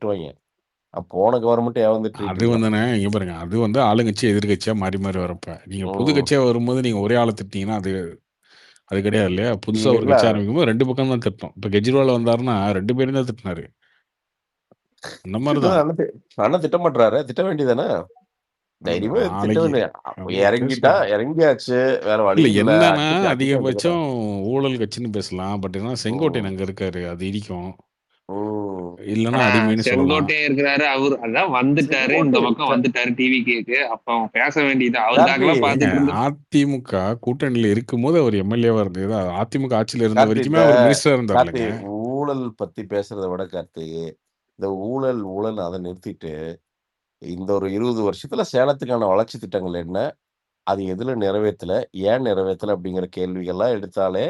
திட்டுவாய்ங்க. போன கவர்மெண்ட் ஏன் வந்து அது ட்ரீட்டுங்களா? வந்துண்ணே இங்க பாருங்க. அது வந்து ஆளுங்கட்சி, எதிர்க்கட்சியா மாறி, மாறி வரப்ப. நீங்க புது ம். கட்சியா வரும்போது நீங்க ஒரே ஆள திட்டினீங்கன்னா, அது அது கிடையாது இல்லையா? புதுசா ஒரு இல்ல கட்சி ஆரம்பிக்கும்போது 2 பக்கம் தான் திட்டணும். இப்ப கெஜ்ரிவால் வந்தாருன்னா 2 பேரையும் தான் திட்டினாரு. அந்த மாரி திட்டுனா தான். அண்ணன் திட்ட மாட்றாரே! திட்ட வேண்டியது தானே! தைரியமா திட்ட நாளைக்கு வேண்டிய இறங்கிட்டா பேசுவாரு. இறங்கியாச்சு. வேற வழி இல்ல இல்ல. என்னன்னா, அடிக்க வேண்டியது அதிகபட்சம் ஊழல் கட்சின்னு பேசலாம். பட் ஆனா செங்கோட்டையன் ம். அங்க இருக்காரு. அது இடிக்கும். ம். இல்லன்னா அடிமைன்னு சொல்லலாம். செங்கோட்டையன் இருக்கிறாரு. அவரு அதான் வந்துட்டாரு. இந்த செங்கோட்டை பக்கம் வந்துட்டாரு டிவிகேக்கு. அப்ப அவன் பேச வேண்டியது கார்த்தி அவருக்காகலாம் ஏங்க பாத்துட்டு இருந்து அதிமுக கூட்டணியில இருக்கும்போது அவர் எம்எல்ஏவா இருந்தது. அதிமுக ஆட்சியில இருந்த கார்த்தி வரைக்குமே இந்த அவர் மினிஸ்டரா இருந்தார் கார்த்தி இல்லங்க. ஊழல் பத்தி பேசுறத விட கார்த்தி, இந்த ஊழல் அத நிறுத்திட்டு, இந்த ஒரு 20 வருஷத்துல சேலத்துக்கான வளர்ச்சி திட்டங்கள் என்ன? அது எதுல நிறைவேத்தல? ஏன் நிறைவேத்தல? அப்படிங்கிற கேள்விகள்லாம் எடுத்தாலே,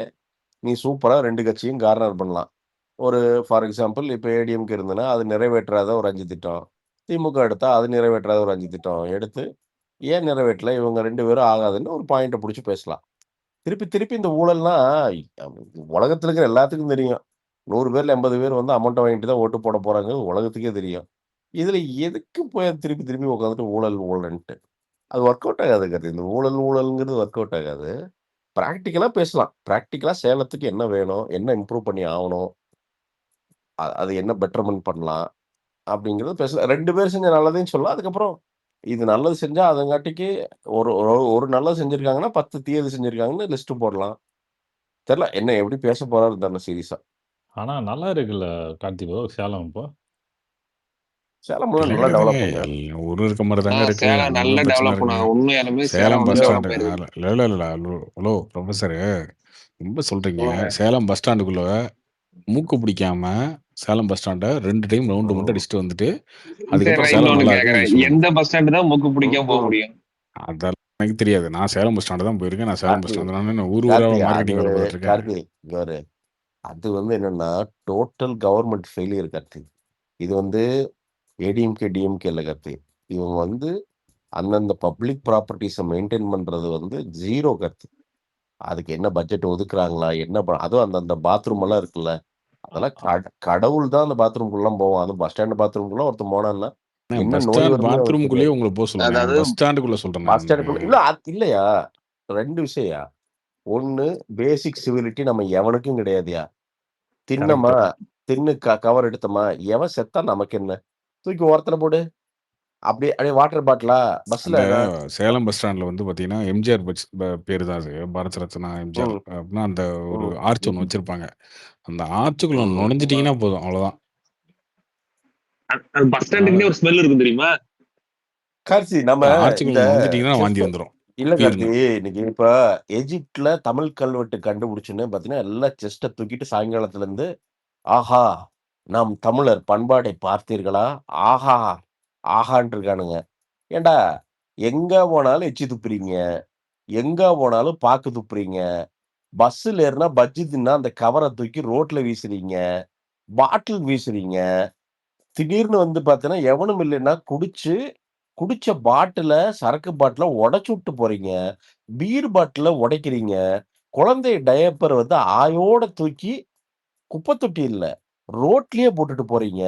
நீ சூப்பரா 2 கட்சியும் கார்னர் பண்ணலாம். ஒரு ஃபார் எக்ஸாம்பிள் இப்ப ஏடிஎம்கே இருந்ததுன்னா, அது நிறைவேற்றாத ஒரு 5 திட்டம். திமுக எடுத்தா அது நிறைவேற்றாத ஒரு 5 திட்டம் எடுத்து, ஏன் நிறைவேற்றல? இவங்க 2 பேரும் ஆகாதுன்னு ஒரு பாயிண்ட்ட புடிச்சு பேசலாம். திருப்பி திருப்பி இந்த ஊழல்னா, உலகத்துல இருக்கிற எல்லாத்துக்கும் தெரியும். 100 பேர்ல 80 பேர் வந்து அமௌண்ட்ட வாங்கிட்டு தான் ஓட்டு போட போறாங்கன்னு உலகத்துக்கே தெரியும். இதுல எதுக்கு போய் திருப்பி திருப்பி உட்காந்துட்டு ஊழல் ஊழல்ன்ட்டு. அது வொர்க் அவுட் ஆகாது கார்த்தி. இந்த ஊழல்ங்கிறது வொர்க் அவுட் ஆகாது. பிராக்டிகலா பேசலாம். பிராக்டிகலா சேலத்துக்கு என்ன வேணும்? என்ன இம்ப்ரூவ் பண்ணி ஆவணும்? அது என்ன பெட்டர்மென்ட் பண்ணலாம்? அப்படிங்கிறது பேசலாம். 2 பேர் செஞ்ச நல்லதையும் சொல்லலாம். அதுக்கப்புறம் இது நல்லது செஞ்சா அதங்காட்டிக்கு ஒரு ஒரு ஒரு நல்லது செஞ்சிருக்காங்கன்னா, 10 தீயது செஞ்சிருக்காங்கன்னு லிஸ்ட் போடலாம். தெரியல. என்ன எப்படி பேச போறாருன்னு தெரியல சீரியஸா. ஆனா நல்லா இருக்குல்ல கார்த்தி ப்ரோ சேலம் இப்போ. சேலம்லாம் நல்லா கிழக்குதாங்க டெவலப்ங்க. ஊரும் இருக்க மாரி தாங்க இருக்கு. சேலம் அங்க நல்ல ஒண்ணும் பிரச்சனை டெவலப் இருக்குங்க. பண்ணாங்க. உண்மையாலுமே சேலம் சேலம் வந்து பஸ் ஸ்டாண்ட் டெவலப் ஆயிருக்கு. இல்ல. ஹலோ புரொஃபசரு ரொம்ப சொல்றீங்க. சொல்லுங்க. சேலம் பஸ் ஸ்டாண்டுக்குள்ள மூக்கு பிடிக்காம சேலம் பஸ் ஸ்டாண்ட 2 டைம் ரவுண்டு மட்டும் ம். அடிச்சுட்டு வந்துட்டு, சரி அதுக்கப்புறம் சேலம் இன்னொன்னு நல்லா இருக்குன்னு கேட்கறேன். நீங்க சொல்லணும். எந்த பஸ் ஸ்டாண்ட் தான் மூக்கு பிடிக்காம போக ம்ஹ்ம். முடியும்? அதெல்லாம் எனக்கு தெரியாது. நான் சேலம் பஸ் ஸ்டாண்ட் தான் போயிருக்கேன். நான் சேலம் பஸ் கார்த்தி, ஸ்டாண்ட் நான் ஊர் ஊரா கார்த்தி அது மார்க்கெட்டிங் வேல பார்த்துட்டு இருக்கேன். கார்த்தி இங்க பாரு. அது வந்து என்னன்னா, டோட்டல் கவர்ன்மென்ட் ஃபெயிலியர் கார்த்தி. இது வந்து ஏடிஎம்கே, டிஎம்கே இல்ல கார்த்தி. இவங்க வந்து அந்தந்த பப்ளிக் ப்ராப்பர்ட்டீஸ மெயின்டெயின் பண்றது வந்து 0 கார்த்தி. அதுக்கு என்ன பட்ஜெட் ஒதுக்குறாங்களா? என்ன அதுவும் அந்தந்த பாத்ரூம் எல்லாம் இருக்குல்ல. அதெல்லாம் கடவுள் தான் அந்த பாத்ரூம்குள்ளலாம் போவான். அதுவும் பஸ் ஸ்டாண்ட் பாத்ரூம்குள்ள ஒருத்தன் போனான்னா, என்ன பஸ் நோய் ஸ்டாண்ட் வரும்னே அவருக்கு பாத்ரூம்குள்ளேயே தெரியாது. உங்கள போ சொல்லலைங்க. அதாவது பஸ் ஸ்டாண்டுக்குள்ள சொல்றேன் பஸ் நானு. ஸ்டாண்டுக்குள்ள இல்ல இல்லையா? 2 விஷயம்யா. 1 பேசிக் சிவிலிட்டி நம்ம எவனுக்கும் கிடையாதுயா. கரெக்ட். தின்னமா, தின்னு கவர் எடுத்தோமா, எவன் செத்தா நமக்கு என்ன? தூக்கி ஓரத்துல போடு. அப்படியே அப்படியே வாட்டர் பாட்டிலா பஸ்ல அந்த நான் சேலம் பஸ் ஸ்டாண்ட்ல வந்து பார்த்தீங்கன்னா, எம்ஜிஆர் பஸ் பேரு தான் அது. பாரத ரத்னா எம்ஜிஆர் ம், அப்டின்னா அந்த ஒரு ம். ஆர்ச் ஒண்ணு வச்சிருப்பாங்க. அந்த ஆர்ச்சுக்குள்ள ம்ஹ்ம். நுழைஞ்சிட்டீங்கன்னா போதும். அவ்வளோதான். அந்த பஸ் அதனால ஸ்டாண்டுக்குன்னே ஒரு ஸ்மெல் இருக்கும் தெரியுமா? கார்த்தி நம்ம ஆர்ச்சுக்குள்ள இந்த நுழைஞ்சிட்டீங்கன்னா செஃப் வாந்தி வந்துரும். இல்ல கார்த்தி, துப்பிரணும். இன்னைக்கு இப்ப எஜிப்ட்ல தமிழ் கல்வெட்டு கண்டுபிடிச்சுன்னு பார்த்தீங்கன்னா, எல்லாம் செஸ்ட்ட தூக்கிட்டு சாயங்காலத்துல இருந்து, "ஆஹா! நம் தமிழர் பண்பாடை பார்த்தீர்களா? ஆஹா! ஆஹான்ட்டு இருக்கானுங்க." ஏன்டா, எங்க போனாலும் எச்சி துப்புறீங்க. எங்க போனாலும் பாக்கு துப்புறீங்க. பஸ்ஸுல ஏறுனா பஜ்ஜி தின்னா அந்த கவர தூக்கி ரோட்ல வீசுறீங்க. பாட்டில் வீசுறீங்க. திடீர்னு வந்து பார்த்தீங்கன்னா, எவனும் இல்லைன்னா குடிச்ச பாட்டில சரக்கு பாட்டில உடைச்சுட்டு போறீங்க. பீர் பாட்டில உடைக்கிறீங்க. குழந்தை டயப்பர் வந்து ஆயோட தூக்கி குப்பை தொட்டி இல்ல, ரோட்லயே போட்டுட்டு போறீங்க.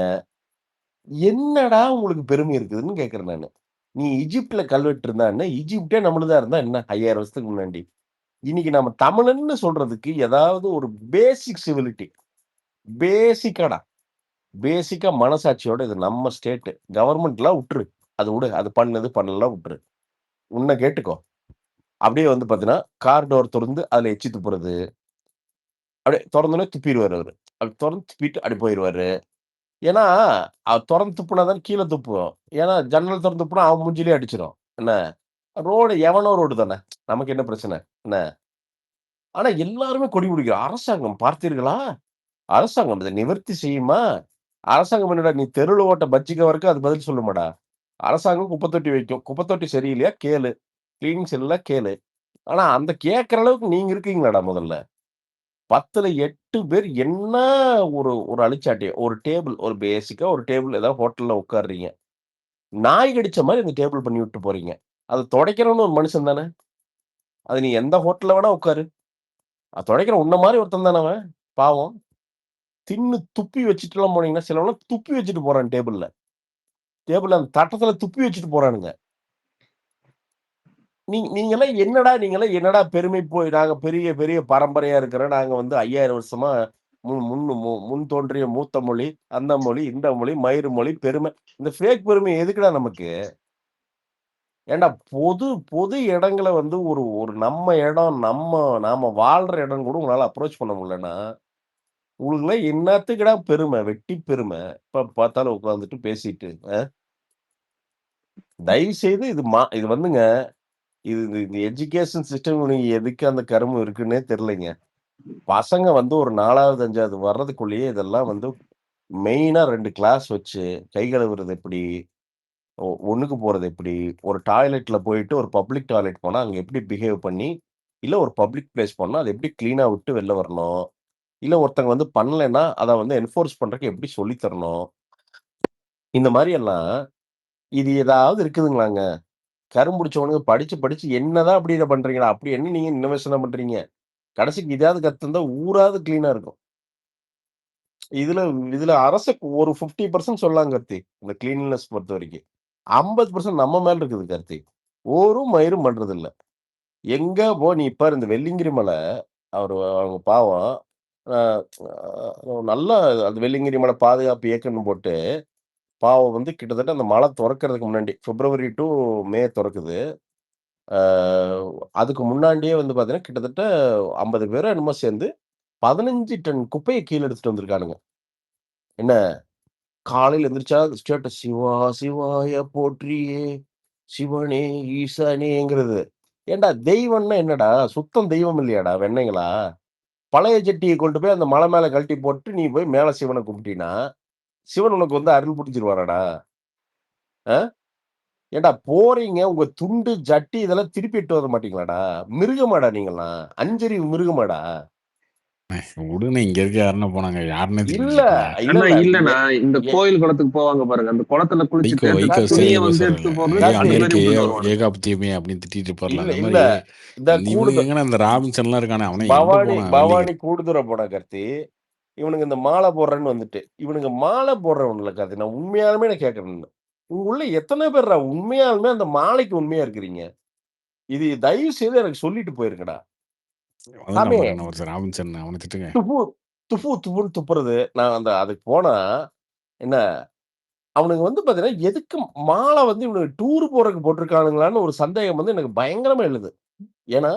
என்னடா உங்களுக்கு பெருமை இருக்குதுன்னு கேட்கிறேன் நானு. நீ எகிப்தில கல்வெட்டு இருந்தா என்ன? எகிப்டே நம்மளுதா இருந்தா என்ன? 5000 வருஷத்துக்கு முன்னாடி. இன்னைக்கு நம்ம தமிழன்னு சொல்றதுக்கு ஏதாவது ஒரு பேசிக் சிவிலிட்டி. பேசிக்காடா. பேசிக்கா மனசாட்சியோட இது நம்ம ஸ்டேட். கவர்ன்மென்ட்லாம் உட்ரு. அது உடு. அது பண்ணுது, பண்ணலலாம் உட்ரு. உன்ன கேட்டுக்கோ. அப்படியே வந்து பார்த்தீங்கன்னா, கார் டோர் தொறந்து அதில எச்சி துப்புறது. அப்படியே தொறந்தோனே துப்பிருவாரு அவரு. அப்படி தொறந்து துப்பிட்டு அப்படி போயிருவாரு. ஏன்னா, தொறந்து துப்புனா தான் கீழ துப்பும். ஏன்னா, ஜன்னல் தொறந்து துப்புனா அவன் மூஞ்சிலயே அடிச்சிரும். என்ன? ரோடு எவனோ ரோடு தானே. நமக்கு என்ன பிரச்சனை? என்ன? ஆனா எல்லாருமே கொடி பிடிக்கிறோம். அரசாங்கம் பார்த்தீர்களா? அரசாங்கம் இத நிவர்த்தி செய்யுமா? அரசாங்கம் என்னடா நீ தெருவுல ஓட்ட பஜ்ஜி கவருக்கு அது பதில் சொல்லுமாடா? அரசாங்கம் குப்பை தொட்டி வைக்கும். குப்பை தொட்டி சரியில்லையா கேளு. கிளீனிங் சரியில்ல கேளு. ஆனா அந்த கேட்கிற அளவுக்கு நீங்க இருக்கீங்களாடா முதல்ல? 10ல 8 பேர் என்ன ஒரு ஒரு அழிச்சாட்டி, ஒரு டேபிள் ஒரு பேசிக்கா ஒரு டேபிள் ஏதாவது ஹோட்டல்ல உட்கார்றீங்க. நாய் கடிச்ச மாரி அந்த டேபிள் பண்ணி விட்டு போறீங்க. அத தொடைக்கிறவனும் ஒரு மனுஷன் தானே! அது நீ எந்த ஹோட்டல்ல வேணா உட்காரு. தொடைக்கிறவன் உன்ன மாரி ஒருத்தன் தானே அவன். பாவம். தின்னு துப்பி வச்சுட்டுலாம் போனீங்கன்னா, சிலவன்லாம் துப்பி வச்சுட்டு போறான் டேபிள்ல. அந்த தட்டத்துல துப்பி வச்சுட்டு போறானுங்க. நீங்கலாம் என்னடா பெருமை போய் நாங்க பெரிய பெரிய பரம்பரையா இருக்கிறோம். நாங்க வந்து 5000 வருஷமா முன் தோன்றிய மூத்த மொழி, அந்த மொழி, இந்த மொழி, மயிறு மொழி, பெருமை. இந்த ஃபேக் பெருமை எதுக்குடா நமக்கு? ஏன்டா பொது பொது இடங்கள வந்து ஒரு ஒரு நம்ம இடம், நாம வாழ்ற இடம் கூட உங்களால அப்ரோச் பண்ண முடியலன்னா, உங்களுக்குலாம் என்னத்துக்குடா பெருமை? வெட்டி பெருமை. எப்ப பார்த்தாலும் உட்கார்ந்துட்டு பேசிட்டு. தயவு செய்து இது வந்துங்க, இது எஜுகேஷன் சிஸ்டம் இவனுங்க எதுக்கு அந்த கருமம் இருக்குன்னே தெரியலைங்க. பசங்க வந்து ஒரு 4வது, 5வது வர்றதுக்குள்ளேயே இதெல்லாம் வந்து மெயினா 2 கிளாஸ் வச்சு, கை கழுவுறது எப்படி? ஒண்ணுக்கு போறது எப்படி? ஒரு டாய்லெட்ல போயிட்டு ஒரு பப்ளிக் டாய்லெட் போனா, அங்க எப்படி பிஹேவ் பண்ணி, இல்ல ஒரு பப்ளிக் பிளேஸ் போனா, அத எப்படி கிளீனா விட்டு வெளில வரணும்? இல்ல ஒருத்தங்க வந்து பண்ணலன்னா, அத வந்து என்ஃபோர்ஸ் பண்றதுக்கு எப்படி சொல்லி தரணும்? இந்த மாரி எல்லாம் இது ஏதாவது இருக்குதுங்களாங்க? கரும்புடிச்சவனுங்க படிச்சு, படிச்சு என்னதான் அப்படி இத பண்றீங்கடா? அப்படி என்ன நீங்க இன்னோவேஷனா பண்றீங்க? கடைசிக்கு இதையாவது கத்துருந்தா ஊராவது கிளீனா இருக்கும். இதுல இதுல அரசு ஒரு 50% சொல்லலாம் கார்த்தி. இந்த கிளீன்லினஸ் பொறுத்தவரைக்கும். 50% நம்ம மேல இருக்குது கார்த்தி. ஒரு மயிரும் பண்றதில்ல. எங்க நீ பாரு இந்த வெள்ளியங்கிரி மலை, அவங்க பாவம். அ நல்லா அந்த வெள்ளியங்கிரி மலை பாதுகாப்பு இயக்கம்னு போட்டு, பாவம் வந்து கிட்டத்தட்ட அந்த மலை தொறக்கறதுக்கு முன்னாடி, பிப்ரவரி டூ மே தொறக்குது. அ அதுக்கு முன்னாடியே வந்து பார்த்தீங்கன்னா, கிட்டத்தட்ட 50 பேரோ என்னமோ சேர்ந்து 15 டன் குப்பைய கீழ எடுத்துட்டு வந்திருக்கானுங்க. என்ன காலையில எந்திரிச்சா ஸ்டேட்டஸ் "சிவா சிவாய போற்றியே, சிவனே ஈசனேங்கிறது." ஏன்டா தெய்வம்னா என்னடா? சுத்தம் தெய்வம் இல்லையாடா? வெண்ணெய்ங்களா? பழைய சட்டிய கொண்டு போய் அந்த மலை மேல கழட்டி போட்டு, நீ போய் மேல சிவன கும்பிட்டீன்னா, சிவன் உனக்கு வந்து அருள் புரிஞ்சுருவாராடா? அ? ஏன்டா போறீங்க, உங்க துண்டு, ஜட்டி இதெல்லாம் திருப்பி எட்டு வர மாட்டீங்களாடா? மிருகமாடா நீங்கலாம்? அஞ்சறிவு மிருகமாடா? விடுண்ணே, இங்க இருக்க யாருன்னா போனாங்க, யாருன்னே இல்ல, தெரிஞ்சுக்கீங்க. அண்ணா இல்ல. இல்லண்ணா, இந்த எ கோயில் குளத்துக்கு போவாங்க பாருங்க, அந்த குளத்துல குளிச்சுட்டு அந்த வைகோ கார்த்தி, துணியை வைகோ வந்து சார் எடுத்து இல்ல, போடுறது கார்த்தி, 10 பேரையும் அமெரிக்க விட்டுட்டு வருவாங்க. ஏகாபத்தியமே அப்படின்னு திட்டிட்டு இருப்பார்ல, இல்ல, அந்த இல்ல. மாதிரி இந்த இவனுங்க எங்கன்னா அந்த ராபின்சன்லாம் இருக்கானே, அவனை எங்க போனான் வெள்ளிங்க. பவானி கூடுதுறை போனா கார்த்தி. இவனுங்க இந்த மாலை போடுறேன்னு வந்துட்டு. இவனுங்க மாலை போடுறவனுங்கள கார்த்தி, நான் உண்மையாலுமே நான் கேட்கிறேன் நானு. உங்க உள்ள எத்தன பேர்ரா உண்மையாலுமே அந்த மாலைக்கு உண்மையா இருக்கிறீங்க? இது தயவு செய்து எனக்கு சொல்லிட்டு போயிருங்கடா. அதான் சாமி, நம்பர் என்ன ஒருத்தர் ராபின்சன், அவனை திட்டுங்க. துப்பு துப்புன்னு துப்புறது. நான் அதுக்கு போனா, என்ன அவனுங்க வந்து பார்த்தீங்கன்னா, எதுக்கு மாலை வந்து இவனுங்க டூர் போறதுக்கு போட்டிருக்கானுங்களான்னு ஒரு சந்தேகம் வந்து எனக்கு பயங்கரமா எழுது. ஏன்னா,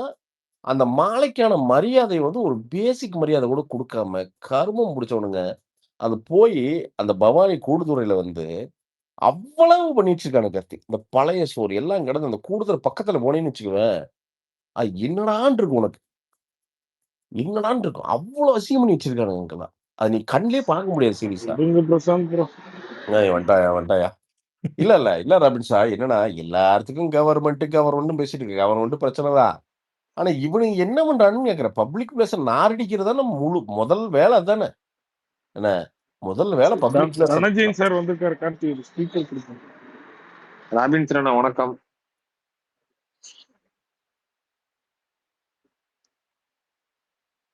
அந்த மாலைக்கான மரியாதை வந்து ஒரு பேசிக் மரியாதை கூட குடுக்காம, கருமம் புடிச்சவனுங்க. அது போயி அந்த பவானி கூடுதுறையில வந்து அவ்வளவு பண்ணி வச்சிருக்கானுங்க கார்த்தி. இந்த பழைய சோறு எல்லாம் கிடந்து அந்த கூடுதுறை பக்கத்துல போனேன்னு வச்சுக்கவேன், என்னடான்னு இருக்கும் உனக்கு. என்னடான்னு இருக்கும். அவ்வளோ அசிங்கம் பண்ணி வச்சிருக்கானுங்க அங்கலாம். அத நீ கண்லயே பார்க்க முடியாது சீரியஸா. விடுங்க பிரசாந்த் ப்ரோ. வந்துட்டாயா. இல்ல ராபின்ஸா, என்னன்னா எல்லாத்துக்கும் கவர்மெண்ட்ன்னு பேசிட்டு இருக்கு. கவர்மெண்ட் பிரச்சனை தான். ஆனா இவனுங்க என்ன பண்றானுன்னு கேட்கிறேன். பப்ளிக் பிளேஸ நாரடிக்கிறது தானே முதல் வேலை அதானே. என்ன முதல் வேலை பப்ளிக் பிளேஸ தனஞ்சயன் சார் வந்திருக்காரு. கார்த்தி ஒரு ஸ்பீக்கர் கொடுப்போம். ராபின்சன் அண்ணா வணக்கம்.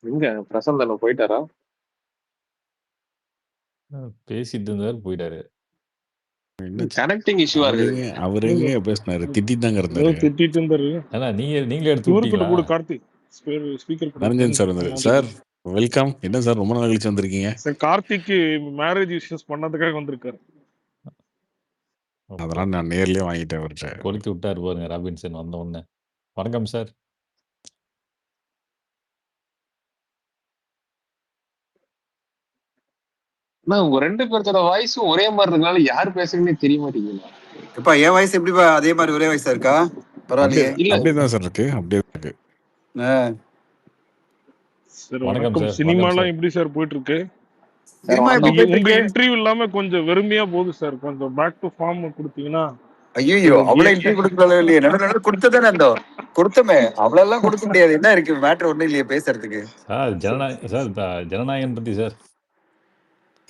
எங்க பிரசாந்த் அண்ணா போயிட்டாரா? பேசிட்டு இருந்தாரு, போயிட்டாரு. கனெக்டிங் இஷ்யூவா இருக்குது. அவர் எங்க பேசினாரு, திட்டிட்டு தாங்க இருந்தாரு. திட்டிட்டு இருந்தாரு. ஏன்னா நீங்களே எடுத்து இவருக்கிட்ட விட்டீங்களா? கூட கார்த்தி ஸ்பீக்கர் தனஞ்சன் சார் வந்தாரு. Sir welcome. என்ன சார் ரொம்ப நாள் கழிச்சு வந்திருக்கீங்க? சார் கார்த்திக்கு மேரேஜ் விஷஸ் பண்ணதுக்காக வந்திருக்காரு. அதெல்லாம் நான் நேர்லயே வாங்கிட்டேன் அவர்கிட்ட. கொளுத்தி விட்டாரு பாருங்க ராபின்சன் வந்த உடனே. வணக்கம் சார். அண்ணா, உங்க 2 பேர்த்தோட வாய்ஸும் ஒரே மாதிரி இருக்கனால யாரு பேசுறதுன்னே தெரிய மாட்டேங்குது. இப்ப என் வயசு எப்படிப்பா அதே மாதிரி ஒரே வயசா இருக்கா? பரவாயில்லையே. அப்படியே தான் சார் இருக்கு. அப்படியே இருக்கு. சார் வணக்கம் வணக்கம். சார். சினிமாலாம் எப்படி சார் போயிட்டு இருக்கு? சினிமா எப்படி போயிட்டு உங்க இருக்கு? இன்டர்வியூ இல்லாம கொஞ்சம் வெறுமையா போகுது சார். கொஞ்சம் பேக் டு ஃபார்ம் கொடுத்தீங்கன்னா. ஐயோ, அவ்வளவு இன்டர்வியூ கொடுக்கல இல்லையே. நடுவு கொடுத்ததானே இருந்தோம். கொடுத்தமே, அவ்வளவு எல்லாம் கொடுக்க முடியாது. என்ன இருக்கு மேட்டர் ஒண்ணும் இல்லையே பேசுறதுக்கு. சார் ஜனநாயகன் பத்தி சார்.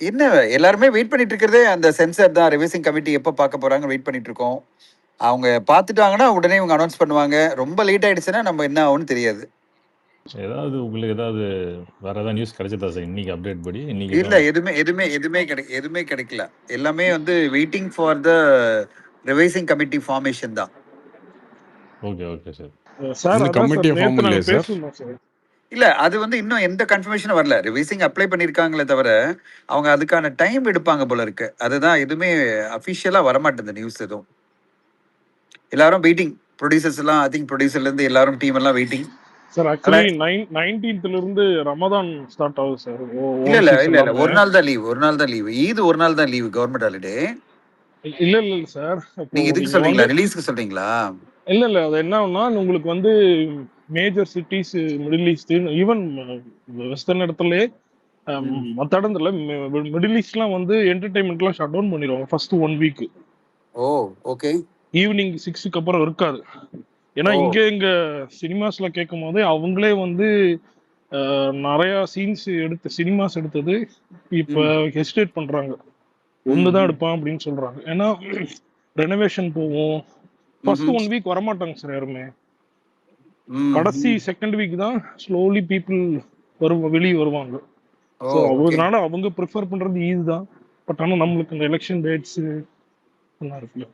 என்ன எல்லாருமே வெயிட் பண்ணிட்டு இருக்கிறதே அந்த சென்சார் தான். ரிவைசிங் கமிட்டி எப்ப பார்க்க போறாங்க வெயிட் பண்ணிட்டு இருக்கோம். அவங்க பார்த்துட்டாங்கன்னா உடனே இவங்க அனௌன்ஸ் பண்ணுவாங்க. ரொம்ப லேட் ஆயிடுச்சுன்னா நம்ம என்ன ஆகும்னு தெரியாது. ஏதாவது உங்களுக்கு ஏதாவது வேற ஏதாவது நியூஸ் கிடைச்சதா சார் இன்னைக்கு அப்டேட் படி? இன்னைக்கு இல்ல எதுவும் எதுவுமே கிடைக்கல. எல்லாமே வந்து waiting for the revising committee formation தான். Okay okay sir. சார் இன்னும் அதான் சார் கமிட்டியை ஃபார்ம் நேற்று இல்லையா நாங்கள் சார்? பேசியிருந்தோம் சார். இல்ல அது வந்து இன்னும் எந்த கன்ஃபர்மேஷனும் வரல. ரிவைசிங் அப்ளை பண்ணிருக்காங்களே தவிர அவங்க அதுக்கான டைம் எடுப்பாங்க போல இருக்கு. அதுதான் எதுவுமே அபிஷியலா வரமாட்டேங்குது நியூஸ் எதுவும். எல்லாரும் வெயிட்டிங். ப்ரொடியூசர்ஸ் எல்லாம் ஐ திங்க் ப்ரொடியூசர்ல இருந்து எல்லாரும் டீம் எல்லாம் வெயிட்டிங். சார் ஆனா ஆக்சுவலி 19th இருந்து ரமதான் ஸ்டார்ட் ஆகுது சார் இல்ல இல்ல ஓவர்சீஸ் இல்ல இல்ல எல்லாமே. ஒரு நாள் தான் லீவு. ஈது ஒரு நாள் தான் லீவு, கவர்மெண்ட் ஹாலிடே. இல்ல இல்ல இல்ல சார், இப்போ நீங்க இதுக்கு நீங்க சொல்றீங்களா, வந்து ரிலீஸ்க்கு சொல்றீங்களா? இல்ல இல்ல அது என்னன்னா உங்களுக்கு வந்து major cities middle east even western இடத்துல மற்ற இடத்துல மிடில் ஈஸ்ட்லாம் வந்து என்டர்டைன்மெண்ட்லாம் ஷட் டவுன் பண்ணிடுவாங்க first 1 week. Oh okay. Evening 6க்கு அப்புறம் இருக்காது. ஏன்னா ஓ இங்க சினிமாஸ்ல கேட்கும் போதே அவங்களே வந்து நிறைய சீன்ஸ் சினிமாஸ் எடுத்தது இப்ப ம் ஹெசிடேட் பண்றாங்க. ம் ஒண்ணுதான் ம் எடுப்பான் அப்படின்னு சொல்றாங்க. ஏன்னா ரெனோவேஷன் போகும். ஃபர்ஸ்ட் ம்ஹும். 1 வீக் வரமாட்டாங்க சார் யாருமே. ம் கடைசி ம். செகண்ட் வீக் தான் ஸ்லோலி பீப்புள் வெளியே வருவாங்க. ஓ ஸோ ஓகே. அதனால அவங்க ப்ரிஃபர் பண்றது இதுதான். பட் ஆனால் நம்மளுக்கு இந்த எலெக்ஷன் டேட்ஸ் எல்லாம் இருக்குல்ல.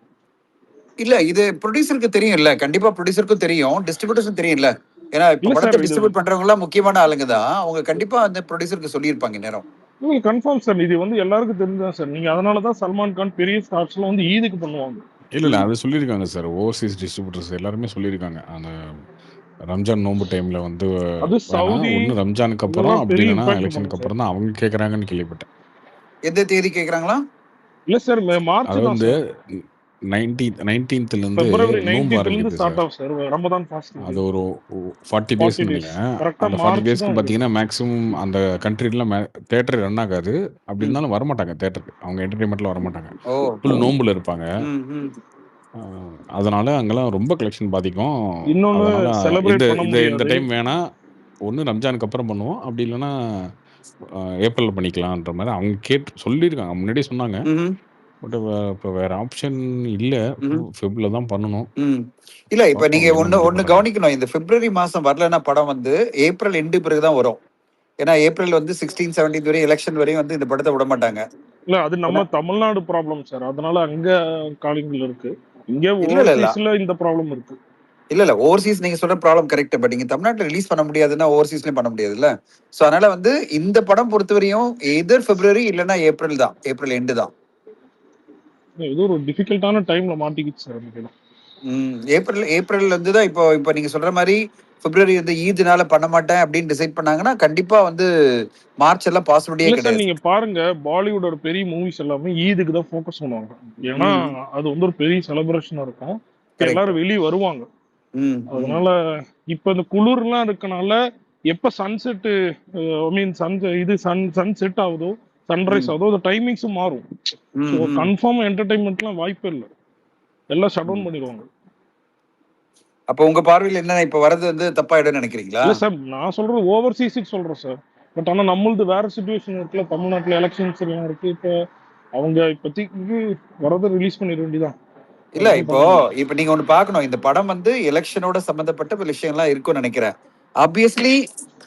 இல்ல இது ப்ரொடியூசருக்கு தெரியும்ல, கண்டிப்பா ப்ரொடியூசருக்கும் தெரியும், டிஸ்ட்ரிபியூட்டர்ஸும் தெரியும்ல. ஏன்னா இப்ப இல்ல படத்தை சார் இது டிஸ்ட்ரிபியூட் பண்றவங்க எல்லாம் முக்கியமான ஆளுங்க தான். அவங்க கண்டிப்பா அந்த ப்ரொடியூசருக்கு சொல்லியிருப்பாங்க நேரம். உங்களுக்கு கன்ஃபார்ம் சார், இது வந்து எல்லாருக்கும் தெரிஞ்சுதான் சார். நீங்க அதனால தான் சல்மான் கான் பெரிய ஸ்டார்ஸ்லாம் வந்து ஈதுக்கு பண்ணுவாங்க. இல்லை இல்லை ம் அது சொல்லியிருக்காங்க சார். ஓவர்சீஸ் டிஸ்ட்ரிபியூட்டர்ஸ் எல்லாருமே சொல்லியிருக்காங்க. அந்த ரம்ஜான் நோன்பு டைமில் வந்து அது வேணாம், சவுதி ஒன்று ரம்ஜானுக்கு அப்புறம் இதெல்லாம் அப்படி பெரிய இல்லைன்னா இம்பாக்ட் எலெக்ஷனுக்கு பண்ணும் சார். அப்புறம் தான் அவங்க கேட்குறாங்கன்னு கேள்விப்பட்டேன். எந்த தேதி கேக்குறாங்களா? இல்ல சார் மார்ச் அது தான் வந்து சார். 19th பிப்ரவரி நோன்பு 19th ஆரம்பிக்குது ஸ்டார்ட் சார். ஆகும் சார் ரமதான் ஃபாஸ்டிங். அது ஒரு 40 40 டேஸ்ன்னு டேஸ் நினைக்கிறேன். கரெக்டா அந்த 40 மார்ச் டேஸ்க்கு தான் அது. பார்த்தீங்கன்னா மேக்ஸிமம் அந்த கண்ட்ரிலாம் தேட்டர் ரன் ஆகாது. அப்படி ம் இருந்தாலும் வரமாட்டாங்க தேட்டருக்கு. அவங்க என்டர்டைன்மெண்ட்டில் வரமாட்டாங்க. ஓ ஃபுல் நோன்புல இருப்பாங்க. ம் ம் அதனால அங்கெல்லாம் ரொம்ப கலெக்ஷன் பாதிக்கும். இன்னொன்னு அதனால இந்த செலிப்ரேட் பண்ண இந்த இந்த முடியாது. டைம் வேணா ஒன்று ரம்ஜானுக்கு அப்புறம் பண்ணுவோம், அப்படி இல்லைன்னா ஏப்ரல் பண்ணிக்கலான்ற மாதிரி அவங்க சொல்லியிருக்காங்க. முன்னாடியே சொன்னாங்க. ம்ஹும். பட் இப்போ வேற ஆப்ஷன் இல்லை. ம்ஹும். ஃபெப்ல தான் பண்ணணும். ம் இல்ல இப்ப பார்ப்போம் நீங்க என்ன ஒண்ணு முடிவு ஒண்ணு பண்றாங்க. கவனிக்கணும். இந்த பிப்ரவரி மாசம் வரலன்னா படம் வந்து ஏப்ரல் எண்டு பிறகுதான் வரும். ஏன்னா ஏப்ரல் வந்து 16, 17 வரையும் எலெக்ஷன் வரையும் வந்து இந்த படத்தை விட மாட்டாங்க. இல்ல அது நம்ம ஏன்னா தமிழ்நாடு ப்ராப்ளம் சார். அதனால அங்க காலிங்ல இருக்கு. இங்க இல்ல இல்ல இல்ல ஓவர்சீஸ்ல இந்த ப்ராப்ளம் இருக்கு. இல்ல ஓவர்சீஸ் நீங்க சொல்ற ப்ராப்ளம் கரெக்ட். பட் நீங்க தமிழ்நாட்டுல ரிலீஸ் பண்ண முடியாதுன்னா ஓவர்சீஸ்லயும் பண்ண முடியாதுல்ல. சோ அதனால வந்து இந்த படம் பொறுத்தவரையும் எதர் பிப்ரவரி இல்லைன்னா ஏப்ரல் தான், ஏப்ரல் எண்டு தான். ஏதோ ஒரு டிஃபிகல்ட்டான டைம்ல மாட்டிக்கிச்சு சார் அந்த படம். ஏப்ரல் வந்து தான் இப்போ இப்போ நீங்க சொல்ற மாதிரி பிப்ரவரி வந்து ஈத்னால பண்ண மாட்டேன் அப்படின்னு டிசைட் பண்ணாங்கன்னா கண்டிப்பா வந்து மார்ச் எல்லாம் பாசிபிலிட்டியே இல்ல சார், கிடையாது. நீங்க பாருங்க பாலிவுட்டோட பெரிய மூவிஸ் எல்லாமே ஈதுக்கு தான் ஃபோக்கஸ் பண்ணுவாங்க. ஏன்னா ம் அது வந்து ஒரு பெரிய செலிப்ரேஷனா இருக்கும். கரெக்ட். எல்லாரும் வெளியே வருவாங்க. ம் ம் அதனால இப்ப இந்த குளிர்லாம் இருக்கனால எப்ப சன்செட் ஐ மீன் சன் செட் ஆகுதோ சன்ரைஸ் ம் ஆகுதோ அந்த டைமிங்ஸும் மாறும். ஸோ ம் ம் கன்ஃபார்ம் என்டர்டைன்மெண்ட்லாம் வாய்ப்பே இல்லை. எல்லாம் ஷட் டவுன் ம். பண்ணிடுவாங்க. அப்போ உங்க பார்வையில் என்ன இப்ப வரது வந்து தப்பாயிடும்னு நினைக்கிறீங்களா? இல்ல சார், நான் சொல்றது ஓவர்சீஸுக்கு சொல்றேன் சார். பட் ஆனா நம்மளது வேற சுச்சுவேஷன் இருக்குல்ல. தமிழ்நாட்டுல எலெக்ஷன்ஸ் எல்லாம் இருக்கு. இப்போ அவங்க இப்போதைக்கு வரதை ரிலீஸ் பண்ணிட வேண்டியதான். இல்ல ஒன்றும் இப்போ பண்ண முடியாது. இப்ப நீங்க ஒண்ணு பார்க்கணும். இந்த படம் வந்து எலெக்ஷனோட சம்பந்தப்பட்ட ஒரு விஷயம்லாம் இருக்கும்னு நினைக்கிறேன். ஆப்வியஸ்லி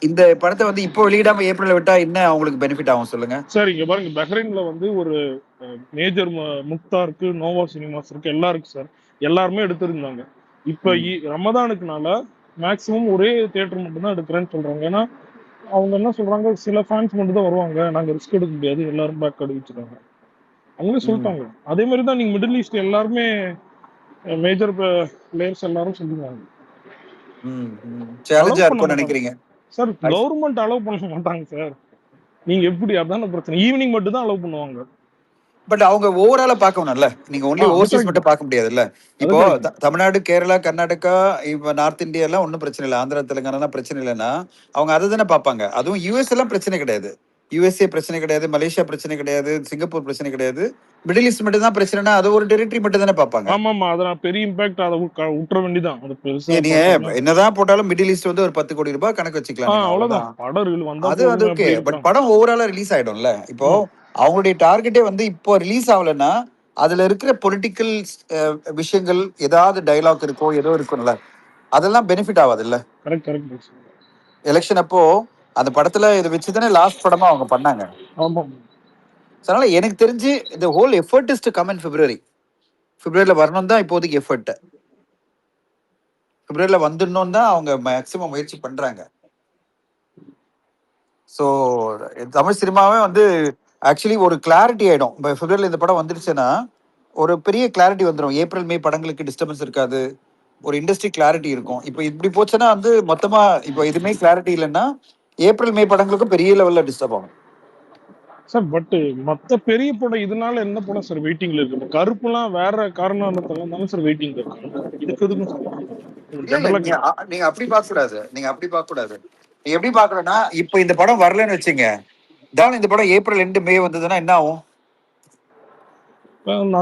இந்த படத்தை வந்து இப்போ வெளியிடாம ஏப்ரல்ல விட்டா என்ன அவங்களுக்கு பெனிஃபிட் ஆகும் சொல்லுங்க. சார் இங்க பாருங்க, பஹ்ரைன்ல வந்து ஒரு மேஜர் முக்தா இருக்கு, நோவா சினிமாஸ் இருக்கு, எல்லாம் இருக்கு சார். எல்லாருமே எடுத்திருந்தாங்க. இப்ப ம் ரமதானுக்குனால மேக்சிமம் ஒரே தியேட்டர் மட்டும் தான் எடுக்கிறேன்னு சொல்றாங்க. ஏன்னா அவங்க என்ன சொல்றாங்க, சில ஃபேன்ஸ் மட்டும் தான் வருவாங்க, நாங்க ரிஸ்க் எடுக்க முடியாது, எல்லாரும் பேக் அடிச்சுட்டாங்க. அவங்களே ம் சொல்லிட்டாங்க. அதே மாதிரி தான் நீங்க மிடில் ஈஸ்ட் எல்லாருமே மேஜர் பிளேயர்ஸ் எல்லாரும் சொல்லுவாங்க. ம் அலோவ் சேலஞ்சா பண்ண இருக்கும்னு மாட்டாங்க நினைக்கிறீங்க. சார். கவர்மெண்ட் அலோவ் பண்ண மாட்டாங்க சார். நீங்க எப்படி, அதான பிரச்சனை. ஈவினிங் மட்டும் தான் அலோவ் பண்ணுவாங்க. பட் அவங்க ஓவராலா பார்க்கணும்ல. நீங்க ஒன்லி அது ஓவர்சீஸ் கரெக்ட், மட்டும் பார்க்க முடியாதுல்ல. அது இப்போ கரெக்ட். தமிழ்நாடு, கேரளா, கர்நாடகா, இப்போ நார்த் இந்தியா எல்லாம் ஒன்றும் பிரச்சனை இல்லை. ஆந்திரா, தெலுங்கானா பிரச்சனை இல்லைன்னா அவங்க அதை தானே பார்ப்பாங்க. அதுவும் யூஎஸ் எல்லாம் பிரச்சனை கிடையாது. யுஎஸ்ஏ பிரச்சனை கிடையாது, மலேசியா பிரச்சனை கிடையாது, சிங்கப்பூர் பிரச்சனை கிடையாது. மிடில் ஈஸ்ட் மட்டும் தான் பிரச்சனைனா அது ஒரு டெரிட்டரி மட்டும் தானே பார்ப்பாங்க. ஆமா, அதெல்லாம் பெரிய இம்பாக்ட். அதை விட்டுற வேண்டிதான். அது பெருசா நீங்க பார்க்கறதுலாம் என்னதான் போட்டாலும் மிடில் ஈஸ்ட் வந்து ஒரு 10 கோடி ரூபாய் கணக்கு வச்சுக்கலாம் நீங்க, அவ்வளவுதான். அவ்வளவுதான். படம் வந்தா அது போதுங்க ஓகே. அப்படி பட் இருக்கான். படம் ஓவராலா ரிலீஸ் ஆயிடும்ல. இப்போ ஆமா. அவங்களுடைய டார்கெட்டே வந்து இப்போ ரிலீஸ் ஆகலைன்னா அதுல இருக்கிற பொலிட்டிக்கல் விஷயங்கள் ஏதாவது டைலாக் இருக்கோ ஏதோ இருக்கும்ல, அதெல்லாம் பெனிஃபிட் ஆகாதுல்ல. கரெக்ட். எலெக்ஷன் அப்போ அந்த படத்துல இதை வச்சுதானே லாஸ்ட் படமா அவங்க பண்ணாங்க. ஆமாம். அதனால எனக்கு தெரிஞ்சு இந்த whole effort is to come in பிப்ரவரியில வரணும் தான் இப்போதைக்கு எஃபர்ட். பிப்ரவரியில வந்துடணும் தான் அவங்க மேக்சிமம் முயற்சி பண்றாங்க. ஸோ தமிழ் சினிமாவே வந்து ஆக்சுவலி ஒரு கிளாரிட்டி ஆயிடும். இப்போ பிப்ரவரியில் இந்த படம் வந்துருச்சுன்னா ஒரு பெரிய கிளாரிட்டி வந்துடும். ஏப்ரல் மே படங்களுக்கு டிஸ்டர்பன்ஸ் இருக்காது, ஒரு இண்டஸ்ட்ரி கிளாரிட்டி இருக்கும். இப்போ இப்படி போச்சுன்னா வந்து மொத்தமா இப்போ எதுவுமே கிளாரிட்டி இல்லைன்னா ஏப்ரல் மே படங்களுக்கும் பெரிய லெவல்ல டிஸ்டர்ப் ஆகும் சார். பட் மத்த பெரிய படம் இதனால என்ன படம் சார் வெயிட்டிங்ல இருக்கு? இப்ப கருப்புலாம் வேற காரணத்தால தானே சார் வெயிட்டிங்ல இருக்காங்க. இதுக்கு எதுக்கும் இல்ல இல்ல, நீங்க அப்படி பார்க்க கூடாது. நீங்க எப்படி பார்க்கணும்னா இப்போ இந்த படம் வரலன்னு வச்சுங்க, இந்த படம் ஏப்ரல் 2 மே வந்ததுன்னா என்ன ஆகும்?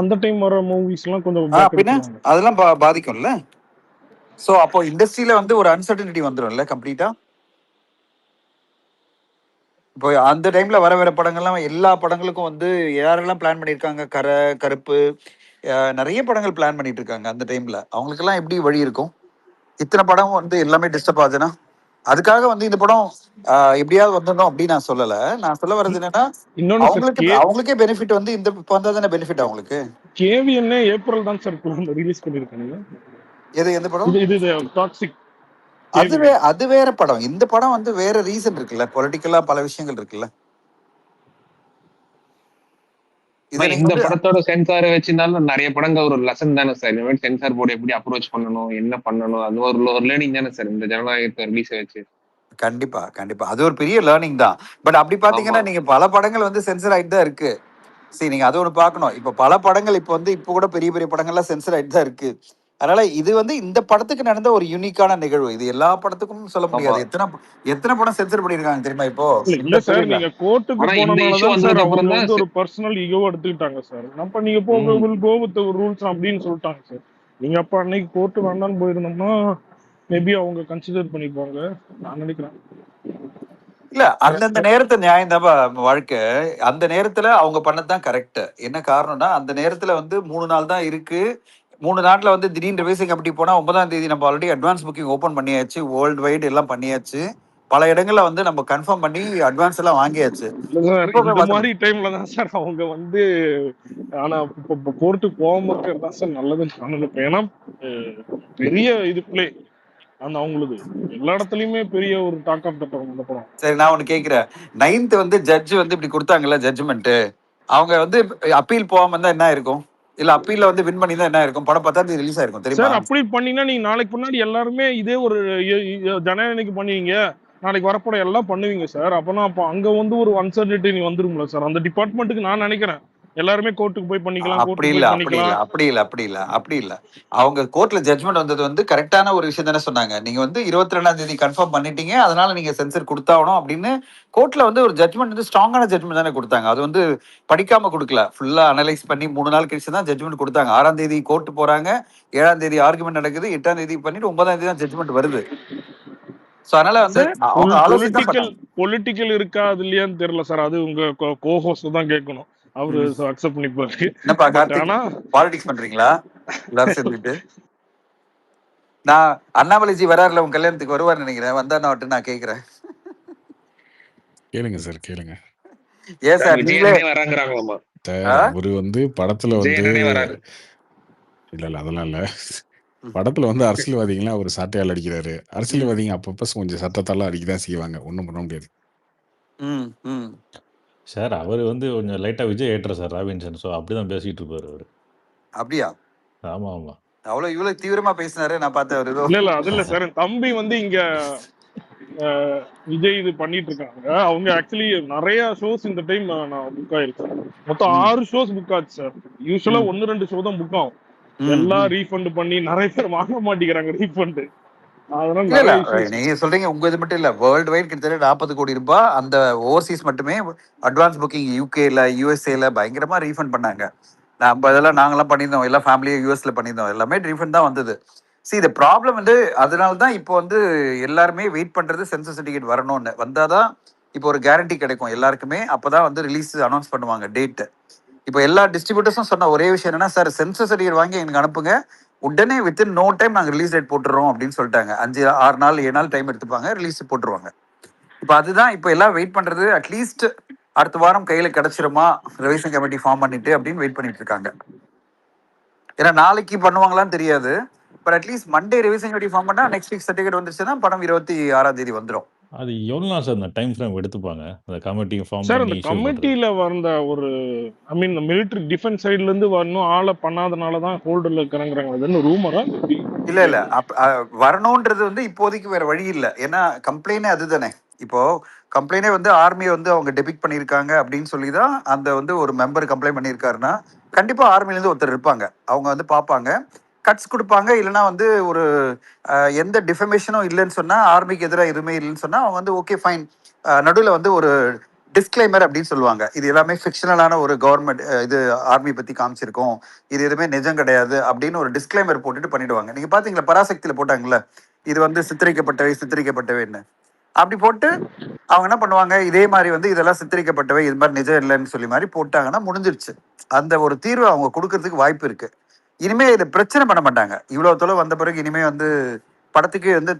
அந்த டைம் வர மூவிஸ் எல்லாம் கொஞ்சம் பின்ன அதெல்லாம் பாதிக்கும்ல. சோ அப்போ இண்டஸ்ட்ரியில வந்து ஒரு அன்சர்டனிட்டி வந்துடும்ல கம்ப்ளீட்டா. இப்போ அந்த டைம்ல வர படங்கள்லாம் எல்லா படங்களுக்கும் வந்து யாரெல்லாம் பிளான் பண்ணியிருக்காங்க, கருப்பு நிறைய படங்கள் பிளான் பண்ணிட்டு இருக்காங்க. அந்த டைம்ல அவங்களுக்கெல்லாம் எப்படி வழி இருக்கும்? இத்தனை படம் வந்து எல்லாமே டிஸ்டர்ப் ஆகுதுன்னா அதுக்காக வந்து இந்த படம் எப்படியாவது வந்துடணும் அப்படின்னு நான் சொல்லல. நான் சொல்ல வர்றது என்னன்னா அவங்களுக்கே பெனிஃபிட் வந்து இந்த வந்தா தானே பெனிஃபிட் அவங்களுக்கு. கேவிஎன் ஏப்ரல் தான் சார் ரிலீஸ் பண்ணிருக்காங்க. எந்த படம்? இது டாக்ஸிக். அது வேற படம். இந்த படம் வந்து வேற ரீசன் இருக்குல்ல, பொலிட்டிக்கலா பல விஷயங்கள் இருக்குல்ல. இந்த படத்தோட சென்சார் வச்சிருந்தாலும் நிறைய படங்கள் ஒரு லெசன் தானே சார். இந்த மாதிரி சென்சார் போர்டு எப்படி அப்ரோச் பண்ணணும், என்ன பண்ணணும், அது ஒரு லேர்னிங் தானே சார் இந்த ஜனநாயகத்தை ரிலீஸ் வச்சு. கண்டிப்பா அது ஒரு பெரிய லேர்னிங் தான். பட் அப்படி பாத்தீங்கன்னா நீங்க பல படங்கள் வந்து சென்சர் ஆயிட்டு தான் இருக்கு. சரி, நீங்க அது ஒன்று பார்க்கணும். இப்போ பல படங்கள் இப்போ கூட பெரிய படங்கள்லாம் சென்சர் ஆயிட்டு தான் இருக்கு. அதனால இது வந்து இந்த படத்துக்கு நடந்த ஒரு யூனிக்கான நிகழ்வு. இது எல்லா படத்துக்கும் சொல்ல முடியாது. எத்தனை படம் சென்சர் பண்ணிருக்காங்க தெரியுமா? இப்போ இல்ல சார், நீங்க கோர்ட்டுக்கு போனனாலதான் சார் அவங்க வந்து ஒரு பர்சனல் ஈகோ எடுத்துக்கிட்டாங்க சார். நம்ம நீங்க போக கோ வித் ரூல்ஸ் அப்படின்னு சொல்லிட்டாங்க சார். நீங்க அப்ப அன்னைக்கு கோர்ட்டு வேண்டான்னு போயிருந்தோம்னா மேபி அவங்க கன்சிடர் பண்ணிப்பாங்க நான் நினைக்கிறேன். இல்ல, அந்தந்த நேரத்தை நியாயம் தான் வாழ்க்கை. அந்த நேரத்துல அவங்க பண்ணதுதான் கரெக்ட். என்ன காரணம்னா அந்த நேரத்துல வந்து 3 நாள் தான் இருக்கு. 3 நாட்ல வந்து திடீர்னு ரிவைசிங் அப்படி போனா 9ஆம் தேதி நம்ம ஆல்ரெடி அட்வான்ஸ் புக்கிங் ஓபன் பண்ணியாச்சு, வேர்ல்டு வைடு எல்லாம் பண்ணியாச்சு. பல இடங்கள்ல வந்து நம்ம கன்ஃபார்ம் பண்ணி அட்வான்ஸ் எல்லாம் வாங்கியாச்சு. இந்த மாதிரி டைம்ல தான் சார் அவங்க வந்து ஆனா இப்போ கோர்ட்டுக்கு போகாம இருக்கிறது தான் சார் நல்லதுன்னு நான் நினைப்பேன். ஏன்னா பெரிய இது பிளே அந்த அவங்களுக்கு எல்லா இடத்துலயுமே பெரிய ஒரு டாக் ஆஃப் த படம். சரி, நான் ஒண்ணு கேக்குறேன். 9th வந்து ஜட்ஜ் வந்து இப்படி கொடுத்தாங்கல்ல ஜட்ஜ்மெண்ட், அவங்க வந்து அப்பீல் போகாம இருந்தா என்ன இருக்கும்? இல்ல அப்பீல்ல வந்து வின் பண்ணி தான் என்ன இருக்கும்? படம் 10ஆம் தேதி ரிலீஸ் ஆயிருக்கும் தெரியுமா? சார் அப்பீல் பண்ணீங்கன்னா நீங்க நாளைக்கு முன்னாடி எல்லாருமே இதே ஒரு ஜனநாயகம் பண்ணுவீங்க, நாளைக்கு வரப்படம் எல்லாம் பண்ணுவீங்க சார். அப்பனா அப்ப அங்க வந்து ஒரு அன்சர்டினிட்டி வந்துரும்ல சார் அந்த டிபார்ட்மெண்ட்டுக்கு. நான் நினைக்கிறேன் எல்லாருமே கோர்ட்டுக்கு போய் பண்ணிக்கலாம். அப்படி இல்ல. அவங்க கோர்ட்ல ஜட்ஜ்மெண்ட் வந்தது வந்து கரெக்டான ஒரு விஷயம் தானே சொன்னாங்க. நீங்க வந்து 22ஆம் தேதி கன்ஃபார்ம் பண்ணிட்டீங்க, அதனால நீங்க சென்சர் கொடுத்தாகணும் அப்படின்னு கோர்ட்ல வந்து ஒரு ஜட்ஜ்மெண்ட் வந்து ஸ்ட்ராங்கான ஜட்ஜ்மெண்ட் தானே கொடுத்தாங்க. அது வந்து படிக்காம கொடுக்கல, ஃபுல்லா அனலைஸ் பண்ணி 3 நாள் கழிச்சு தான் ஜட்ஜ்மெண்ட் கொடுத்தாங்க. 6ஆம் தேதி கோர்ட் போறாங்க, 7ஆம் தேதி ஆர்குமெண்ட் நடக்குது, 8ஆம் தேதி பண்ணிட்டு 9ஆம் தேதி தான் ஜட்ஜ்மெண்ட் வருது. அதனால வந்து பொலிட்டிக்கல் இருக்கா அது இல்லையான்னு தெரியல சார். அது உங்க கோஹோஸ்ட் தான் கேட்கணும், அவரு அக்செப்ட் பண்ணிப்பாரு. என்னப்பா கார்த்திக், பாலிடிக்ஸ் பண்றீங்களா எல்லாரும் சேர்ந்துட்டு? நான் அண்ணாமலைஜி வராருல உங்க கல்யாணத்துக்கு வருவார் நினைக்கிறேன். வந்தா நான் கேக்குறேன். கேளுங்க சார், கேளுங்க. ஏன் சார் நீங்களே வராங்கறாங்களாமா? ஒரு வந்து படத்துல வந்து இல்ல அதெல்லாம் இல்ல. படத்துல வந்து அரசியல்வாதிகள்லாம் ஒரு சாட்டையால் அடிக்கிறாரு. அரசியல்வாதிங்க அப்பப்ப கொஞ்சம் சட்டத்தால அடிக்கதான் செய்வாங்க, ஒண்ணும் பண்ண முடியாது. சார் அவர் வந்து கொஞ்சம் லைட்டா விஜய் ஏற்ற சார் ராபின்சன். ஸோ அப்படிதான் பேசிட்டு இருப்பாரு அவரு. அப்படியா? ஆமா ஆமா, அவ்வளவு இவ்வளவு தீவிரமா பேசினாரு நான் பார்த்தேன். இல்ல அது இல்ல சார், தம்பி வந்து இங்க விஜய் இது பண்ணிட்டு இருக்காங்க. அவங்க ஆக்சுவலி நிறைய ஷோஸ் இந்த டைம் நான் புக் ஆயிருக்கு. மொத்தம் 6 ஷோஸ் புக் ஆச்சு சார். யூஸ்வலா 1-2 ஷோ தான் புக் ஆகும். எல்லாம் ரீஃபண்ட் பண்ணி நிறைய பேர் வாங்க மாட்டேங்கிறாங்க ரீஃபண்ட். நீங்க சொல்றீங்க உங்க இது மட்டும் இல்ல, வேர்ல்டு வைட் கிட்டத்தட்ட 40 கோடி ரூபாய் அந்த ஓவர்சீஸ் மட்டுமே அட்வான்ஸ் புக்கிங் யூகேல யூஎஸ்ஏல பயங்கரமா ரீஃபண்ட் பண்ணாங்க. நம்ம இதெல்லாம் நாங்கெல்லாம் பண்ணியிருந்தோம், எல்லாம் ஃபேமிலியை யூஎஸ்ல பண்ணியிருந்தோம், எல்லாமே ரீஃபண்ட் தான் வந்தது. இந்த ப்ராப்ளம் வந்து அதனால தான் இப்போ வந்து எல்லாருமே வெயிட் பண்றது சென்சஸ் சர்டிஃபிகேட் வரணும்னு. வந்தாதான் இப்போ ஒரு கேரண்டி கிடைக்கும் எல்லாருக்குமே. அப்பதான் வந்து ரிலீஸ் அனௌன்ஸ் பண்ணுவாங்க டேட். இப்போ எல்லா டிஸ்ட்ரிபியூட்டர்ஸும் சொன்ன ஒரே விஷயம் என்னன்னா, சார் சென்சஸ் சர்டிஃபிகேட் வாங்கி எங்களுக்கு அனுப்புங்க, உடனே வித்தின் நோ டைம் நாங்கள் ரிலீஸ் டேட் போட்டுறோம் அப்படின்னு சொல்லிட்டாங்க. 5-6 நாள் 7 நாள் டைம் எடுத்துப்பாங்க, ரிலீஸ் போட்டுருவாங்க. இப்போ அதுதான் இப்போ எல்லாம் வெயிட் பண்றது. அட்லீஸ்ட் அடுத்த வாரம் கையில கிடைச்சிருமா ரிவைசிங் கமிட்டி ஃபார்ம் பண்ணிட்டு அப்படின்னு வெயிட் பண்ணிட்டு இருக்காங்க. ஏன்னா நாளைக்கு பண்ணுவாங்களான்னு தெரியாது. But at least Monday revising committee form பண்ணா நெக்ஸ்ட் வீக் சர்டிஃபிகேட் வந்துருச்சுன்னா படம் 26ஆம் தேதி வந்துடும். அது எவ்வளோ நாள் சார் அந்த டைம் ஃப்ரேம் எடுத்துப்பாங்க அந்த கமிட்டி ஃபார்ம் சார் பண்ணி அந்த இஷ்யூ பண்ணுறது? கமிட்டியில வந்த ஒரு ஐ மீன் மிலிட்டரி டிஃபென்ஸ் சைட்ல இருந்து வரணும் ஆளை பண்ணாதனால தான் ஹோல்டர்ல இருக்கிறாங்கிறாங்க. அது என்ன ரூமரா? இல்ல வரணும்ன்றது வந்து இப்போதைக்கு வேற வழி இல்லை. ஏன்னா கம்ப்ளைண்டே அதுதானே. இப்போ கம்ப்ளைண்டே வந்து ஆர்மியை வந்து அவங்க டெபிக் பண்ணியிருக்காங்க அப்படின்னு சொல்லி தான் அந்த வந்து ஒரு மெம்பர் கம்ப்ளைண்ட் பண்ணியிருக்காருன்னா கண்டிப்பா ஆர்மிலேருந்து ஒருத்தர் இருப்பாங்க. அவங்க வந்து பார்ப்பாங்க, கட்ஸ் கொடுப்பாங்க. இல்லைன்னா வந்து ஒரு எந்த டிஃபமேஷனும் இல்லைன்னு சொன்னா, ஆர்மிக்கு எதிராக எதுவுமே இல்லைன்னு சொன்னா அவங்க வந்து ஓகே ஃபைன், நடுவில் வந்து ஒரு டிஸ்க்ளைமர் அப்படின்னு சொல்லுவாங்க. இது எல்லாமே ஃபிக்ஷனலான ஒரு கவர்மெண்ட் இது ஆர்மி பத்தி காமிச்சிருக்கோம், இது எதுவுமே நிஜம் கிடையாது அப்படின்னு ஒரு டிஸ்க்ளைமர் போட்டுட்டு பண்ணிடுவாங்க. நீங்க பாத்தீங்களா பராசக்தியில போட்டாங்கல்ல, இது வந்து சித்தரிக்கப்பட்டவைன்னு அப்படி போட்டு அவங்க என்ன பண்ணுவாங்க, இதே மாதிரி வந்து இதெல்லாம் சித்தரிக்கப்பட்டவை, இது மாதிரி நிஜம் இல்லைன்னு சொல்லி மாதிரி போட்டாங்கன்னா முடிஞ்சிருச்சு. அந்த ஒரு தீர்வு அவங்க கொடுக்கறதுக்கு வாய்ப்பு இருக்கு. இனிமே இது பிரச்சனை பண்ண மாட்டாங்க. இவ்வளவு தொலை வந்த பிறகு இனிமே வந்து படத்துக்கு வந்து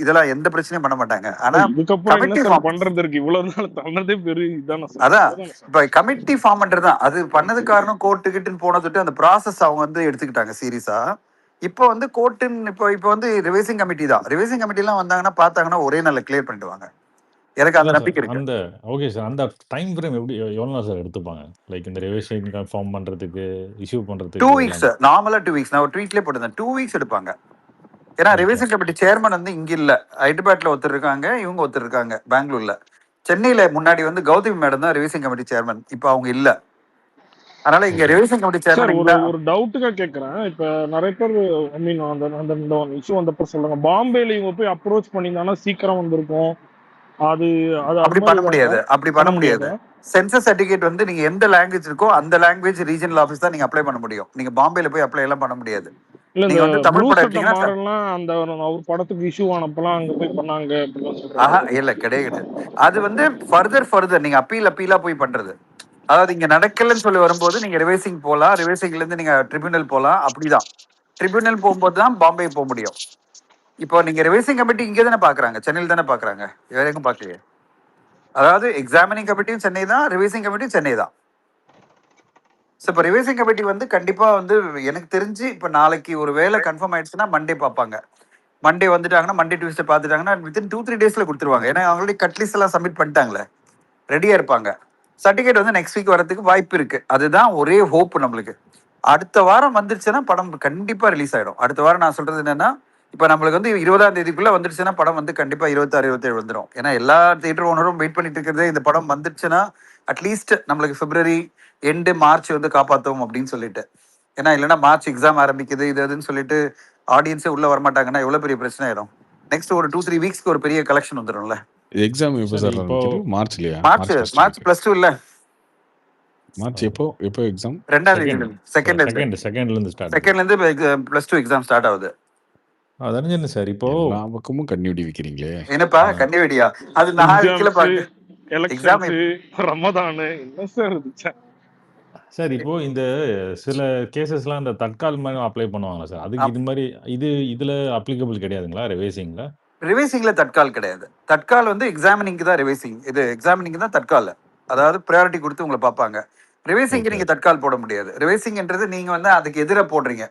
இதெல்லாம் எந்த பிரச்சனையும் பண்ண மாட்டாங்க. ஆனா இதுக்கப்புறம் என்ன சார் பண்றது இருக்கு? இவ்வளவு நாள் தன்னதே பெரிய இதான சார். அதான் இப்ப கமிட்டி ஃபார்ம் பண்றதுதான் அது பண்ணது காரணம். கோர்ட்டு கிட்டுன்னு போனதுட்டு அந்த ப்ராசஸ் அவங்க வந்து எடுத்துக்கிட்டாங்க சீரியஸா. இப்போ வந்து கோர்ட்டுன்னு இப்போ வந்து ரிவைசிங் கமிட்டி தான். ரிவைசிங் கமிட்டி எல்லாம் வந்தாங்கன்னா பார்த்தாங்கன்னா ஒரே நாள்ல கிளியர் பண்ணிடுவாங்க. எனக்கு அந்த நம்பிக்கை இருக்கு. அந்த ஓகே சார், அந்த டைம் ஃப்ரேம் எப்படி எவ்வளோ நாள் சார் எடுத்துப்பாங்க? லைக் இந்த ரிவைஷன் ஃபார்ம் பண்றதுக்கு, இஷ்யூ பண்றதுக்கு 2 weeks, நார்மலா 2 weeks. நான் ஒரு ட்வீட்லேயே போட்டிருந்தேன் 2 weeks எடுப்பாங்க. ஏன்னா ரிவைசிங் கமிட்டி சேர்மன் வந்து இங்க இல்ல, ஹைதராபாத்ல ஒருத்தர் இருக்காங்க, இவங்க ஒருத்தர் இருக்காங்க பெங்களூர்ல. சென்னையில முன்னாடி வந்து கௌதமி மேடம் தான் ரிவைசிங் கமிட்டி சேர்மன், இப்போ அவங்க இல்ல. அதனால இங்க ரிவைசிங் கமிட்டி சேர்மன் ஒரு டவுட்டுக்கா கேக்குறேன். இப்ப நிறைய பேர் ஐ மீன் அந்த இஷ்யூ வந்தப்ப சொல்றாங்க பாம்பேல இவங்க போய் அப்ரோச் பண்ணியிருந்தாங்கன்னா சீக்கிரம் வந்திருக்கும். அது அப்படி பண்ண முடியாது. அப்படி பண்ண முடியாது. சென்சஸ் சர்டிபிகேட் வந்து நீங்க எந்த லாங்குவேஜ் இருக்கோ அந்த லாங்குவேஜ் ரீஜனல் ஆபீஸ் தான் நீங்க அப்ளை பண்ண முடியும். நீங்க பாம்பேல போய் அப்ளை எல்லாம் பண்ண முடியாது. நீங்க வந்து தமிழ் படம் எடுத்தீங்கன்னா அந்த ஒரு படத்துக்கு இஷ்யூ ஆனப்பலாம் அங்க போய் பண்ணாங்க அப்படிலாம் சொல்றாங்க. இல்ல கிடையாது. அது வந்து ஃபர்தர் நீங்க அப்பீலா போய் பண்றது. அதாவது இங்க நடக்கலன்னு சொல்லி வரும்போது நீங்க ரிவைசிங் போகலாம், ரிவைசிங்ல இருந்து நீங்க ட்ரிபியூனல் போகலாம். அப்படிதான் ட்ரிபியூனல் போகும்போது தான் பாம்பே போக முடியும். இப்போ நீங்க ரிவைசிங் கமிட்டி இங்கே தானே பாக்குறாங்க, சென்னையில் தானே பாக்குறாங்க, வேற எங்கும் பார்க்கலையே. அதாவது எக்ஸாமினிங் கமிட்டியும் சென்னை தான், ரிவைசிங் கமிட்டியும் சென்னை தான். ஸோ இப்போ ரிவைசிங் கமிட்டி வந்து கண்டிப்பா வந்து எனக்கு தெரிஞ்சு இப்போ நாளைக்கு ஒரு வேலை கன்ஃபார்ம் ஆயிடுச்சுன்னா மண்டே பார்ப்பாங்க. மண்டே வந்துட்டாங்கன்னா மண்டே டியூஸ்டே பார்த்துட்டாங்கன்னா வித்தின் 2-3 டேஸ்ல கொடுத்துருவாங்க. ஏன்னா ஆல்ரெடி கட்லிஸ்ட் எல்லாம் சப்மிட் பண்ணிட்டாங்களே, ரெடியா இருப்பாங்க. சர்டிஃபிகேட் வந்து நெக்ஸ்ட் வீக் வரதுக்கு வாய்ப்பு இருக்கு. அதுதான் ஒரே ஹோப் நம்மளுக்கு. அடுத்த வாரம் வந்துருச்சுன்னா படம் கண்டிப்பா ரிலீஸ் ஆயிடும். அடுத்த வாரம் நான் சொல்றது என்னன்னா, இப்போ நம்மளுக்கு வந்து 20ஆம் தேதிக்குள்ள வந்துருச்சுன்னா படம் வந்து கண்டிப்பா 26-27 வந்துடும். ஏன்னா எல்லா தியேட்டர் ஓனரும் வெயிட் பண்ணிட்டு இருக்கிறதே இந்த படம் வந்துருச்சுன்னா அட்லீஸ்ட் நம்மளுக்கு பிப்ரவரி எண்டு மார்ச் வந்து காப்பாற்றும் அப்படின்னு சொல்லிட்டு. ஏன்னா இல்லைன்னா மார்ச் எக்ஸாம் ஆரம்பிக்குது இது அதுன்னு சொல்லிட்டு ஆடியன்ஸே உள்ள வரமாட்டாங்கன்னா எவ்வளவு பெரிய பிரச்சனை ஆயிடும். நெக்ஸ்ட் ஒரு 2-3 வீக்ஸ்க்கு ஒரு பெரிய கலெக்ஷன் வந்துடும்ல. எக்ஸாம் எப்போ சார் ஆரம்பிக்குது? மார்ச்லயா? மார்ச் +2 இல்ல, மார்ச் எப்போ எக்ஸாம்? 2ஆம் தேதி செகண்ட்ல இருந்து ஸ்டார்ட். செகண்ட்ல இருந்து +2 எக்ஸாம் ஸ்டார்ட் ஆகுது. அதான் சார் இப்போ எல்லா பக்கமும் கண்ணி வெடி வைக்கிறீங்களே. என்னப்பா கண்ணி வெடியா? அது நான் கீழே பாக்கு எக்ஸாம் ரமதான் என்ன சார் இருந்துச்சு சார். இப்போ இந்த சில கேசஸ்லாம் இந்த தட்கால் மாதிரி அப்ளை பண்ணுவாங்களா சார்? அதுக்கு இது மாதிரி இதுல அப்ளிகபிள் கிடையாதுங்களா ரிவைசிங்ல? ரிவைசிங்ல தட்கால் கிடையாது. தட்கால் வந்து எக்ஸாமினிங்க்கு தான் ரிவைசிங். இது எக்ஸாமினிங் தான் தட்கால். அதாவது ப்ரையாரிட்டி கொடுத்து உங்களை பார்ப்பாங்க. ரிவைசிங்க்கு நீங்க தட்கால் போட முடியாது. ரிவைசிங்ன்றது நீங்க வந்து அதுக்கு எதிராக போடுறீங்க.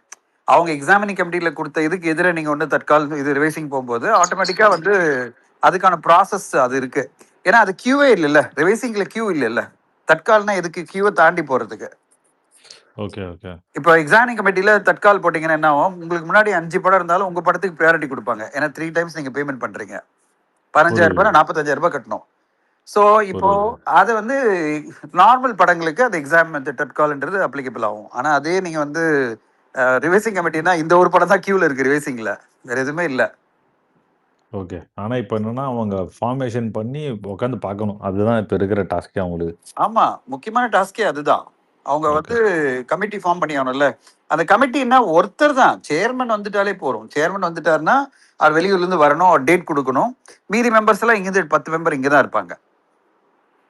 அவங்க எக்ஸாமினிங் கமிட்டியில கொடுத்த இதுக்கு எதிராக நீங்க வந்து தட்கால் இது ரிவைசிங் போகும்போது ஆட்டோமேட்டிக்கா வந்து அதுக்கான ப்ராசஸ் அது இருக்கு. ஏன்னா அது கியூவே இல்லைல்ல, ரிவைசிங்ல கியூ இல்லைல்ல. தட்கால்னா எதுக்கு கியூவை தாண்டி போறதுக்கு. Okay okay. இப்போ எக்ஸாமினிங் கமிட்டியில தட்கால் போட்டீங்கன்னா என்ன ஆகும், உங்களுக்கு முன்னாடி 5 படம் இருந்தாலும் உங்க படத்துக்கு ப்ரையாரிட்டி கொடுப்பாங்க. ஏன்னா 3 டைம்ஸ் நீங்க பேமெண்ட் பண்றீங்க. 15,000 ரூபாய் 45,000 ரூபாய் கட்டணும். ஸோ இப்போ அது வந்து நார்மல் படங்களுக்கு அது எக்ஸாம் தட்கால்ன்றது அப்ளிகபிள் ஆகும். ஆனா அதே நீங்க வந்து ரிவைசிங் கமிட்டினா இந்த ஒரு படம் தான் கியூல இருக்கு ரிவைசிங்ல, வேற எதுவுமே இல்ல. ஓகே. ஆனா இப்போ என்னன்னா அவங்க ஃபார்மேஷன் பண்ணி உட்காந்து பார்க்கணும். அதுதான் இப்போ இருக்கிற டாஸ்கே அவங்களுக்கு. ஆமா, முக்கியமான டாஸ்கே அதுதான். அவங்க வந்து கமிட்டி ஃபார்ம் பண்ணி ஆகணும்ல. அந்த கமிட்டின்னா ஒருத்தர் தான், சேர்மன் வந்துட்டாலே போறோம். சேர்மன் வந்துட்டாருன்னா அவர் வெளியூர்ல இருந்து வரணும், டேட் கொடுக்கணும். மீதி மெம்பர்ஸ் எல்லாம் இங்க இருந்து 10 மெம்பர் இங்க தான் இருப்பாங்க.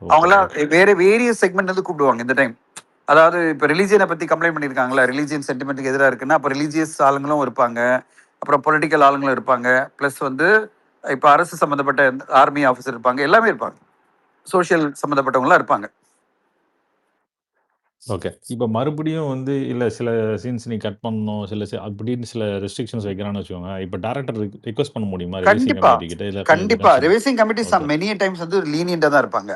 அவங்களாம் வேரியஸ் செக்மெண்ட் வந்து கூப்பிடுவாங்க இந்த டைம். அதாவது இப்போ ரிலீஜியனை பத்தி கம்ப்ளைண்ட் பண்ணியிருக்காங்களா, ரிலீஜியன் சென்டிமெண்ட்டுக்கு எதிராக இருக்குன்னா அப்போ ரிலீஜியஸ் ஆளுங்களும் இருப்பாங்க, அப்புறம் பொலிட்டிக்கல் ஆளுங்களும் இருப்பாங்க, ப்ளஸ் வந்து இப்போ அரசு சம்மந்தப்பட்ட ஆர்மி ஆஃபீஸர் இருப்பாங்க, எல்லாமே இருப்பாங்க, சோஷியல் சம்மந்தப்பட்டவங்களாம் இருப்பாங்க. ஓகே. இப்ப மறுபடியும் வந்து இல்ல சில சீன்ஸ் நீ கட் பண்ணணும், அப்படின்னு சில ரெஸ்ட்ரிக்ஷன்ஸ் வைக்கிறான்னு வச்சுக்கோங்க. இப்ப டைரக்டர் ரிக்வெஸ்ட் பண்ண முடியுமா ரிவைசிங் கண்டிப்பா கமிட்டி கிட்ட? இல்ல கண்டிப்பா consider revising committee okay. Many times வந்து லீனியண்டா தான் இருப்பாங்க.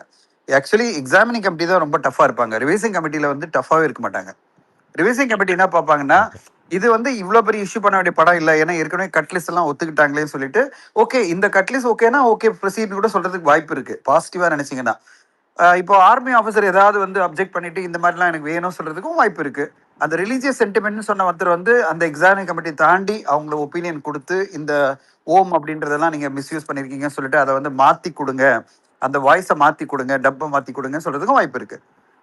ஆக்சுவலி எக்ஸாமினிங் கமிட்டி தான் ரொம்ப டஃபா இருப்பாங்க. ரிவைசிங் கமிட்டியில வந்து டஃபாவே இருக்க மாட்டாங்க. ரிவைசிங் கமிட்டி என்ன பார்ப்பாங்கன்னா, ஓகே. இது வந்து இவ்வளோ பெரிய இஷ்யூ பண்ண வேண்டிய படம் இல்லை, ஏன்னா ஏற்கனவே கட்லிஸ்ட் எல்லாம் ஒத்துக்கிட்டாங்களேன்னு சொல்லிட்டு ஓகே இந்த கட்லிஸ்ட் ஓகேனா ஓகே ப்ரொசீட் கூட சொல்றதுக்கு வாய்ப்பு இருக்கு, பாசிட்டிவா நினைச்சீங்கன்னா. இப்போ ஆர்மி ஆஃபீஸர் ஏதாவது வந்து அப்ஜெக்ட் பண்ணிட்டு இந்த மாதிரிலாம் எனக்கு வேணும் சொல்றதுக்கும் வாய்ப்பு இருக்கு. அந்த ரிலீஜியஸ் சென்டிமெண்ட்னு சொன்ன ஒருத்தர் வந்து அந்த எக்ஸாமினிங் கமிட்டி தாண்டி அவங்கள ஒப்பீனியன் கொடுத்து இந்த ஓம் அப்படின்றதெல்லாம் நீங்க மிஸ்யூஸ் பண்ணிருக்கீங்கன்னு சொல்லிட்டு அதை வந்து மாத்தி கொடுங்க, அந்த வாய்ஸை மாத்தி கொடுங்க, டப்பை மாத்தி கொடுங்கன்னு சொல்றதுக்கும் வாய்ப்பு இருக்கு.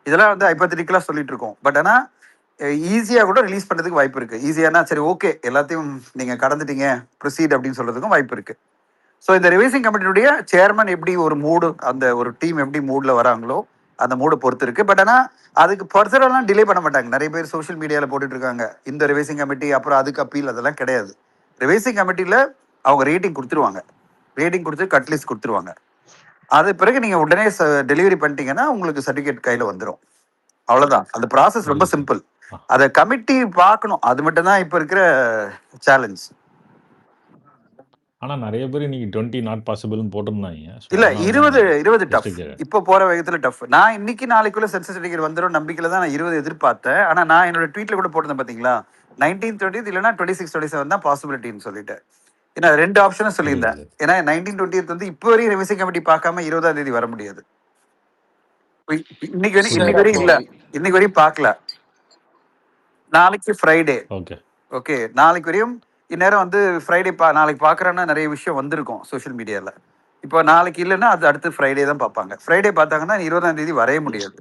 இதெல்லாம் வந்து ஹைப்போதெட்டிக்கலா சொல்லிட்டு இருக்கோம். பட் ஆனா ஈஸியா கூட ரிலீஸ் பண்றதுக்கு வாய்ப்பு இருக்கு. ஈஸியானா சரி ஓகே எல்லாத்தையும் நீங்க கடந்துட்டீங்க ப்ரொசீட் அப்படின்னு சொல்றதுக்கும் வாய்ப்பு இருக்கு. ஸோ இந்த ரிவைசிங் கமிட்டியுடைய சேர்மன் எப்படி ஒரு மூடு, அந்த ஒரு டீம் எப்படி மூட்ல வராங்களோ அந்த மூடை பொறுத்து இருக்கு. பட் ஆனால் அதுக்கு ஃபர்தரெல்லாம் டிலே பண்ண மாட்டாங்க. நிறைய பேர் சோஷியல் மீடியாவில் போட்டுட்டு இருக்காங்க இந்த ரிவைசிங் கமிட்டி அப்புறம் அதுக்கு அப்பீல், அதெல்லாம் கிடையாது. ரிவைசிங் கமிட்டியில் அவங்க ரேட்டிங் கொடுத்துருவாங்க, ரேட்டிங் கொடுத்து கட்லிஸ்ட் கொடுத்துருவாங்க. அது பிறகு நீங்கள் உடனே டெலிவரி பண்ணிட்டீங்கன்னா உங்களுக்கு சர்டிஃபிகேட் கையில் வந்துடும். அவ்வளோதான், அந்த ப்ராசஸ் ரொம்ப சிம்பிள். அதை கமிட்டி பார்க்கணும், அது மட்டும் தான் இப்போ இருக்கிற சேலஞ்ச். ஆனா நிறைய பேர் இன்னைக்கு 20 நாட் பாசிபிள்னு போட்டிருந்தாங்க. இல்ல 20 டஃப், இப்போ போற வேகத்துல டஃப். நான் இன்னைக்கு நாளைக்குள்ள சென்சஸ் சர்டிஃபிகேட் வந்துடும் நம்பிக்கையில தான் நான் 20 எதிர்பார்த்தேன். ஆனா நான் என்னோட ட்வீட்ல கூட போட்டிருந்தேன் பாத்தீங்களா, 1920 இல்லைன்னா 26-27 தான் பாசிபிலிட்டின்னு சொல்லிட்டு. ஏன்னா 2 ஆப்ஷனும் சொல்லியிருந்தேன். ஏன்னா 1920 வந்து இப்போ வரையும் ரிவைசிங் கமிட்டி பார்க்காம 20ஆம் தேதி வர முடியாது. இன்னைக்கு வரையும் இல்ல, இன்னைக்கு வரையும் பார்க்கல. நாளைக்கு ஃப்ரைடே, ஓகே நாளைக்கு வரையும் இந்நேரம் வந்து ஃப்ரைடே நாளைக்கு பார்க்குறேன்னா நிறைய விஷயம் வந்திருக்கும் சோஷியல் மீடியாவில். இப்போ நாளைக்கு இல்லைன்னா அது அடுத்து ஃப்ரைடே தான் பார்ப்பாங்க. ஃப்ரைடே பார்த்தாங்கன்னா 20ஆம் தேதி வரவே முடியாது.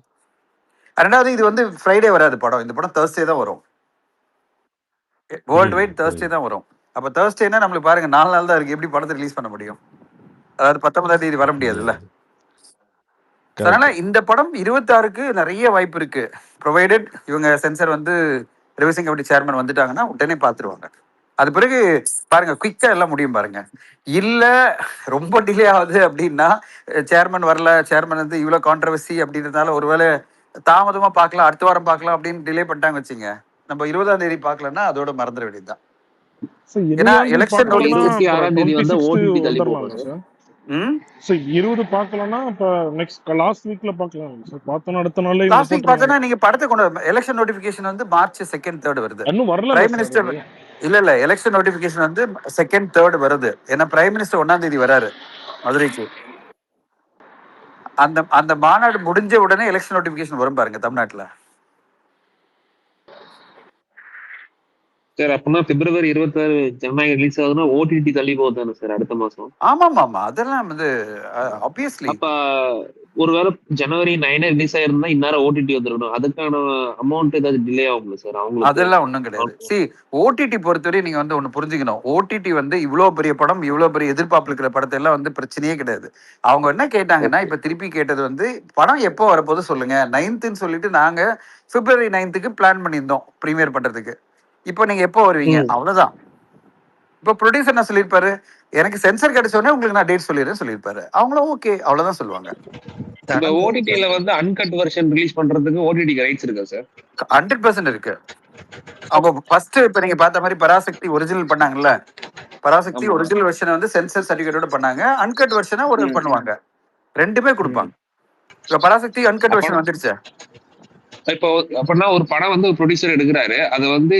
ரெண்டாவது இது வந்து ஃப்ரைடே வராது படம், இந்த படம் தேர்ஸ்டே தான் வரும், வேர்ல்டு வைட் தேர்ஸ்டே தான் வரும். அப்போ தேர்ஸ்டேனா நம்மளுக்கு பாருங்க 4 நாள் தான் இருக்கு, எப்படி படத்தை ரிலீஸ் பண்ண முடியும்? அதாவது 19ஆம் தேதி வர முடியாதுல்ல. அதனால இந்த படம் 26க்கு நிறைய வாய்ப்பு இருக்கு, ப்ரொவைடட் இவங்க சென்சர் வந்து ரிவைசிங் கமிட்டி சேர்மன் வந்துட்டாங்கன்னா உடனே பார்த்துருவாங்க. அது பிறகு பாருங்க குயிக்கா எல்லாம் முடியும் பாருங்க. இல்ல ரொம்ப டிலே ஆகுது அப்படின்னா, சேர்மன் வரல, சேர்மன் வந்து இவ்வளவு கான்ட்ரவர்சி அப்படின்றதுனால ஒருவேளை தாமதமா பார்க்கலாம், அடுத்த வாரம் பார்க்கலாம் அப்படின்னு டிலே பண்ணிட்டாங்க வச்சுங்க, நம்ம 20ஆம் தேதி பார்க்கலன்னா அதோட மறந்துட வேண்டியதுதான். ஏன்னா எலெக்ஷன் 26ஆம் தேதி வந்து ஓடிடி தள்ளி போகுது சார். 20 பார்க்கலன்னா இப்ப நெக்ஸ்ட் லாஸ்ட் வீக்ல பார்க்கலாம் சார். பார்த்தோம் அடுத்த நாள்ல லாஸ்ட் வீக் பார்த்தனா நீங்க படத்தை கொண்டு எலெக்ஷன் நோட்டிபிகேஷன் வந்து மார்ச் 2nd 3rd வருது. இன்னும் வரல பிரைம் மினிஸ்டர். இல்ல எலெக்ஷன் நோட்டிபிகேஷன் வந்து 2nd 3rd வருது. ஏன்னா பிரைம் மினிஸ்டர் 1ஆம் தேதி வராரு மதுரைக்கு. அந்த மாநாடு முடிஞ்ச உடனே எலெக்ஷன் நோட்டிபிகேஷன் வரும் பாருங்க தமிழ்நாட்டுல. சார் அப்படின்னா பிப்ரவரி 26 ஜனநாயகம் ரிலீஸ் ஆகுதுன்னா ஓடிடி தள்ளி போகுதானே சார் அடுத்த மாசம்? ஆமா அதெல்லாம் வந்து ஆப்வியஸ்லி. அப்ப ஒருவேளை ஜனவரி 9 ரிலீஸ் ஆயிருந்தா இந்நேரம் ஓடிடி வந்துடும். அதுக்கான அமௌண்ட் ஏதாவது டிலே ஆகும்ல சார் அவங்களுக்கு? அதெல்லாம் ஒண்ணும் கிடையாது. சி ஓடிடி பொறுத்தவரை நீங்க வந்து ஒண்ணு புரிஞ்சுக்கணும், ஓடிடி வந்து இவ்வளவு பெரிய படம், இவ்வளவு பெரிய எதிர்பார்ப்பு இருக்கிற படத்தை எல்லாம் வந்து பிரச்சனையே கிடையாது. அவங்க என்ன கேட்டாங்கன்னா, இப்ப திருப்பி கேட்டது வந்து படம் எப்போ வரப்போது சொல்லுங்க, 9th சொல்லிட்டு நாங்க பிப்ரவரி 9th பிளான் பண்ணியிருந்தோம் ப்ரீமியர் பண்றதுக்கு. இப்போ நீங்க எப்போ வருவீங்க, அவ்வளவுதான். இப்போ ப்ரொடியூசர் என்ன சொல்லியிருப்பாரு, எனக்கு சென்சர் கிடைச்ச உடனே உங்களுக்கு நான் டேட் சொல்லிடுறேன் சொல்லியிருப்பாரு. அவங்களும் ஓகே அவ்வளவுதான் சொல்லுவாங்க. இந்த ஓடிடில வந்து அன்கட் வெர்ஷன் ரிலீஸ் பண்றதுக்கு ஓடிடி ரைட்ஸ் இருக்கா சார்? 100% இருக்கு. அவங்க ஃபர்ஸ்ட் இப்ப நீங்க பார்த்த மாதிரி பராசக்தி ஒரிஜினல் பண்ணாங்கல்ல, பராசக்தி ஒரிஜினல் வெர்ஷனை வந்து சென்சர் சர்டிஃபிகேட்டோட பண்ணாங்க, அன்கட் வெர்ஷனை ஒரு பண்ணுவாங்க, ரெண்டுமே கொடுப்பாங்க. இப்ப பராசக்தி அன்கட் வெர்ஷன் வந்துருச்சு. இப்போ அப்படின்னா ஒரு படம் வந்து ஒரு ப்ரொடியூசர் எடுக்கிறாரு, அதை வந்து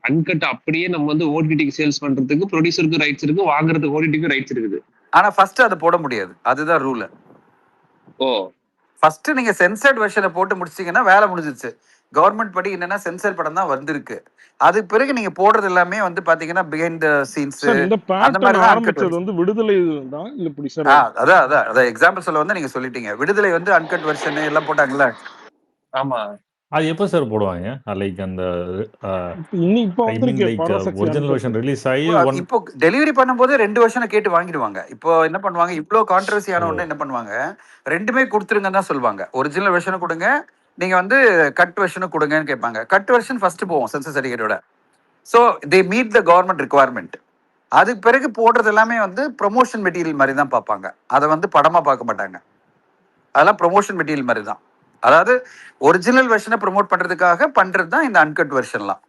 அன்கட் அப்படியே நம்ம வந்து ஓடிடிக்கு சேல்ஸ் பண்றதுக்கு ப்ரொடியூசருக்கு ரைட்ஸ் இருக்கு, வாங்குறதுக்கு ஓடிடிக்கு ரைட்ஸ் இருக்குது. ஆனா ஃபர்ஸ்ட் அதை போட முடியாது, அதுதான் ரூல். ஓ ஃபர்ஸ்ட் நீங்க சென்சர்ட் வெர்ஷனை போட்டு முடிச்சீங்கன்னா வேலை முடிஞ்சிருச்சு. கவர்மெண்ட் படி என்னன்னா சென்சர் படம் தான் வந்திருக்கு. அதுக்கு பிறகு நீங்க போடுறது எல்லாமே வந்து பாத்தீங்கன்னா பிஹைண்ட் தி சீன்ஸ் அந்த மாதிரி தான் ஆரம்பிச்சது வந்து விடுதலை தான். இல்ல இப்படி சார் அதான் எக்ஸாம்பிள் சொல்ல வந்து நீங்க சொல்லிட்டீங்க, விடுதலை வந்து அன்கட் வெர்ஷன் எல்லாம் போட்டாங்கல்ல. ஆமா, அது எப்போ சார் போடுவாங்க? லைக் அந்த இப்போ ஒரிஜினல் வெர்ஷன் ரிலீஸ் ஆகி இப்போ டெலிவரி பண்ணும்போது 2 வருஷனை கேட்டு வாங்கிடுவாங்க. இப்போ என்ன பண்ணுவாங்க, இவ்வளவு கான்ட்ரவர்சி ஆன உடனே என்ன பண்ணுவாங்க, ரெண்டுமே கொடுத்துருங்கன்னு தான் சொல்லுவாங்க. ஒரிஜினல் வெர்ஷனும் கொடுங்க, நீங்க வந்து கட் வெர்ஷனும் கொடுங்கன்னு கேட்பாங்க. கட் வெர்ஷன் ஃபர்ஸ்ட் போவோம் சென்சர் சர்டிஃபிகேட்டோட. So they meet the government requirement. அதுக்கு பிறகு போடுறது எல்லாமே வந்து ப்ரொமோஷன் மெட்டீரியல் மாதிரி தான் பார்ப்பாங்க. அதை வந்து படமா பார்க்க மாட்டாங்க. அதெல்லாம் ப்ரொமோஷன் மெட்டீரியல் மாதிரி தான். அதாவது ஒரிஜினல் வெர்ஷனை ப்ரொமோட் பண்றதுக்காக பண்றது தான் இந்த அன்கட் வெர்ஷன்லாம்.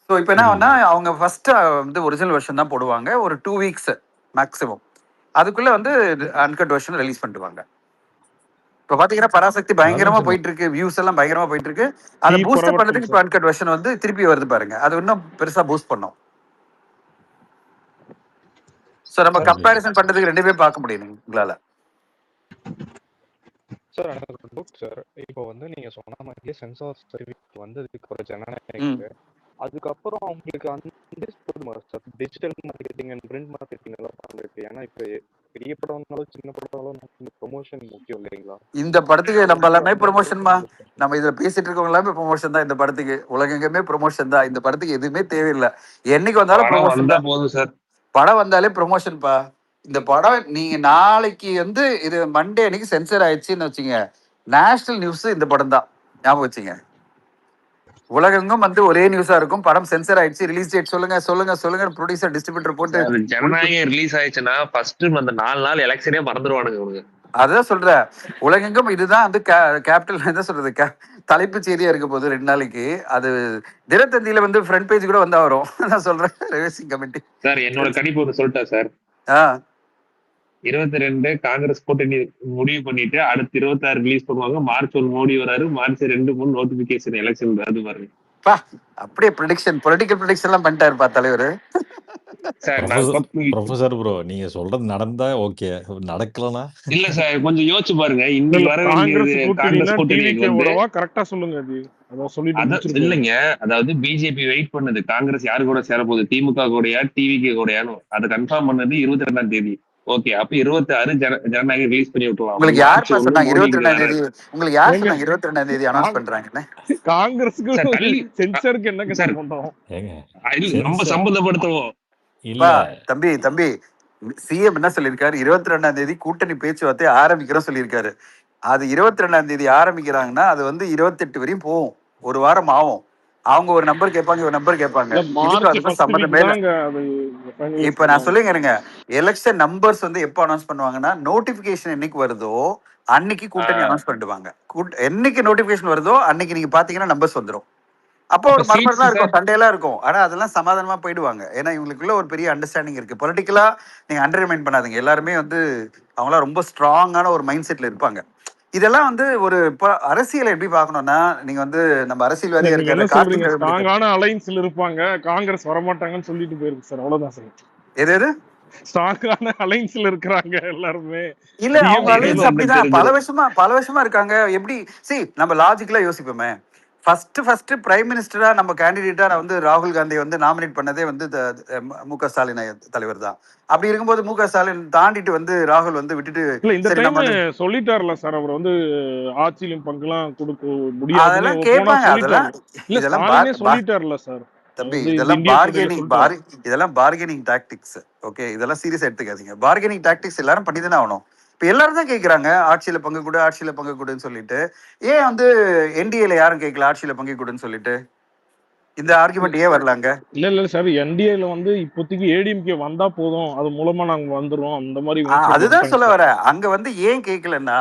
ஸோ இப்போ என்ன புரியுது. அவங்க ஃபர்ஸ்ட் வந்து ஒரிஜினல் வெர்ஷன் தான் போடுவாங்க, ஒரு 2 வீக்ஸ் மேக்ஸிமம். அதுக்குள்ள வந்து அன்கட் வெர்ஷன் ரிலீஸ் பண்ணிடுவாங்க. இப்போ பாத்தீங்கன்னா பராசக்தி பயங்கரமா அதான் போயிட்டு இருக்கு, வியூஸ் எல்லாம் பயங்கரமா போயிட்டு இருக்கு. அதை பூஸ்ட் பரவட்டும் பண்றதுக்கு இப்போ சார். அன்கட் வெர்ஷன் வந்து திருப்பி வருது பாருங்க, அது இன்னும் பெருசா பூஸ்ட் பண்ணும். ஸோ நம்ம புரியுது. கம்பேரிசன் பண்றதுக்கு ரெண்டுமே பார்க்க முடியும் உங்களால. சார் எனக்கு டவுட் சார். இப்போ வந்து நீங்க சொன்ன மாதிரியே சென்சார் சர்டிஃபிகேட் வந்ததுக்கு ஒரு ம் ஜனநாயகத்துக்கு அதுக்கப்புறம் அவங்களுக்கு அந்த போதுமா sir digital marketing and print marketing எல்லாம் பண்றதுக்கு? ஏன்னா இப்போ பெரிய படம்னாலும் சின்ன படம்னாலும் ப்ரொமோஷன் முக்கியம் இல்லைங்களா? இந்த படத்துக்கு நம்ம எல்லாமே ப்ரொமோஷன்மா. நம்ம இதுல பேசிட்டு இருக்கவங்க எல்லாமே ப்ரொமோஷன் தான். இந்த படத்துக்கு உலகெங்குமே ப்ரொமோஷன் தான். இந்த படத்துக்கு எதுவுமே தேவையில்லை. என்னைக்கு வந்தாலும் படம் ப்ரொமோஷன் வந்தா தான். போதும் சார். படம் வந்தாலே ப்ரொமோஷன்ப்பா. இந்த படம் நீங்க நாளைக்கு வந்து இது மண்டே அன்னைக்கு சென்சர் ஆயிடுச்சுன்னு வச்சுங்க, நேஷனல் நியூஸ் இந்த படம் தான். ஞாபகம் வச்சுங்க. உலகெங்கும் வந்து ஒரே நியூஸா இருக்கும், படம் சென்சர் ஆயிடுச்சு, ரிலீஸ் டேட் சொல்லுங்க சொல்லுங்க சொல்லுங்க, ப்ரொடியூசர் டிஸ்ட்ரிபியூட்டர் போட்டு சார் ஜனநாயகம் ரிலீஸ் ஆயிடுச்சுன்னா ஃபர்ஸ்ட் அந்த 4 நாள் எலெக்ஷனே மறந்துடுவானுங்க இவனுங்க. அதான் சொல்றேன். உலகெங்கும் இதுதான் வந்து கேபிட்டல் என்ன சொல்றது, தலைப்பு செய்தியா இருக்க போகுது 2 நாளைக்கு. அது தினத்தந்தியில வந்து ஃப்ரண்ட் பேஜ் கூட வந்தா வரும். நான் சொல்றேன் ரிவைசிங் கமிட்டி. சார் என்னோட கணிப்பு ஒன்று சொல்லிட்டேன் சார். ஆ 22 காங்கிரஸ் கூட்டணி முடிவு பண்ணிட்டு அடுத்து 26 ரிலீஸ் பண்ணுவாங்க. மார்ச் 1 மோடி வராரு, மார்ச் 2 3 நோட்டிபிகேஷன் எலெக்ஷன் வருது பாருங்க. பா அப்படியே ப்ரெடிக்ஷன், பொலிட்டிக்கல் ப்ரெடிக்ஷன் எல்லாம் பண்ணிட்டாருப்பா தலைவர். சார் நான் ப்ரொஃபசர் ப்ரோ நீங்க சொல்றது நடந்தா ஓகே, நடக்கலனா இல்ல சார் கொஞ்சம் யோசிச்சு பாருங்க. இல்ல இன்னைக்கு இல்ல வர காங்கிரஸ் வேண்டியது கூட்டணினா காங்கிரஸ் கூட்டணிக்கு டிவிகே வந்து ஓடவா கரெக்டா சொல்லுங்க. அது அதான் சொல்லிட்டு அது முடிச்சிருக்கோம். இல்லைங்க. அதாவது பிஜேபி வெயிட் பண்ணுது காங்கிரஸ் யாரு கூட சேர போகுது, திமுக கூடயா டிவிகே கூடயான்னு. அதை கன்ஃபார்ம் பண்ணது 22ஆம் தேதி. ஓகே, அப்ப 26 ஜனநாயகம் ரிலீஸ் பண்ணி விட்டுருவாங்க. உங்களுக்கு மார்ச் யாருப்பா 1 சொன்னாங்க மோடி 22ஆம் தேதி? உங்களுக்கு யார் ஏங்க சொன்னாங்க 22ஆம் தேதி அனௌன்ஸ் பண்றாங்கன்னு? காங்கிரஸுக்கு சார் தள்ளி சென்சருக்கு என்னங்க சார் சம்பந்தம்? ஏங்க நம்ம சென்சார் சம்பந்தப்படுத்துவோம். இல்ல பா தம்பி சிஎம் என்ன சொல்லியிருக்காரு, 22ஆம் தேதி கூட்டணி பேச்சுவார்த்தை ஆரம்பிக்கிறோம் சொல்லியிருக்காரு. அது 22ஆம் தேதி ஆரம்பிக்கிறாங்கன்னா அது வந்து 28 வரையும் போகும், ஒரு வாரம் ஆகும். அவங்க ஒரு நம்பர் கேட்பாங்க, ஒரு நம்பர் கேட்பாங்க. இல்ல இதுக்கும் மார்ச் அதுக்கும் ஃபர்ஸ்ட் வீக் சம்பந்தமே இல்லை. தாங்க அது ஃபைனலைஸ் இப்ப நான் பண்ணுவாங்க. சொல்லுங்க இருங்க, எலெக்ஷன் நம்பர்ஸ் வந்து எப்போ அனௌன்ஸ் பண்ணுவாங்கன்னா நோட்டிபிகேஷன் என்னைக்கு வருதோ அன்னைக்கு கூட்டணி அனௌன்ஸ் பண்ணிடுவாங்க. என்னைக்கு நோட்டிபிகேஷன் வருதோ அன்னைக்கு நீங்க பாத்தீங்கன்னா நம்பர்ஸ் வந்துடும். அப்போ ஒரு அப்ப மர்மர் சீட்ஸ் தான் சார் இருக்கும், சண்டையெல்லாம் இருக்கும். ஆனா அதெல்லாம் சமாதானமா போயிடுவாங்க. ஏன்னா இவங்களுக்குள்ள ஒரு பெரிய அண்டர்ஸ்டாண்டிங் இருக்கு. பொலிட்டிக்கலா நீங்க அண்டர்மைன் பண்ணாதீங்க. எல்லாருமே வந்து அவங்களாம் ரொம்ப ஸ்ட்ராங்கான ஒரு மைண்ட் செட்ல இருப்பாங்க. இதெல்லாம் வந்து ஒரு அரசியலை எப்படி பார்க்கணும்னா, நீங்க வந்து நம்ம இல்ல அரசியல்வாதியா நீங்க இருக்கிற என்ன சொல்றீங்க, கார்த்திக் ஸ்ட்ராங்கான அலைன்ஸ்ல இருப்பாங்க, காங்கிரஸ் வரமாட்டாங்கன்னு சொல்லிட்டு போயிருக்கு சார். அவ்வளவுதான் சார். எது ஸ்ட்ராங்கான அலைன்ஸ்ல இருக்கிறாங்க எல்லாருமே. இல்ல, அவங்க டிஎம்கே அலைன்ஸ் அப்படிதான் பல வருஷமா இருக்காங்க. எப்படி நம்ம லாஜிக்கலா யோசிப்போமே. ஃபர்ஸ்ட் பிரைம் மினிஸ்டரா நம்ம கேண்டிடேட்டா வந்து ராகுல் காந்தி வந்து நாமினேட் பண்ணதே வந்து மு.க. ஸ்டாலின் தலைவர் தான். அப்படி இருக்கும்போது மு.க. ஸ்டாலின் தாண்டிட்டு வந்து ராகுல் வந்து விட்டுட்டு இல்ல இந்த சரி டைம் நம்ம வந்து சொல்லிட்டாருல சார், அவர் வந்து ஆட்சியிலும் பங்கெல்லாம் கொடுக்க முடியாதுன்னு அதெல்லாம் போனா கேட்பாங்க. அதெல்லாம் சொல்லிட்டாரு. இல்ல இதெல்லாம் ஸ்டாலினே சொல்லிட்டாருல சார். தம்பி வந்து இதெல்லாம் இந்தியா கூட்டணியில சொல்லிட்டாரு. இதெல்லாம் பார்கெனிங் டாக்டிக்ஸ். ஓகே, இதெல்லாம் சீரியஸா எடுத்துக்காதீங்க. பார்கெனிங் டாக்டிக்ஸ் எல்லாரும் பண்ணி தானே ஆகணும். இப்ப எல்லாரும் தான் கேட்கறாங்க ஆட்சியில பங்கு கொடு, ஆட்சியில பங்கு கொடுன்னு சொல்லிட்டு. ஏன் வந்து என்டிஏல யாரும் கேட்கல ஆட்சியில பங்கு கொடுன்னு சொல்லிட்டு? இந்த ஆர்குமெண்ட் ஏன் வரலாங்க? இல்ல சார், என்டிஏல வந்து இப்போதைக்கு ஏடிஎம்கே வந்தா போதும், அது மூலமா நாங்க வந்துரும் அந்த மாதிரி அதுதான் சொல்ல வர. அங்க வந்து ஏன் கேட்கலன்னா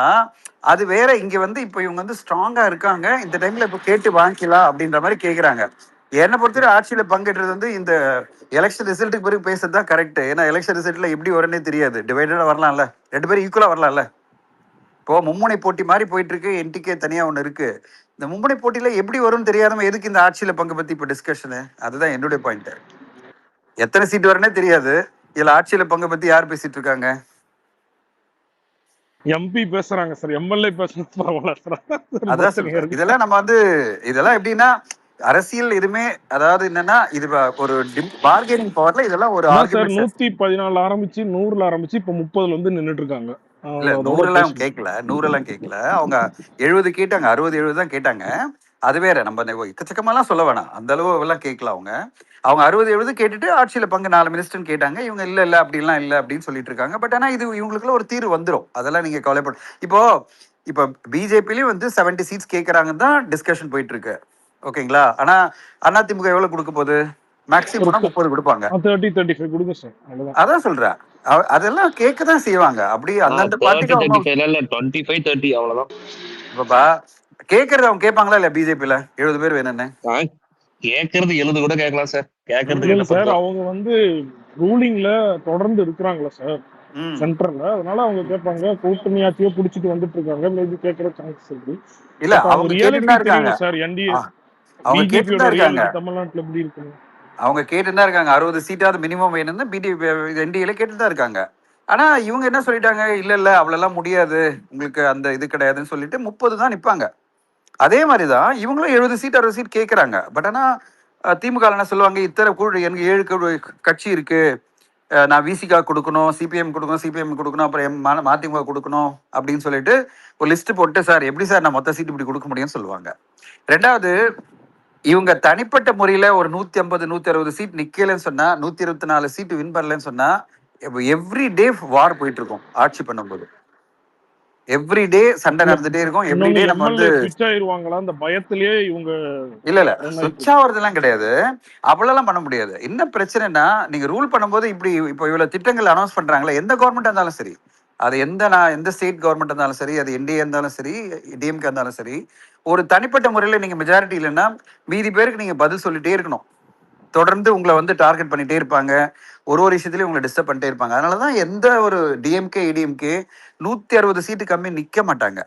அது வேற. இங்க வந்து இப்ப இவங்க வந்து ஸ்ட்ராங்கா இருக்காங்க, இந்த டைம்ல இப்ப கேட்டு வாங்கிக்கலாம் அப்படின்ற மாதிரி கேக்குறாங்க. என்னை பொறுத்தவரை ஆட்சியில பங்கேற்றது வந்து இந்த எலெக்ஷன் ரிசல்ட்டுக்கு பிறகு பேசுறது தான் கரெக்ட். ஏன்னா எலெக்ஷன் ரிசல்ட்ல எப்படி வரும்னே தெரியாது. டிவைடடா வரலாம்ல, 2 பேரும் ஈக்குவலா வரலாம்ல. இப்போ மும்முனை போட்டி மாதிரி போயிட்டு இருக்கு, என்டிகே தனியா ஒண்ணு இருக்கு. இந்த மும்முனை போட்டியில எப்படி வரும்னு தெரியாதவங்க எதுக்கு இந்த ஆட்சியில பங்கு பத்தி இப்ப டிஸ்கஷனு? அதுதான் என்னுடைய பாயிண்ட். எத்தனை சீட் வரும்னே தெரியாது, இதுல ஆட்சியில பங்கு பத்தி யார் பேசிட்டு இருக்காங்க? எம்பி பேசுறாங்க சார், எம்எல்ஏ பேசுறது பரவாயில்ல. அதான் சொல்றேன். இதெல்லாம் நம்ம வந்து இதெல்லாம் எப்படின்னா அரசியல் எதுவுமே, அதாவது என்னன்னா இது ஒரு பார்கெனிங் பவர்ல இதெல்லாம் ஒரு சார் ஆர்குமெண்ட். 114 ஆரம்பிச்சு 100ல ஆரம்பிச்சு இப்ப 30ல வந்து நின்னுட்டு இருக்காங்க. இல்ல 100 கேட்கல, 100 கேட்கல. அவங்க 70 கேட்டாங்க, 60-70 தான் கேட்டாங்க. அது வேற. நம்ம எக்கச்சக்கமாலாம் சொல்ல வேணாம், அந்த அளவு எல்லாம் கேட்கல. அவங்க 60-70 கேட்டுட்டு ஆட்சியில பங்கு 4 மினிஸ்டர் கேட்டாங்க. இவங்க இல்ல அப்படிலாம் இல்ல அப்படின்னு சொல்லிட்டு இருக்காங்க. பட் ஆனா இது இவங்களுக்குள்ள ஒரு தீர்வு வந்துடும், அதெல்லாம் நீங்க கவலைப்பட. இப்போ பிஜேபிலயும் வந்து 70 சீட்ஸ் கேட்கறாங்கன்னு தான் டிஸ்கஷன் போயிட்டு இருக்கு. ஓகேங்களா? ஆனா அதிமுக எவ்வளவு கொடுக்க போகுது? மேக்ஸிமம் ஒரு 30 கொடுப்பாங்க. 30-35 கொடுங்க சார், அவ்வளவுதான். அதான் சொல்றேன், அதெல்லாம் கேட்கதான் செய்வாங்க. அப்படி அந்தந்த 30, பார்ட்டிக்கு அவங்க 35 இல்ல 25, 30 அவ்வளவுதான். இப்பப்பா கேட்கறது அவங்க கேட்பாங்களா இல்ல பிஜேபியில 70 பேர் வேணும்னு? கேட்கறது 70 கூட கேட்கலாம் சார். கேட்கறது இல்ல என்ன சார், பண்றோம்? அவங்க வந்து ரூலிங்ல தொடர்ந்து இருக்கிறாங்களா சார் ம். சென்டர்ல, அதனால அவங்க கேட்பாங்க. கூட்டணியாச்சியோ புடிச்சிட்டு வந்துட்டு இருக்காங்க, மேபி கேட்கற சான்சஸ் இருக்கு. இல்ல பட் அவங்க அவங்க ரியாலிட்டி கேட்டுதான் இருக்காங்க. தெரியணும் சார். என்டிஏ அவங்க பிஜேபியோட கேட்டுதான் இருக்காங்க. ரியாலிட்டி தமிழ்நாட்டுல எப்படி இருக்குன்னு. அவங்க கேட்டுதான் இருக்காங்க. 60 சீட்டாவது மினிமம் வேணும்னு பிடிபி என்டிஏல கேட்டுதான் இருக்காங்க. ஆனா இவங்க என்ன சொல்லிட்டாங்க, இல்ல அவ்வளவு முடியாது, உங்களுக்கு அந்த இது கிடையாதுன்னு சொல்லிட்டு 30 தான் நிப்பாங்க. அதே மாதிரிதான் இவங்களும் 70 சீட் 60 சீட் கேட்கறாங்க. பட் ஆனா திமுக என்ன சொல்லுவாங்க, இத்தனை குழு எனக்கு 7 கட்சி இருக்கு, நான் விசிகா கொடுக்கணும், சிபிஎம் கொடுக்கணும், அப்புறம் மதிமுக கொடுக்கணும் அப்படின்னு சொல்லிட்டு ஒரு லிஸ்ட் போட்டு, சார் எப்படி சார் நான் மொத்த சீட் இப்படி கொடுக்க முடியும்னு சொல்லுவாங்க. ரெண்டாவது, இவங்க தனிப்பட்ட முறையில ஒரு 150 160 சீட் நிக்கலன்னு சொன்னா, 124 சீட் வின் பண்ணலன்னு சொன்னா, எவ்ரி டே வார் போயிட்டு இருக்கும். ஆட்சி பண்ணும்போது எவ்ரி டே சண்டை நடந்துட்டே இருக்கும். எவ்ரி டே நம்ம வந்து ஸ்விட்ச் ஆயிருவாங்களா அந்த பயத்திலேயே இவங்க. இல்ல சுவிட்ச் ஆவறதெல்லாம் கிடையாது, அவ்வளவுலாம் பண்ண முடியாது. என்ன பிரச்சனைனா, நீங்க ரூல் பண்ணும்போது இப்படி இப்போ இவ்வளவு திட்டங்கள் அனௌன்ஸ் பண்றாங்களே, எந்த கவர்மெண்ட் இருந்தாலும் சரி, அது எந்த ஸ்டேட் கவர்மெண்ட் இருந்தாலும் சரி, அது என்டிஏ இருந்தாலும் சரி, டிஎம்கே இருந்தாலும் சரி, ஒரு தனிப்பட்ட முறையில் நீங்க மெஜாரிட்டி இல்லைன்னா மீதி பேருக்கு நீங்க பதில் சொல்லிட்டே இருக்கணும். தொடர்ந்து உங்களை வந்து டார்கெட் பண்ணிட்டே இருப்பாங்க, ஒரு விஷயத்துலயும் உங்களை டிஸ்டர்ப் பண்ணிட்டே இருப்பாங்க. அதனாலதான் எந்த ஒரு டிஎம்கே இடிஎம்கே 160 சீட்டு கம்மி நிக்க மாட்டாங்க.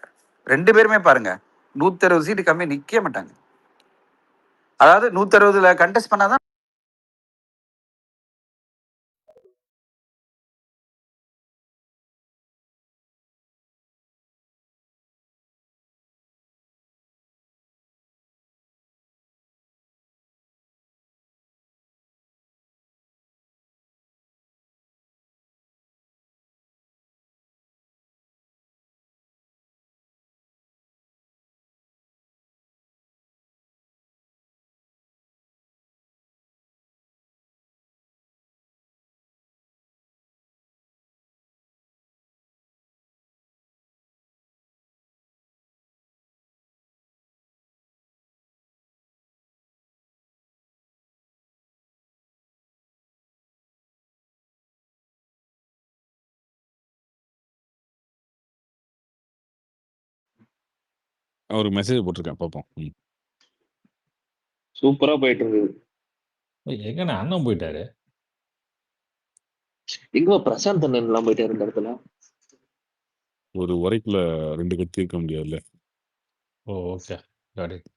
2 பேருமே பாருங்க, 160 சீட்டு கம்மி நிக்க மாட்டாங்க. அதாவது 160ல கண்டெஸ்ட் பண்ணாதான். ஒரு மெசேஜ் போட்டிருக்கேன், பார்ப்போம். சூப்பரா போயிட்டு இருந்தது. எங்கண்ணா அண்ணன் போயிட்டாரு? எங்க பிரசாந்த் அண்ணன் எல்லாம் போயிட்டாரு இந்த இடத்துல. ஒரு உரைக்குள்ள 2 கத்தி இருக்க முடியாதுல்ல. ஓ ஓகே, காட் இட்.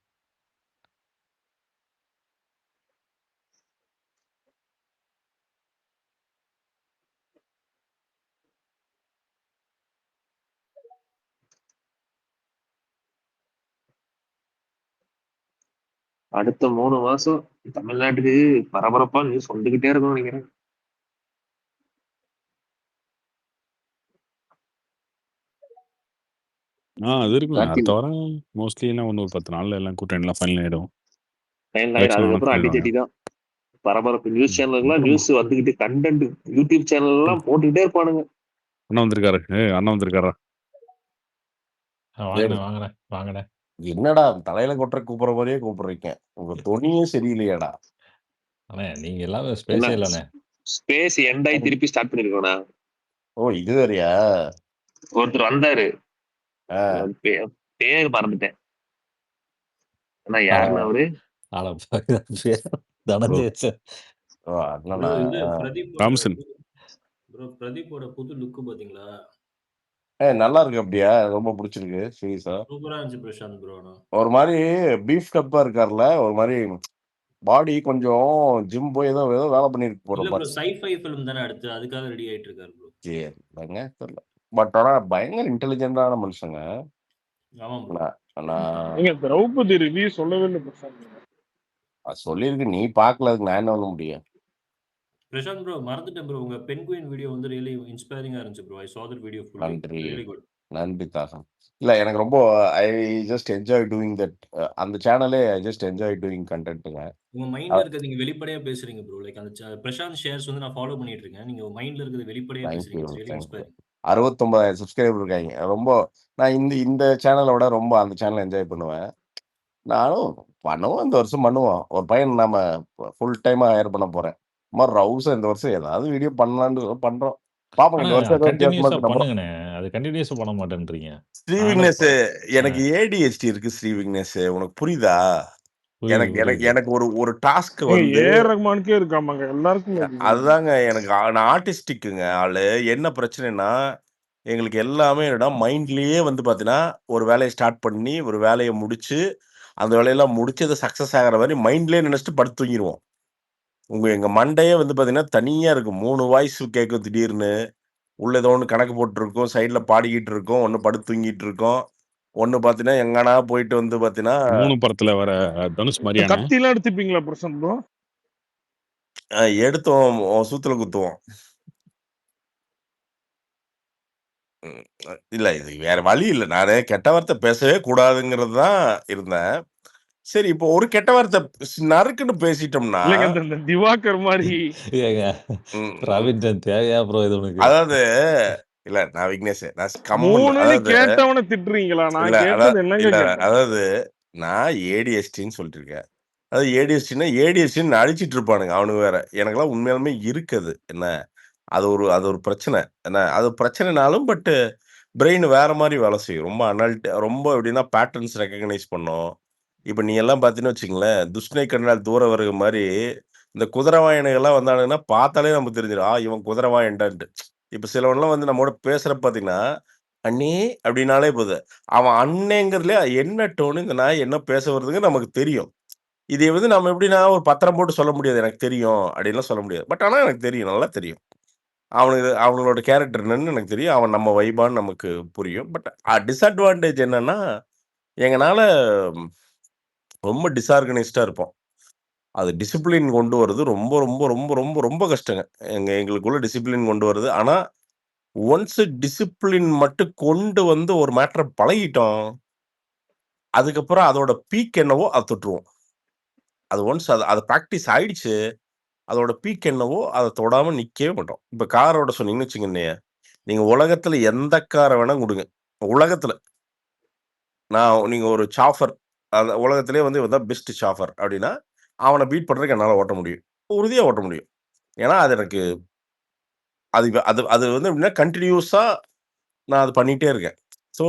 அடுத்த 3 மாசம் தமிழ்நாட்டுக்கு பரபரப்பா நியூஸ் வந்துகிட்டே இருக்கும்னு நினைக்கிறேன். அது இருக்குல்ல. அடுத்த வாரம் மோஸ்ட்லி எல்லாம் ஒரு 10 நாள்ல எல்லாம் கூட்டணி எல்லாம் ஃபைனல் ஆயிடும். அதுக்கப்புறம் அடிச்சடி தான். பரபரப்பு நியூஸ் சேனல்லாம் நியூஸ் வந்துகிட்டு, கண்டென்ட் யூடியூப் சேனல் எல்லாம் போட்டுக்கிட்டே இருப்பானுங்க. அண்ணா வந்திருக்காரு, அண்ணா வந்திருக்காரா? வாங்கண்ணே. என்னடா தலையில கொட்டுற கூப்பிடுற மாதிரியே கூப்பிடுறீங்க, உங்க தொனியே சரியில்லையாடா. அண்ணே நீங்க எல்லாமே ஸ்பேஸே இல்லண்ணே. ஸ்பேஸ் எண்டாயி திருப்பி ஸ்டார்ட் பண்ணிருக்கோண்ணா. ஓ இது வேறையா? ஒருத்தர் வந்தாரு, பேர் மறந்துட்டேன். ஆனா யாருன்னு அவரு? பிரதீப்போட புது லுக் பாத்தீங்களா? நல்லா இருக்கு. அப்படியா? ரொம்ப பிடிச்சிருக்கு. சீரியஸா சூப்பரா இருந்துச்சு பிரசாந்த் ப்ரோ. ஒரு மாதிரி பீஃப் கப்பா இருக்கார்ல, ஒரு மாதிரி பாடி கொஞ்சம் ஜிம் போய் ஏதோ வேலை பண்ணிருக்கு போற இல்ல ப்ரோ, மாதிரி. சைஃபை ஃபிலிம் தானே அடுத்து, அதுக்காக ரெடி ஆயிட்டு இருக்காரு ப்ரோ. சரிங்க, தெரியல. பட் ஆனா பயங்கர இன்டெலிஜென்டான மனுஷங்க. ஆமா ப்ரோ. நீங்க திரௌபதி ரிவ்யூ சொல்லவே இல்லை பிரசாந்த். சொல்லியிருக்கு, நீ பார்க்கல, அதுக்கு நான் என்ன பண்ண முடியும்? பிரசாந்த் ப்ரோ மறந்துட்டேன் ப்ரோ, உங்க பென் குயின் வீடியோ வந்து ரியலி இன்ஸ்பைரிங்கா இருந்துச்சு bro. I saw that video fully. நன்றி, really good. நன்றி தாகம். இல்ல எனக்கு ரொம்ப I just enjoy doing that. அந்த சேனலே ஐ ஜஸ்ட் என்ஜாய் டூயிங் கண்டென்ட்டுங்க. உங்க மைண்ட்ல இருக்கிறது நீங்க வெளிப்படையா பேசுறீங்க ப்ரோ. லைக் அந்த பிரசாந்த் ஷேர்ஸ் வந்து நான் ஃபாலோ பண்ணிட்டு இருக்கேன். நீங்க மைண்ட்ல இருக்கிறது வெளிப்படையா பேசுறீங்க. It's really inspiring. 69,000 சப்ஸ்கிரைபர் இருக்காங்க. ரொம்ப நான் இந்த சேனலை விட ரொம்ப அந்த சேனலை என்ஜாய் பண்ணுவேன். நானும் பண்ணுவோம். இந்த வருஷம் பண்ணுவோம். ஒரு பையன் நாம ஃபுல் டைமா ஹையர் பண்ண போறேன். சும்மா ரவுஸா இந்த வருஷம் ஏதாவது வீடியோ பண்ணலான்னு பண்றோம். பாப்போம் ஆனா இந்த வருஷம் ஏதோ வித்தியாசமா கன்டினியூஸா இருக்கு நம்புறோம். பண்ணுங்கண்ணே. அது கன்டினியூஸா பண்ண மாட்டேன்றீங்க. ஸ்ரீ நானே விக்னேஷ், ஆ எனக்கு ADHD இருக்கு ஸ்ரீ விக்னேஷ். உனக்கு புரியுதா? புரியுது, எனக்கு எனக்கு புரியுது. எனக்கு ஒரு டாஸ்க் ஏங்க வந்து ஏஆர் ரஹ்மானுக்கே இருக்காமாங்க, எல்லாருக்கும் இருக்குங்க. அதுதாங்க எனக்கு நான் ஆர்டிஸ்டிக்குங்க ஆளு. என்ன பிரச்சனைன்னா, எங்களுக்கு எல்லாமே என்னன்னா மைண்ட்லயே வந்து பார்த்தீங்கன்னா, ஒரு வேலைய ஸ்டார்ட் பண்ணி, ஒரு வேலைய முடிச்சு, அந்த வேலையெல்லாம் முடிச்சு அது சக்சஸ் ஆகுற மாரி மைண்ட்லயே நெனச்சுட்டு படுத்து தூங்கிருவோம். எங்க மண்டையே வந்து பார்த்தீங்கன்னா, தனியா இருக்கும். 3 வாய்ஸ் கேட்கும் திடீர்னு. உள்ள ஏதோ ஒண்ணு கணக்கு போட்டுருக்கும். சைடுல பாடிக்கிட்டு இருக்கும். ஒண்ணு படுத்து தூங்கிட்டு இருக்கும். ஒண்ணு பார்த்தீங்கன்னா, எங்கனா போயிட்டு வந்து பார்த்தீங்கன்னா 3 படத்துல வர தனுஷ் மாரியான? கத்திலாம் எடுத்துப்பீங்களா பிரசன் ப்ரோ? எடுத்தோம் சூத்துல குத்துவோம். ம். இல்ல இது வேற வழி இல்ல. நானு கெட்ட வார்த்தை பேசவே கூடாதுங்கிறது தான் இருந்தேன். சரி இப்போ ஒரு கெட்ட வார்த்தை நறுக்குன்னு பேசிட்டோம்னா இல்லங்க இந்த திவாகர் மாதிரி ஏங்க ம், ம். ரவீந்திரன் தேவையா ப்ரோ இது உனக்கு? அதாவது இல்ல நான் விக்னேஷ் நான் கம்முன்னு 3ன்னு அதாவது கேட்டவன திட்டுறீங்களா? நான் இல்ல கேட்டது என்னங்க இல்ல கேட்டேன்? அதாவது நான் ADHDன்னு சொல்லிட்டு இருக்கேன். அதாவது ADHDன்னா ADHDன்னு அடிச்சிட்டு இருப்பானுங்க அவனுங்க வேற. எனக்கெல்லாம் உண்மையாலுமே இருக்குது. என்ன அது ஒரு பிரச்சனை. என்ன அது பிரச்சனைனாலும் பிரெயின் வேற மாரி வேலை செய்யும். ரொம்ப எப்படின்னா பேட்டர்ன்ஸ் ரெகக்னைஸ் பண்ணும். இப்ப நீ எல்லாம் பார்த்தீங்கன்னு வச்சுக்கங்களேன், "துஷ்டனை கண்டால் தூர வருக" மாரி இந்த குதிரவாயனுகள்லாம் வந்தானுங்கன்னா பார்த்தாலே நமக்கு தெரிஞ்சிரும். இவன் குதிரவாயன்டான்ட்டு. இப்ப சிலவன்லாம் வந்து நம்மோட பேசுறப்ப பார்த்தீங்கன்னா, "அண்ணே" அப்படின்னாலே போதும். அவன் அண்ணேங்கிறதுலயே என்ன டோனு, இந்த நாய் என்ன பேச வருதுன்னு நமக்கு தெரியும். இதை வந்து நம்ம எப்படின்னா ஒரு பத்திரம் போட்டு சொல்ல முடியாது. "எனக்கு தெரியும்" அப்படின்லாம் சொல்ல முடியாது. ஆனா எனக்கு தெரியும். நல்லா தெரியும். அவங்களோட கேரக்டர் என்னன்னு எனக்கு தெரியும். அவன் நம்ம வைபான்னு நமக்கு புரியும். டிஸ்அட்வான்டேஜ் என்னன்னா, எங்கனால ரொம்ப டிஸார்கனைஸ்டா இருப்போம். அது டிசிப்ளின் கொண்டு வரது ரொம்ப, ரொம்ப, ரொம்ப, ரொம்ப, ரொம்ப கஷ்டங்க. எங்களுக்குள்ள டிசிப்ளின் கொண்டு வரது. ஆனா, ஒன்ஸ் டிசிப்ளின் மட்டும் கொண்டு வந்து ஒரு மேட்டர பழகிட்டோம். அதுக்கப்புறம் அதோட பீக் என்னவோ அத தொட்டுருவோம். அது ஒன்ஸ் அது பிராக்டிஸ் ஆயிடுச்சு. அதோட பீக் என்னவோ அத தொடாம நிக்கவே மாட்டோம். இப்ப கார் ஓட்ட சொன்னீங்கன்னு வச்சுக்கங்களேன், நீங்க உலகத்துல எந்த கார வேணா குடுங்க. உலகத்துல. நீங்க ஒரு சாஃபர் அந்த உலகத்திலேயே வந்து இவன் தான் பெஸ்ட் சாஃபர் அப்டின்னா, அவன பீட் பண்றதுக்கு என்னால ஓட்ட முடியும். உறுதியா ஓட்ட முடியும். ஏன்னா, அது எனக்கு அது அது அது வந்து எப்டின்னா கன்டினியூஸா நான் அது பண்ணிட்டே இருக்கேன். ஸோ,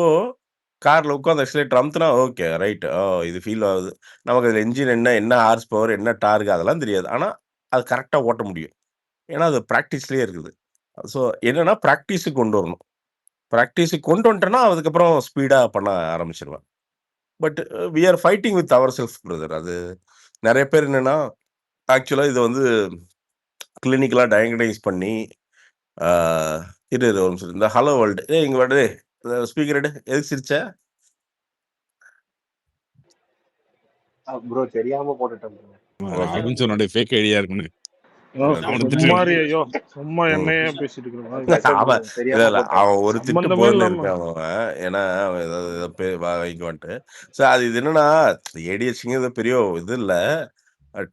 கார்ல உட்கார்ந்து ஆக்ஸிலேட்டர் அமுத்துனா ஓகே ரைட். இது ஃபீல் ஆகுது. நமக்கு அதுல என்ஜின் என்ன ஹார்ஸ் பவர், என்ன டார்க் அதெல்லாம் தெரியாது. ஆனா, அது கரெக்ட்டா ஓட்ட முடியும். ஏன்னா, அது பிராக்டிஸ்லயே இருக்குது. ஸோ, என்னன்னா பிராக்டிஸ்க்கு கொண்டு வரணும். பிராக்டிஸ்க்கு கொண்டு வந்துட்டேன்னா, அதுக்கப்புறம் ஸ்பீடா பண்ண ஆரம்பிச்சுருவேன். But we are fighting with our self. அது நெறைய பேர் என்னன்னா, ஆக்சுவலா இத வந்து கிளினிக்கலா டயக்னைஸ் பண்ணி, ஆ இரு ஒரு நிமிஷம். இந்த ஹலோ வேர்ல்டு இங்க வாடா டேய் ஸ்பீக்கர் எடு. எதுக்கு சிரிச்ச? ப்ரோ தெரியாம போட்டுட்டேன் bro. ஓகே. ராபின்சனோட ஃபேக் ஐடியா இருக்குன்னு. ஓகே. அவன சும்மாரி திட்டுறீங்க. ஐயோ சும்மா ம். என்னையே பேசிட்டு இருக்கிற கரெக்ட் அவன் bro, இல்ல, தெரியாம இல்ல. போட்டேன். அவன் ஒரு திட்டு சம்பந்தமே போதுன்னு இல்லாம இருக்கான் அவன். ஏன்னா, அவன் ஏதாவது ஏதோ வாங்கிக்குவான்ட்டு. அது இது என்னன்னா, ADHDங்கிறது பெரிய இது இல்ல.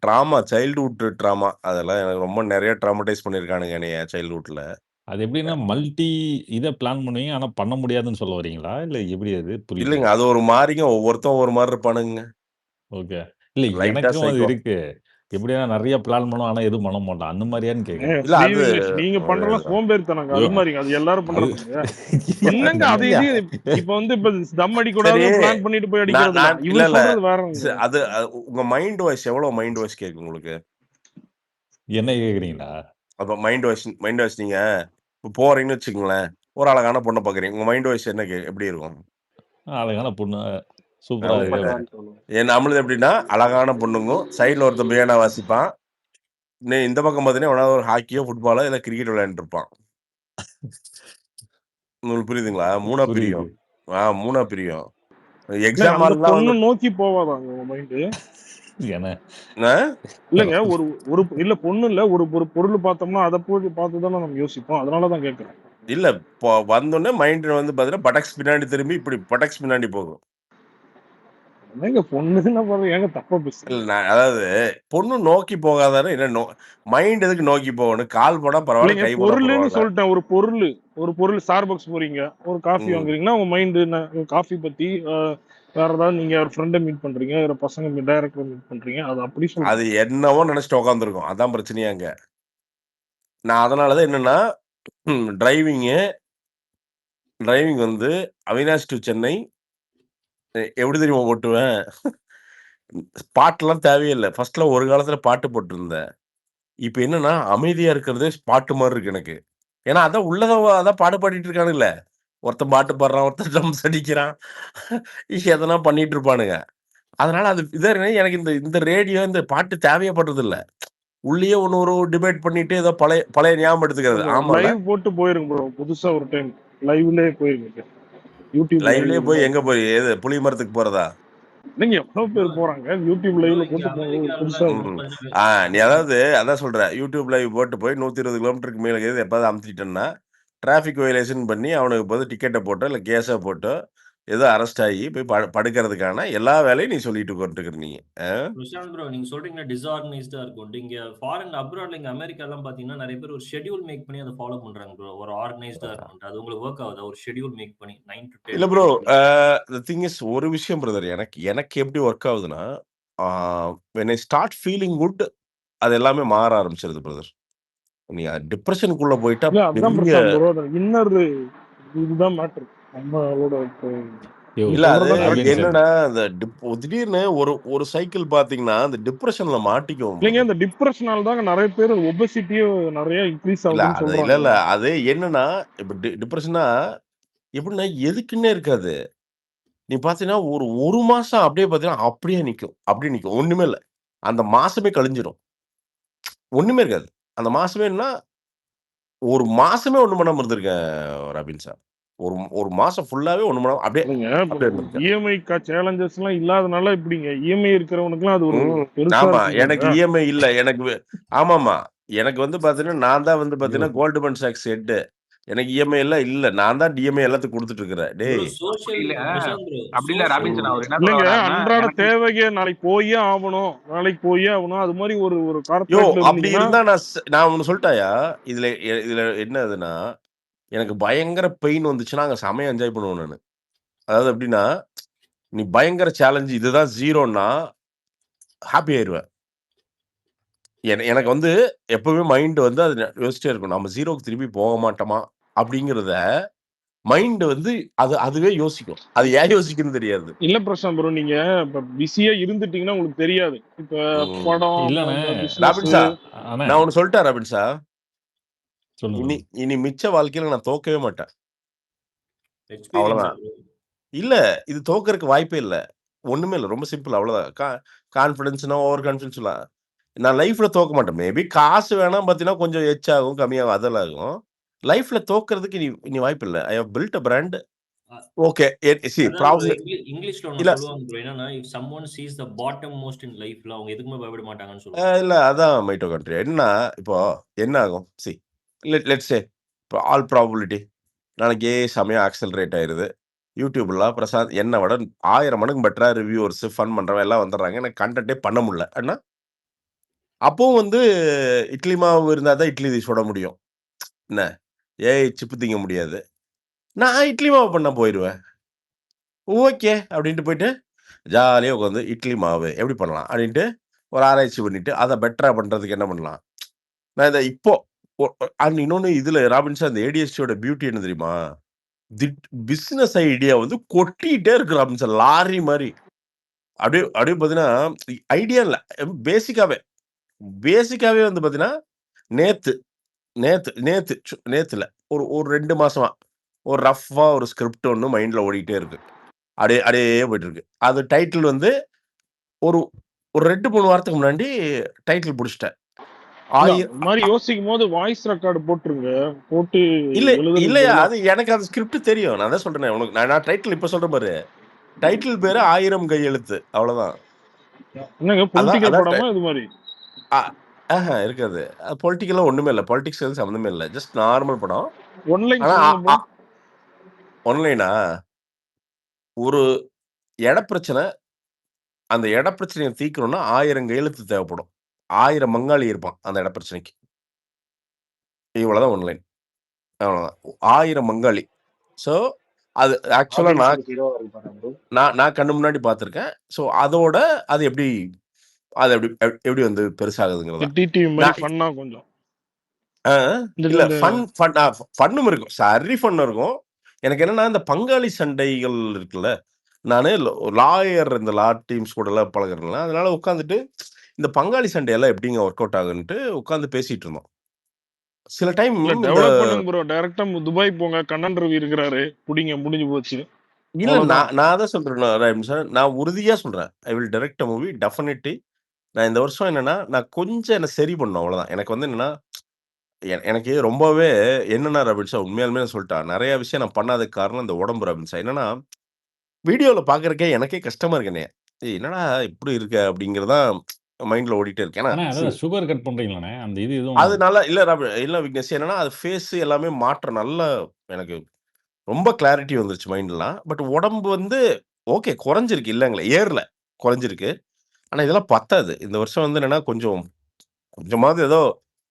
Drama, childhood drama. அதெல்லாம் எனக்கு ரொம்ப நெறைய ட்ராமடைஸ் பண்ணியிருக்கானுங்க என்னைய சைல்ட்ஹுட்ல. அது எப்படின்னா இத பிளான் பண்ணுவீங்க. ஆனா பண்ண முடியாதுன்னு சொல்ல வரீங்களா? இல்ல எப்படி அது? புரியல. இல்லங்க. அது ஒரு மாரிங்க. ஒவ்வொருத்தன் ஒரு மாரி இருப்பானுங்க. ஓகே. இல்ல லைட்டா எனக்கும் அது சைக்கோ. இருக்கு. எப்படின்னா நெறைய பிளான் பண்ணுவோம். ஆனா எதுவும் பண்ண மாட்டோம். அந்த மாரியான்னு கேட்கிறேன். இல்ல ஸ்ரீ அது விக்னேஷ் நீங்க ஒரு பண்றலாம் சோம்பேறித்தனங்க. ஐயோ! அது மாதிரிங்க. அது எல்லாரும் அது பண்றதுங்க. என்னங்க அது என்னய்யா? இது இப்ப வந்து இப்ப தம் சரி. அடிக்கூடாதுன்னு பிளான் பண்ணிட்டு போய் அடிக்கிறது இல்ல. நான் இல்ல, இவர் இல்ல. சொல்றது வேறங்க. அது உங்க மைண்ட் வாய்ஸ் எவ்வளோ மைண்ட் வாய்ஸ் கேட்கும் உங்களுக்கு? என்ன கேட்கிறீங்களா? அப்ப மைண்ட் வாய்ஸ் நீங்க இப்போ போறீங்கன்னு வச்சுக்கங்களேன். ஒரு அழகான பொண்ண பார்க்குறீங்க. உங்க மைண்ட் வாய்ஸ் என்ன எப்படி இருக்கும்? அழகான பொண்ணு. சூப்பரா அப்படி இருக்கு இல்ல. அப்படின்னு. சூப்பர்டான்னு தோணும். நம்மளுது எப்படின்னா, அழகான பொண்ணுங்கும், சைடுல ஒருத்தன் பியானோ வாசிப்பான். இந்த பக்கம் பார்த்தீங்கன்னா, எவனாவது ஒரு ஹாக்கியோ, ஃபுட்பாலோ இல்ல கிரிக்கெட் விளையாண்டுட்டு இருப்பான். உங்களுக்கு புரியுதுங்களா? 3ஆ புரியுது. பிரியும். 3ஆ பிரியும். இல்லங்க எக்ஸாம் அந்த ஹால்லாம் பொண்ணு வந்து நோக்கி போவாதாங்க உங்க மைண்டு? ஏன்னா ஆ? இல்லங்க ஒரு இல்ல பொண்ணு இல்ல ஒரு பொருள் பார்த்தோம்னா அத போய் பார்த்து தானே நம்ம யோசிப்போம். அதனால தான் கேட்கிறேன். இல்ல வந்தோனே மைண்ட் வந்து பார்த்தீங்கன்னா, பட்டக்ஸ் பின்னாடி திரும்பி இப்படி பட்டக்ஸ் பின்னாடி போகும். என்னங்க பொண்ணுன்னா பாருங்க, ஏங்க தப்பா இல்ல பேசுறீங்க? நான் அதாவது பொண்ணு நோக்கி போகாதானே என்ன மைண்ட் எதுக்கு நோக்கி போகணும்? கால் போனா பரவாயில்ல, இல்லைங்க, கை போனா பொருள்னு பரவாயில்ல. சொல்லிட்டேன். ஒரு பொருள் ஸ்டார்பக்ஸ் போறீங்க, ஒரு காஃபி ம். வாங்குறீங்கன்னா உங்க மைண்டு காஃபி பத்தி வேற ஏதாவது நீங்க ஒரு ஃப்ரெண்டை மீட் பண்றீங்க, வேற பசங்க டைரக்டர் மீட் பண்றீங்க, அது அப்படி அது சொல்றேன். என்னவோ நினைச்சிட்டு உட்காந்துருக்கும். அதான் பிரச்சனையே அங்க. நான் அதனாலதான் என்னன்னா டிரைவிங் வந்து அவினாஷ் டு சென்னை எப்படி தெரியுமா ஓட்டுவேன்? பாட்டுலாம் தேவையில்லை. ஃபர்ஸ்ட்ல ஒரு காலத்துல பாட்டு போட்டிருந்தேன். இப்ப என்னன்னா அமைதியா இருக்கிறதே பாட்டு மாதிரி இருக்கு எனக்கு. ஏன்னா அதான் உள்ளதான் அதான் பாட்டு பாடிட்டு இருக்கானுல்ல. ஒருத்தன் பாட்டு பாடுறான், ஒருத்தன் ட்ரம்ஸ் அடிக்கிறான், எதனா பண்ணிட்டு இருப்பானுங்க. அதனால அது எனக்கு இந்த ரேடியோ இந்த பாட்டு தேவையப்படுறது இல்ல. உள்ளேயே ஒரு டிபேட் பண்ணிட்டு ஏதோ பழைய பழைய ஞாபகம் எடுத்துக்கிறது. ஆமால லைவ் போட்டு போயிருங்க ப்ரோ, புதுசா ஒரு டைம் லைவ்லயே போயிருங்க, யூடியூப் லைவ்லயே போய் எங்க லைவ். போய் எது புளிய மரத்துக்கு போறதா? நீங்க எவ்வளவு பேர் போறாங்க யூடியூப் ப்ரோ லைவ்ல இங்க போட்டு போங்க, ஒரு அமெரிக்காலலாம் புதுசா ப்ரோ இருக்கு. நீ அதாவது அதான் சொல்றேன். யூடியூப் லைவ் போட்டு போய் 120 கிலோமீட்டருக்கு மேல இருக்குது எப்பாவது அமுத்திட்டேன்னா டிராஃபிக் வயலேஷன் பண்ணி அவனுக்கு போது டிக்கெட்டை போட்டோ இல்லை கேஸை போட்டோ ஏதோ அரெஸ்ட் ஆகி போய் படுக்கிறதுக்கான எல்லா வேலையும் நீ சொல்லிட்டு கொண்டுக்கிற நீ. பிரசாந்த் ப்ரோ நீங்க சொல்றீங்கன்னா டிஸ்ஆர்கனைஸ்டா இருக்கும். இங்க ஃபாரின் அப்ராட்ல இங்க அமெரிக்காலாம் பாத்தீங்கன்னா நிறைய பேர் ஒரு ஷெட்யூல் மேக் பண்ணி அதை ஃபாலோ பண்றாங்க ப்ரோ. ஒரு ஆர்கனைஸ்டா இருக்கும். அது உங்களுக்கு ஒர்க் ஆகுதா? ஒரு ஷெட்யூல் மேக் பண்ணி 9 to 10 இல்ல ப்ரோ, 10 திங் இஸ் ஒரு விஷயம் பிரதர், எனக்கு எப்படி ஒர்க் ஆகுதுன்னா when I start feeling good அது எல்லாமே மாற ஆரம்பிச்சிருது பிரதர். நீ டிப்ரெஷனுக்குள்ள போயிட்டா இல்ல அதுதான் பெரிய பிரசாந்த் ப்ரோ, இன்னர் இதுதான் மேட்ரு நம்மளோட. யோ நீ இல்ல அது சொல்றதான் கரெக்ட். ராபின் சார், என்னன்னா இந்த திடீர்னு ஒரு சைக்கிள் பாத்தீங்கன்னா அந்த டிப்ரெஷன்ல மாட்டிக்குவோம் இல்லைங்க, பிரதர். இந்த டிப்ரெஷனால தாங்க நிறைய பேர் ஒபசிட்டியே நிறைய இன்க்ரீஸ் இல்ல ஆகுதுன்னு அது இல்ல சொல்றாங்க. இல்ல அது என்னன்னா இப்ப டிப்ரெஷனா எப்படின்னா எதுக்குன்னே இருக்காது. நீ பாத்தீங்கன்னா ஒரு மாசம் அப்படியே பாத்தீங்கன்னா அப்படியே நிக்கும் ஒண்ணுமே இல்ல. அந்த மாசமே கழிஞ்சிரும். ஒண்ணுமே இருக்காது. அந்த மாசமே ஒரு மாசமே ஒண்ணும் பண்ணாம இருந்திருக்கேன் ராபின் சார். ஒரு மாசம் ஃபுல்லாவே ஒண்ணும் பண்ணாம அப்படியே இல்லைங்க, அப்படியே இருந்திருக்கேன். இஎம்ஐ சேலஞ்சஸ் எல்லாம் இல்லாதனால இப்படிங்க. இஎம்ஐ இருக்கிறவனுக்குலாம் அது ஒரு ம். பெருசா ஆமா. இருக்கும் எனக்கு பாருங்க. இஎம்ஐ இல்ல. ஆமாமா. எனக்கு வந்து பாத்தீங்கன்னா, நான் தான் வந்து யோ பாத்தீங்கன்னா, கோல்ட்மன் சாக்ஸ் ஹெட். எனக்கு இஎம்ஐ எல்லாம் இல்ல. நான் தான் டிஎம்ஐ எல்லாத்துக்கும் குடுத்துட்டு இருக்கிறேன். ப்ரோ டேய்! அப்படி சோஷியல் இல்ல பிரசாந்த் ப்ரோ அப்படி இல்ல சோஷியல் ராபின்சன், ம். அவர் என்ன சொல்ல இல்லைங்க, வர்றாருன்னா அன்றாட எனக்கு தேவைக்கு நாளைக்கு போயே ஆகணும், அது மாதிரி ஒரு யோ! கார்பரேட்ல அப்படி இருந்தீங்கன்னா. இருந்தா நான் ஒண்ணு சொல்லட்டாயா? இதுல என்ன ஆகுதுன்னா, எனக்கு பயங்கர பெயின் வந்துச்சுன்னா, அங்க செமையா என்ஜாய் பண்ணுவேன் நானு. அதாவது எப்படின்னா, நீ பயங்கர சேலஞ்ச் இதுதான் 0ன்னா ஹாப்பி ஆயிருவேன். எனக்கு வந்து எப்பவுமே மைண்ட் வந்து அது யோசிச்சிட்டே இருக்கும். நம்ம 0க்கு திருப்பி போக மாட்டோமா? அப்படிங்கிறத மைண்ட் வந்து அதுவே யோசிக்கும். அது ஏன் யோசிக்குதுன்னு தெரியாது. இல்ல பிரசாந்த் ப்ரோ, நீங்க இப்ப பிஸியா இருந்துட்டீங்கன்னா உங்களுக்கு தெரியாது. இப்ப ம். படம், இல்லண்ணே பிசினஸ். ராபின்ஸா, அண்ணே நான் ஒண்ணு சொல்லட்டா ராபின்ஸா? சொல்லுங்க இனி சொல்லுங்க. இனி மிச்ச வாழ்க்கையில நான் தோக்கவே மாட்டேன். எக்ஸ்பீரியன்ஸா அவ்வளோதான். ப்ரோ? இல்ல, இது தோக்கறக்கு வாய்ப்பே இல்ல. ஒண்ணுமே இல்ல. ரொம்ப சிம்பிள் அவ்வளோதான். கான்ஃபிடன்ஸ்னா ஓவர் கான்ஃபிடன்ஸ்லாம். நான் லைஃப்ல தோக்க மாட்டேன். மேபி காசு வேணா பார்த்தீங்கன்னா, கொஞ்சம் எச்சாகும், கம்மியாகும் அதெல்லாம் ஆகும். லைஃப்ல தோக்கறதுக்கு இனி வாய்ப்பு இல்ல. I have built a brand. Ah okay. அதான் ப்ரோ ப்ராப்ளம் இங்கிலீஷ்ல ஒண்ணு இல்ல. சொல்லுவாங்க ப்ரோ. என்னன்னா if someone sees the bottom most in லைஃப்ல அவங்க எதுக்குமே பயப்பட மாட்டாங்கன்னு சொல்லுவாங்க. இல்ல அதான் மைட்டோகாண்ட்ரியா. என்னன்னா, இப்போ என்ன ஆகும்? லெட்ஸ் சே இப்போ ஆல் ப்ராபபிலிட்டி நாளைக்கே செமையா ஆக்ஸலரேட் ஆயிருது. YouTubeலாம் பிரசாந்த் என்ன விட 1000 மடங்கு பெட்டரா ரிவ்யூவர்ஸ், ஃபன் பண்றவன் எல்லாம் வந்துடுறாங்க. எனக்கு கன்டென்ட்டே பண்ண முடியல. அப்பவும் வந்து இட்லி மாவு இருந்தா தான் இட்லி சுட முடியும். என்ன? சிப்பு திங்க முடியாது. நான் இட்லி மாவு பண்ண போயிருவேன். ஓகே. அப்படின்ட்டு போயிட்டு, ஜாலியா உட்காந்து இட்லி மாவு எப்படி பண்ணலாம்? அப்படின்ட்டு ஒரு ஆராய்ச்சி பண்ணிட்டு, அத பெட்டரா பண்றதுக்கு என்ன பண்ணலாம்? நான் இத இப்போ ஒ அண்ட் இன்னொன்னு இதுல ராபின்சன் அந்த ADHDயோட பியூட்டி என்ன தெரியுமா? பிசினஸ் ஐடியா வந்து கொட்டிட்டே இருக்கு ராபின்சன். லாரி மாரி. அப்படியே அப்படியே பார்த்தீங்கன்னா, ஐடியா இல்ல. பேசிக்காவே பேசிக்காவே வந்து பார்த்தீங்கன்னா, நேத்து நேத்து நேத்து நேத்து இல்ல. ஒரு 2 மாசமா ஒரு ரஃப்பா ஒரு ஸ்கிரிப்ட் ஒண்ணு மைண்ட்ல ஓடிட்டே இருக்கு. அப்படியே அப்படியே போயிட்டு இருக்கு. அது டைட்டில் வந்து ஒரு ஒரு 2, 3 வாரத்துக்கு முன்னாடி டைட்டில் புடிச்சுட்டேன். இல்ல, ஆயி அது மாதிரி யோசிக்கும் போது வாய்ஸ் ரெக்கார்டு போட்டுருங்க. போட்டு இல்ல எழுதுறதுக்கு இல்லையா? பதிலா அது எனக்கு அந்த ஸ்கிரிப்ட் தெரியும். நான் அதான் சொல்றேனே உனக்கு. நான் டைட்டில் இப்ப சொல்றேன் பாரு. டைட்டில் பேரு 1000 கையெழுத்து. அவ்வளவுதான். என்னங்க, அதான் பொலிட்டிக்கல் அதான் படமா இது மாதிரி? அ இருக்காது. பொலிட்டிக்கலா ஒண்ணுமே இல்ல. பாலிடிக்ஸ் எதுவும் சம்மந்தமே இல்ல. ஜஸ்ட் நார்மல் படம். ஒன்லைன் ஆனா சொல்லுங்க ப்ரோ. ஒன்லைனா ஒரு இட பிரச்சனை. அந்த இட பிரச்சனைய தீர்க்கணும்னா 1000 கையெழுத்து தேவைப்படும். 1000 மங்காளி இருப்பான் அந்த இட பிரச்சனைக்கு. இவ்வளோதான் ஒன்லைன். அவ்வளோதான். 1000 மங்காளி. ஸோ அது ஆக்சுவலா ஆடியன்ஸ்க்கு நான் ஹீரோவா இருப்பாரா ப்ரோ? நான் நான் கண்ணு முன்னாடி பார்த்துருக்கேன். ஸோ அதோட அது எப்படி எப்படி வந்து பெருசாகுதுங்கிறது தான். டிடிவி மாதிரி நான் ஃபன்னா கொஞ்சம் ஆ இந்த இல்ல இந்த ஃபன்னும் இருக்கும். சரி ஃபன் இருக்கும். எனக்கு என்னன்னா, இந்த பங்காளி சண்டைகள் இருக்குல்ல, நானு லாயர் இந்த லா டீம்ஸ் கூடலாம் பழகுறேன்ல, அதனால உட்காந்துட்டு இந்த பங்காளி சண்டையெல்லாம் எப்படிங்க ஒர்க் அவுட் ஆகுன்ட்டு உட்காந்து பேசிட்டு இருந்தோம். சில டைம் இல்ல இந்த டெவலப் பண்ணுங்க ப்ரோ. டைரக்டா துபாய் போங்க. கண்ணன் ரவி இருக்கிறாரு. புடிங்க, முடிஞ்சு போச்சு. இல்ல அவ்வளவுதான். நான் தான் சொல்றேன் ராயம் சார். நான் உறுதியா சொல்றேன். I will direct a movie definitely. நான் இந்த வருஷம் என்னன்னா, நான் கொஞ்சம் என்ன சரி பண்ணணும் அவ்வளோதான். எனக்கு வந்து என்னன்னா, எனக்கு ரொம்பவே என்னன்னா ராபின்ஸ் சார் உண்மையாலுமே நான் சொல்லிட்டேன். நெறைய விஷயம் நான் பண்ணாததுக்கு காரணம் இந்த உடம்பு ராபின்ஸ் சார். என்னன்னா, வீடியோல பார்க்கறக்கே எனக்கே கஷ்டமா இருக்கு என்னைய. "ஏய் என்னடா இப்படி இருக்க?" அப்படிங்கிறது தான் மைண்ட்ல ஓடிட்டே இருக்கு. ஏன்னா அண்ணே சி அதான் சுகர் கட் பண்றீங்களாண்ணே? அந்த இது அது எதுவும் நல்லா இல்ல விக்னேஷ் என்னன்னா, அது ஃபேஸ் எல்லாமே மாற்றம் நல்லா எனக்கு ரொம்ப கிளாரிட்டி வந்துருச்சு மைண்ட்லாம். பட் உடம்பு வந்து ஓகே குறைஞ்சிருக்கு இல்லங்கள. ஏறல. குறைஞ்சிருக்கு. ஆனா இதெல்லாம் பத்தாது. இந்த வருஷம் வந்து என்னன்னா, கொஞ்சமாவது ஏதோ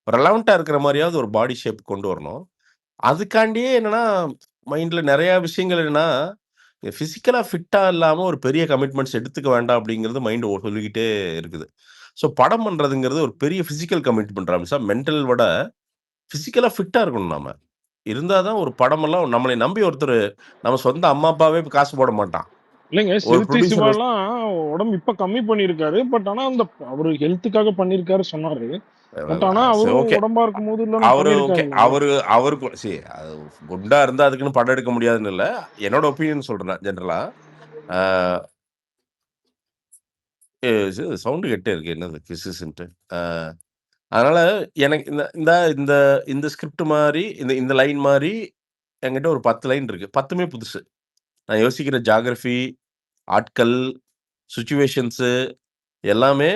ரெலவன்ட்டா இருக்கிற மாரியாவது ஒரு பாடி ஷேப் கொண்டு வரணும். அதுக்காண்டியே என்னன்னா, மைண்ட்ல நெறைய விஷயங்கள் என்னன்னா, பிசிக்கலா ஃபிட்டா இல்லாம ஒரு பெரிய கமிட்மெண்ட்ஸ் எடுத்துக்க வேண்டாம் அப்படிங்கிறது மைண்ட் சொல்லிக்கிட்டே இருக்குது. ஸோ படம் பண்றதுங்கிறது ஒரு பெரிய பிசிக்கல் கமிட்மெண்ட் ராம்சா. மென்டல் விட பிசிக்கலா ஃபிட்டா இருக்கணும் நாம. இருந்தா தான் ஒரு படமெல்லாம் நம்மளை நம்பி ஒருத்தரு நம்ம சொந்த அம்மா, அப்பாவே காசு போட மாட்டான். இல்லைங்க, ஒரு சிறுத்தை புரொடியூசர் சிவாலாம் உடம்பு இப்ப கம்மி பண்ணியிருக்காரு. பட் ஆனா அந்த அவரு ஹெல்த்துக்காக பண்ணியிருக்காரு சொன்னாரு. பட் ஆனா அவரும் ஓகே. உடம்பா இருக்கும்போது இல்லைன்னு அவரு ஓகே. பண்ணியிருக்காருல்ல. அவருக்கு அது குண்டா இருந்தா அதுக்குன்னு படம் எடுக்க முடியாதுன்னு இல்ல. என்னோட ஒப்பீனியன் சொல்றேன் நான் ஜெனரலா. ஆ சவுண்ட் கேட்டே இருக்கு. என்னது கிசுகிசுன்ட்டு. ஆ அதனால எனக்கு இந்த இந்த இந்த இந்த ஸ்கிரிப்ட் மாரி, இந்த இந்த லைன் மாரி என்கிட்ட ஒரு 10 லைன் இருக்கு. 10மே புதுசு. நான் யோசிக்கிற ஜியோகிராஃபி, ஆட்கள், சிச்சுவேஷன்ஸு எல்லாமே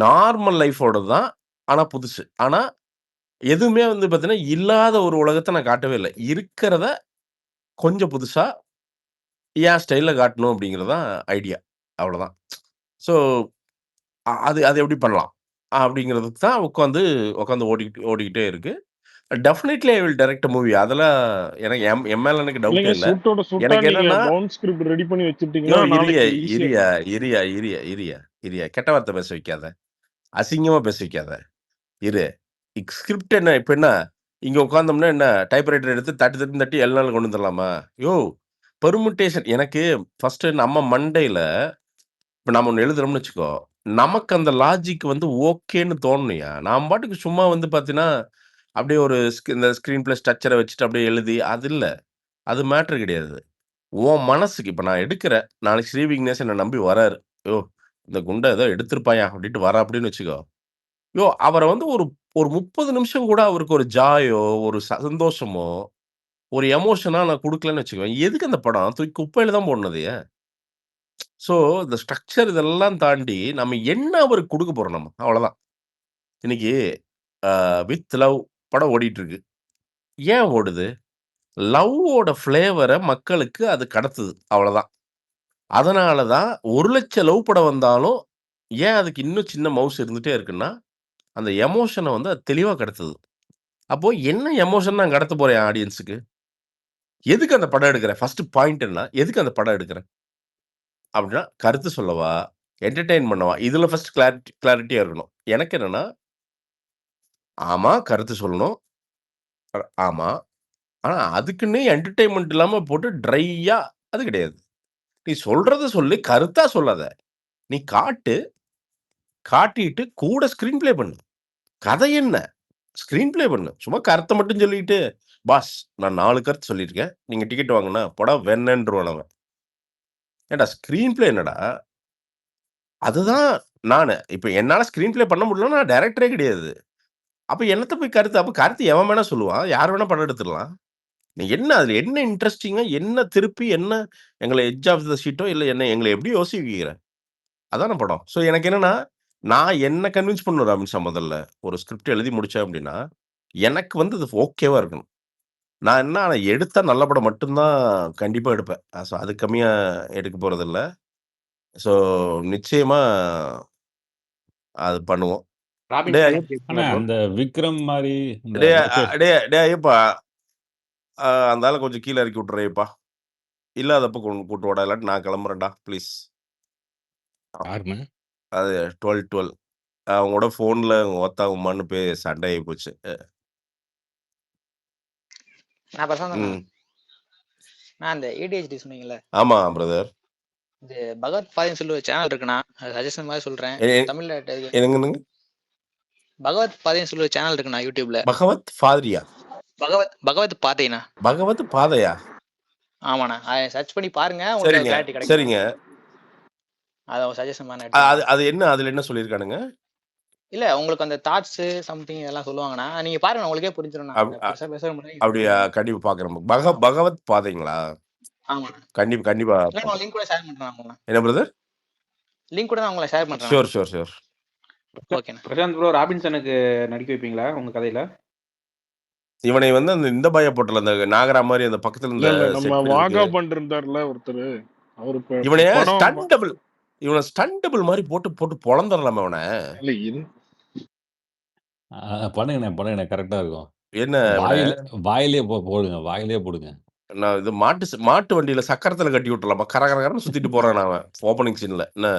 நார்மல் லைஃபோடது தான். ஆனா புதுசு. ஆனா எதுவுமே வந்து பார்த்தீங்கன்னா, இல்லாத ஒரு உலகத்த நான் காட்டவே இல்ல. இருக்கிறத கொஞ்சம் புதுசா என் ஸ்டைல்ல காட்டணும் அப்படிங்கிறது தான் ஐடியா. அவ்வளோதான். ஸோ அது அது எப்படி பண்ணலாம்? அப்படிங்கிறதுக்கு தான் உட்காந்து உட்காந்து ஓடிக்கிட்டே இருக்கு. Definitely I will direct a movie. அதெல்லாம் எனக்கு என் மேல எனக்கு டவுட்டே இல்லைங்க, இல்ல. சூட்டோட சூட்டா எனக்கு நீங்க என்னன்னா பவுண்ட் ஸ்கிரிப்ட் ரெடி பண்ணி யோ வச்சுட்டீங்கன்னா நாளைக்கு ஈஸியா இருக்கும். இரியா. கெட்ட வார்த்தை பேச வைக்காத. அசிங்கமா பேச வைக்காத. இரு. ஸ்கிரிப்ட் என்ன இப்ப என்ன? இங்க உட்கார்ந்தோம்னா என்ன டைப்ரைட்டர் எடுத்து தட்டி தட்டி தட்டி 7 நாள்ல கொண்டு வந்துரலாமா? யோவ்! பெர்முடேஷன் எனக்கு ஃபர்ஸ்ட்டு நம்ம மண்டையில இப்ப நம்ம ஒண்ணு எழுதுறோம்னு வச்சுக்கோ, நமக்கு அந்த லாஜிக் வந்து ஓகேன்னு தோணணும்யா. நான் பாட்டுக்கு சும்மா வந்து பார்த்தீங்கன்னா, அப்படியே ஒரு இந்த ஸ்க்ரீன் பிளே ஸ்ட்ரக்சர வச்சுட்டு அப்படியே எழுதி அது இல்ல. அது மேட்டர் கிடையாது. உன் மனசுக்கு இப்ப நான் எடுக்கிறேன். நாளைக்கு ஸ்ரீ விக்னேஷ் என்ன நம்பி வராரு. யோவ்! இந்த குண்ட ஏதோ எடுத்திருப்பான்யா அப்படின்ட்டு வராப்புடின்னு வச்சுக்கோ. அவர வந்து ஒரு ஒரு 30 நிமிஷம் கூட அவருக்கு ஒரு ஜாயோ, ஒரு சந்தோஷமோ, ஒரு எமோஷனா நான் குடுக்கலன்னு வச்சுக்கோங்க. எதுக்கு அந்த படம்? தூக்கி குப்பையில தான் போடணும் அதைய. ஸோ இந்த ஸ்ட்ரக்சர் இதெல்லாம் தாண்டி நம்ம என்ன அவருக்கு குடுக்க போறோம் நம்ம? அவ்வளோதான். இன்னைக்கு வித் லவ் படம் ஓடிட்டு இருக்கு. ஏன் ஓடுது? லவ்வோட ஃப்ளேவர மக்களுக்கு அது கடத்துது. அவ்வளோதான். அதனால தான் 1,00,000 லவ் படம் வந்தாலும், ஏன் அதுக்கு இன்னும் சின்ன மவுஸ் இருந்துட்டே இருக்குன்னா, அந்த எமோஷன வந்து அது தெளிவா கடத்துது. அப்போ என்ன எமோஷன் நான் கடத்த போறேன் என் ஆடியன்ஸுக்கு? எதுக்கு அந்த படம் எடுக்கிறேன்? ஃபர்ஸ்ட் பாயிண்ட் என்ன? எதுக்கு அந்த படம் எடுக்கிறேன்? அப்படின்னா, கருத்து சொல்லவா? என்டர்டெயின் பண்ணவா? இதுல ஃபர்ஸ்ட் கிளாரிட்டியா இருக்கணும். எனக்கு என்னன்னா, ஆமா கருத்து சொல்லணும். ஆமா. ஆனா அதுக்குன்னு என்டர்டெயின்மென்ட் இல்லாம போட்டு ட்ரையா அது கிடையாது. நீ சொல்றத சொல்லு, கருத்தா சொல்லாத. நீ காட்டிட்டு கூட ஸ்கிரீன் பிளே பண்ணு. கதை என்ன? ஸ்கிரீன் பிளே பண்ணு. சும்மா கருத்த மட்டும் சொல்லிட்டு, பாஸ் நான் 4 கருத்து சொல்லியிருக்கேன். நீங்க டிக்கெட் வாங்குனா, போடா வெண்ணன்ருவான் அவன். ஏன்டா ஸ்கிரீன் பிளே என்னடா? அதுதான் நானு. இப்ப என்னால ஸ்கிரீன் பிளே பண்ண முடியலன்னா, நான் டைரக்டரே கிடையாது. அப்ப என்னத்த போய் கருத்து அப்ப கருத்து எவன் வேணா சொல்லுவான். யார் வேணா படம் எடுத்துடலாம். நீ என்ன அதுல என்ன இன்ட்ரஸ்டிங்கா, என்ன திருப்பி என்ன எங்கள எட்ஜ் ஆஃப் த சீட்டோ இல்ல எங்கள எப்படி யோசிக்க வைக்கிற? அதான படம். ஸோ எனக்கு என்னன்னா, நான் என்ன கன்வின்ஸ் பண்ணணும் ராமின்ஷா முதல்ல. ஒரு ஸ்கிரிப்ட் எழுதி முடிச்சேன் அப்படின்னா, எனக்கு வந்து அது ஓகேவா இருக்கணும். நான் என்ன எடுத்தா நல்ல படம் மட்டும் தான் கண்டிப்பா எடுப்பேன். அதுக்கு கம்மியா எடுக்க போறதில்ல. ஸோ நிச்சயமா அது பண்ணுவோம். ராபின் டேய் சன் கேக்குங்களா ஆனா ப்ரோ? அந்த விக்ரம் மாதிரி இந்த டேய் லோகேஷ் டேய் ஐயப்பா, அந்த ஆள கொஞ்சம் கீழ இறக்கி விட்டுரு ஐயப்பா. இல்லாதப்ப கூட்டு வாடா, இல்லாட்டி நான் கிளம்புறேன்டா ப்ளீஸ். யாருண்ணே? அது 12 அவங்களோட ஃபோன்ல ஓத்தா உம்மான்னு சண்டை ஆகி போச்சு. நான் பிரசாந்த் ம். நான் அந்த ADHD சொன்னீங்கல்ல, ஆமா பிரதர். இது பகவத் பாதைன்னு சொல்லி ஒரு சேனல் இருக்குண்ணா. அது சஜஷன் மாதிரி சொல்றேன். தமிழ்ல என்னங்க? பகவத் பாதைன்னு சொல்லி ஒரு சேனல் இருக்குண்ணா யூடியூப்ல. பகவத் ஃபாதரியா? பகவத் பாதைண்ணா. பகவத் பாதையா? ஆமாண்ணா, அதை சர்ச் பண்ணி பாருங்க, உங்களுக்கு கிளாரிட்டி கிடைக்கும். சரிங்க. அதை சஜஷன் மாதிரி அது என்ன, அதுல என்ன சொல்லியிருக்கானுங்க? இல்ல, உங்களுக்கு அந்த தாட்ஸ் சம்திங் இதெல்லாம் சொல்லுவாங்கண்ணா. நீங்க பாருங்க, உங்களுக்கே புரிஞ்சிடும். அப்படியா? கண்டிப்பா பாக்குறேன். பகவத் பாதைங்களா? ஆமாண்ணா, கண்டிப்பா. லிங்க் கூட ஷேர் பண்றேன். என்ன பிரதர்? லிங்க் கூட நான் உங்களை ஷேர் பண்றேன். ஷூர். ஓகேண்ணா. பிரசாந்த் ப்ரோ, ராபின்சனுக்கு நடிக்க வைப்பீங்களா உங்க கதையில? இவனை வந்து அந்த இந்த பய போட்டல, அந்த நாகரா மாதிரி அந்த பக்கத்துல இல்ல இருந்த நம்ம வாகா பண்ணிருந்தாருல ஒருத்தர், அவரு இவனே ஸ்டண்டபிள் மாதிரி போட்டு பொளந்தரலாமா அவனை? பண்ணுங்கண்ணே கரெக்டா இருக்கும். என்ன வாயிலே போடுங்க. நான் இது மாட்டு வண்டியில சக்கரத்துல கட்டி விட்டுலாமா? கரகரன்னு சுத்திட்டு போறான் அவன் ஓப்பனிங் சீன்ல. என்ன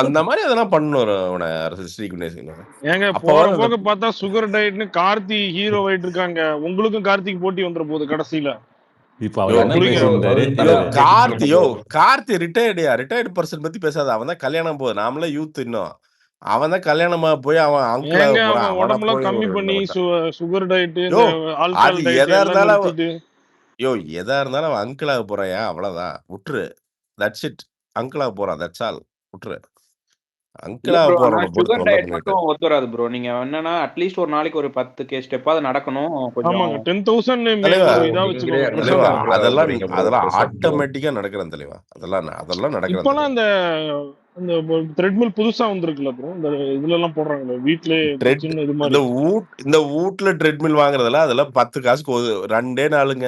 அந்த மாதிரி அதெல்லாம் பண்ணணும் அவனை ஸ்ரீ கணேசன். ஏங்க போக பார்த்தா சுகர் டயட்னு கார்த்தி ஹீரோ ஆயிட்டு இருக்காங்க. உங்களுக்கும் கார்த்திக் போட்டி வந்துற போகுது கடைசியில. கார்த்தி ரிட்டையர்டு பர்சன் பத்தி பேசாத. அவன் தான் கல்யாணம் போகுது. நாமளே யூத் இன்னும். அவன் தான் கல்யாணமா போய் அவன் அங்கிள் உடம்புலாம் கம்மி பண்ணி சுகர் டயட் எதா இருந்தாலும் அவன் அங்கிளாக போறாயா, அவ்வளவுதான். விட்டுரு. That's it. அங்கிளாக போறான், தட்ஸ் ஆல். விட்டுரு. அங்கிளாக மட்டும் ஒத்து வராது ப்ரோ. நீங்க என்னன்னா அட்லீஸ்ட் ஒரு நாளைக்கு ஒரு 10 ஸ்டெப்பாவது நடக்கணும். கொஞ்சம் 10,000 அதெல்லாம் ஆட்டோமேட்டிக்கா நடக்கிறேன் தலைவா. அதெல்லாம் நடக்கிறேன். இப்போலாம் அந்த த்ரெட்மில் புதுசா வந்திருக்குல ப்ரோ, இந்த இதுல எல்லாம் போடுறாங்க வீட்லயே. இந்த வீட்ல ட்ரெட்மில் வாங்குறதுல அதெல்லாம் 10 காசுக்கு 2 நாளுங்க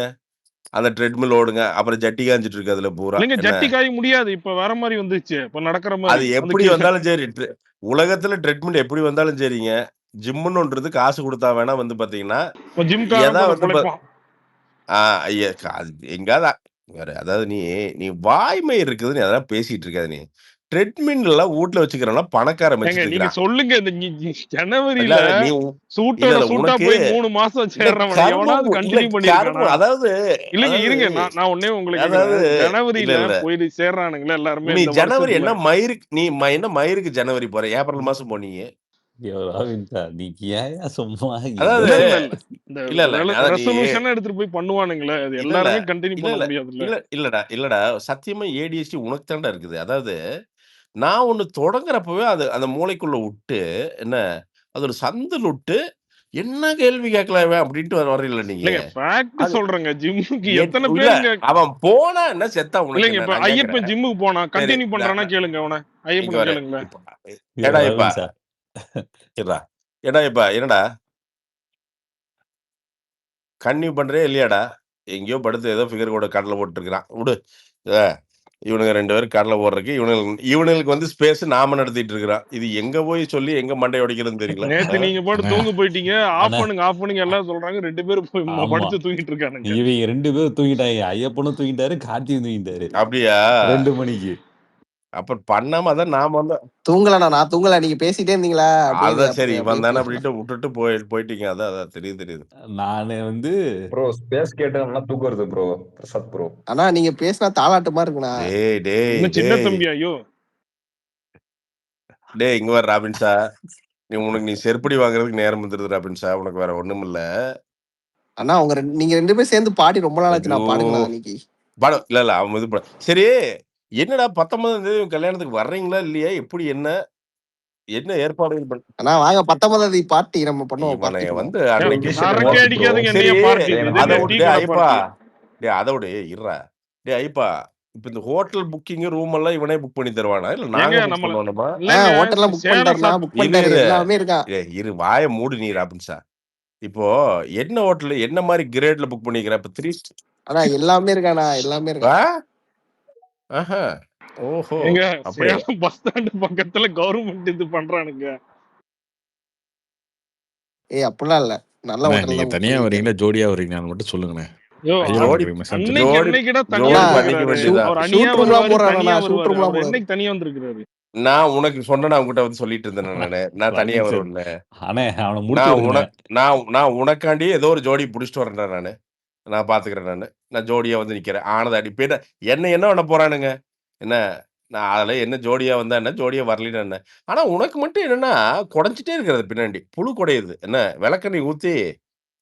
அந்த ட்ரெட்மில் ஓடுங்க. அப்புறம் ஜட்டி காஞ்சிட்டு இருக்கு அதுல பூரா. இல்லங்க, ஜட்டி காய முடியாது. இப்ப வேற மாதிரி வந்துச்சு. இப்ப நடக்கிற மாதிரி. அது எப்படி வந்தாலும் சரி, உலகத்துல ட்ரெட்மில் எப்படி வந்தாலும் சரிங்க. ஜிம்முன்னு ஒன்றது காசு கொடுத்தா வேணா வந்து பாத்தீங்கன்னா எங்காவது வேற. அதாவது நீ வாய்மை இருக்குதுன்னு அதெல்லாம் பேசிட்டு இருக்காது. நீ ட்ரெட்மில் வீட்டுல வச்சுக்கிறனா பணக்கார நீங்க சொல்லுங்க. இந்த ஜனவரியில சூட்டா போய் 3 மாசம் சேர்றவன் எவனாவது கண்டினியூ பண்ணிருக்கானா? அதாவது இல்லங்க, இருங்க, நான் ஒண்ணே உங்களுக்கு ஜனவரியில போய் சேர்றானுங்களா எல்லாரும். நீ ஜனவரி என்ன மயிருக்கு, நீ என்ன மயிருக்கு ஜனவரி போற? ஏப்ரல் மாசம் போனீங்க. எடுத்துட்டு போய் பண்ணுவானுங்களே, எல்லாருமே கண்டினியூ பண்ண முடியாது. இல்லடா சத்தியமா ADHD உனக்கு தான்டா இருக்குது. அதாவது நான் ஒண்ணு தொடங்குறப்பவே அது அந்த மூளைக்குள்ள விட்டு என்ன அது ஒரு சந்தில் விட்டு என்ன கேள்வி கேட்கலாம் அப்படின்ட்டு வரல. நீங்க சொல்றேங்க, ஜிம்முக்கு எத்தனை பேர் அவன் போனா என்ன செத்தா இல்லைங்க. இப்ப ஐயப்பன் ஜிம்முக்கு போனா கண்டினியூ பண்றானா கேளுங்க அவனை. ஐயப்பன் கேளுங்க. என்னடா கன்னியூ பண்றே இல்லையாடா? எங்கேயோ படுத்து ஏதோ ஃபிகர் கூட கடலை போட்டு இருக்கிறான். விடு. இவனுங்க 2 பேரும் கடலை போடுறதுக்கு இவனுங்களுக்கு வந்து ஸ்பேஸ் நாம நடத்திட்டு இருக்கிறான். இது எங்க போய் சொல்லி எங்க மண்டை உடைக்கிறதுன்னு தெரியல. நேத்து நீங்க போட்டு தூங்க போயிட்டீங்க. ஆஃப் பண்ணுங்க எல்லாம் சொல்றாங்க. 2 பேரும் படுத்து தூங்கிட்டு இருக்காங்க. இவங்க 2 பேரும் தூங்கிட்டாங்க. ஐயப்பனும் தூங்கிட்டாரு, கார்த்தியும் தூங்கிட்டாரு. அப்படியா? 2 மணிக்கு. அப்புறம் பண்ணாம அதான் நாம வந்து தூங்கலண்ணா. நான் தூங்கல, நீங்க பேசிட்டே இருந்தீங்களா? அதான் சரி வந்தானே அப்படின்ட்டு விட்டுட்டு போயிட்டீங்க. அதான் தெரியுது. நானே வந்து ப்ரோ ஸ்பேஸ் கேட்டா தூக்கம் வருது ப்ரோ. பிரசாத் ப்ரோ, ஆனா நீங்க பேசினா தாளாட்டு மாதிரி இருக்குண்ணா. சின்ன தம்பி ஐயோ இங்க வர ராபின்ஸா, நீ செருப்படி வாங்குறதுக்கு நேரம் வந்துருது ராபின்ஸா. உனக்கு வேற ஒண்ணும் இல்ல அண்ணா. நீங்க 2 பேரும் சேர்ந்து பாடி ரொம்ப நாளாச்சு. நான் பாடுங்களா இன்னைக்கு? பாடம் இல்ல அவன் இது சரி. என்னடா 19ஆம் தேதி கல்யாணத்துக்கு வர்றீங்களா இல்லையா? எப்படி என்ன ஏற்பாடுகள் பண்ண வாங்க? 19ஆம் தேதி பார்ட்டி நம்ம பண்ணுவோம். வந்து அதோட இருறா. ஐப்பா, இப்ப இந்த ஹோட்டல் புக்கிங் ரூம் எல்லாம் இவனே புக் பண்ணி தருவானா இல்ல நாங்க பண்ணணுமா? ஹோட்டல்ல புக் பண்ணிட்டாரு, எல்லாமே இருக்கா. இரு வாயை மூடு நீ ராபின்ஸா. இப்போ என்ன ஹோட்டல் என்ன மாதிரி கிரேட்ல புக் பண்ணிக்கிற? இப்ப 3 அண்ணா எல்லாமே இருக்காண்ணா, எல்லாமே இருக்கா. ஓஹோ! எங்க அப்படியா? சேலம் பஸ் ஸ்டாண்ட் பக்கத்துல கவர்மெண்ட் இது பண்றானுங்க. ஏய் அப்படிலாம் இல்ல. நல்ல அண்ணே ஹோட்டல் நீங்க தான் புக் தனியா பண்ணியிருக்காரு. வரீங்களா? ஜோடியா வரீங்களான்னு மட்டும் சொல்லுங்கண்ணே. யோ ஐயர் ஜோடி பண்றீங்க மெசேஜ் அன்னைக்கு அனுப்பிச்சிடுறேன். ஜோடி என்னைக்குடா தனியா ஜோடி அண்ணா பண்ணிக்க வந்திருக்கிறாரு? வேண்டியதா? அவர் அணியா ஷூட் ரூம்லாம் வருவாரு, போறாருண்ணா. தனியா ஷூட் வருவாரு. ரூம்லாம் அவர் போறாரு. என்னைக்கு தனியா வந்திருக்கிறாரு? நான் உனக்கு சொன்ன நான் உங்ககிட்ட வந்து சொல்லிட்டு இருந்தேன் நானு. நான் தனியா ராபின்சன் வருவேன்ல. அண்ணே அவனை முடிச்சு நான் விடுங்கண்ணே. நான் உனக்காண்டி ஏதோ ஒரு ஜோடி புடிச்சிட்டு வரேன்டா நானு. நான் பாத்துக்கிறேன் நானு. நான் ஜோடியா வந்து நிக்கிறேன். ஆனது அடி இப்ப என்ன பண்ண போறானுங்க? என்ன நான் அதுல என்ன ஜோடியா வந்தா என்ன? ஜோடியா வரலைன்னா என்ன? ஆனா உனக்கு மட்டும் என்னன்னா, கொடைஞ்சிட்டே இருக்கிறது பின்னாடி. புழு கொடையுது. என்ன விளக்கெண்ணெய் ஊத்தி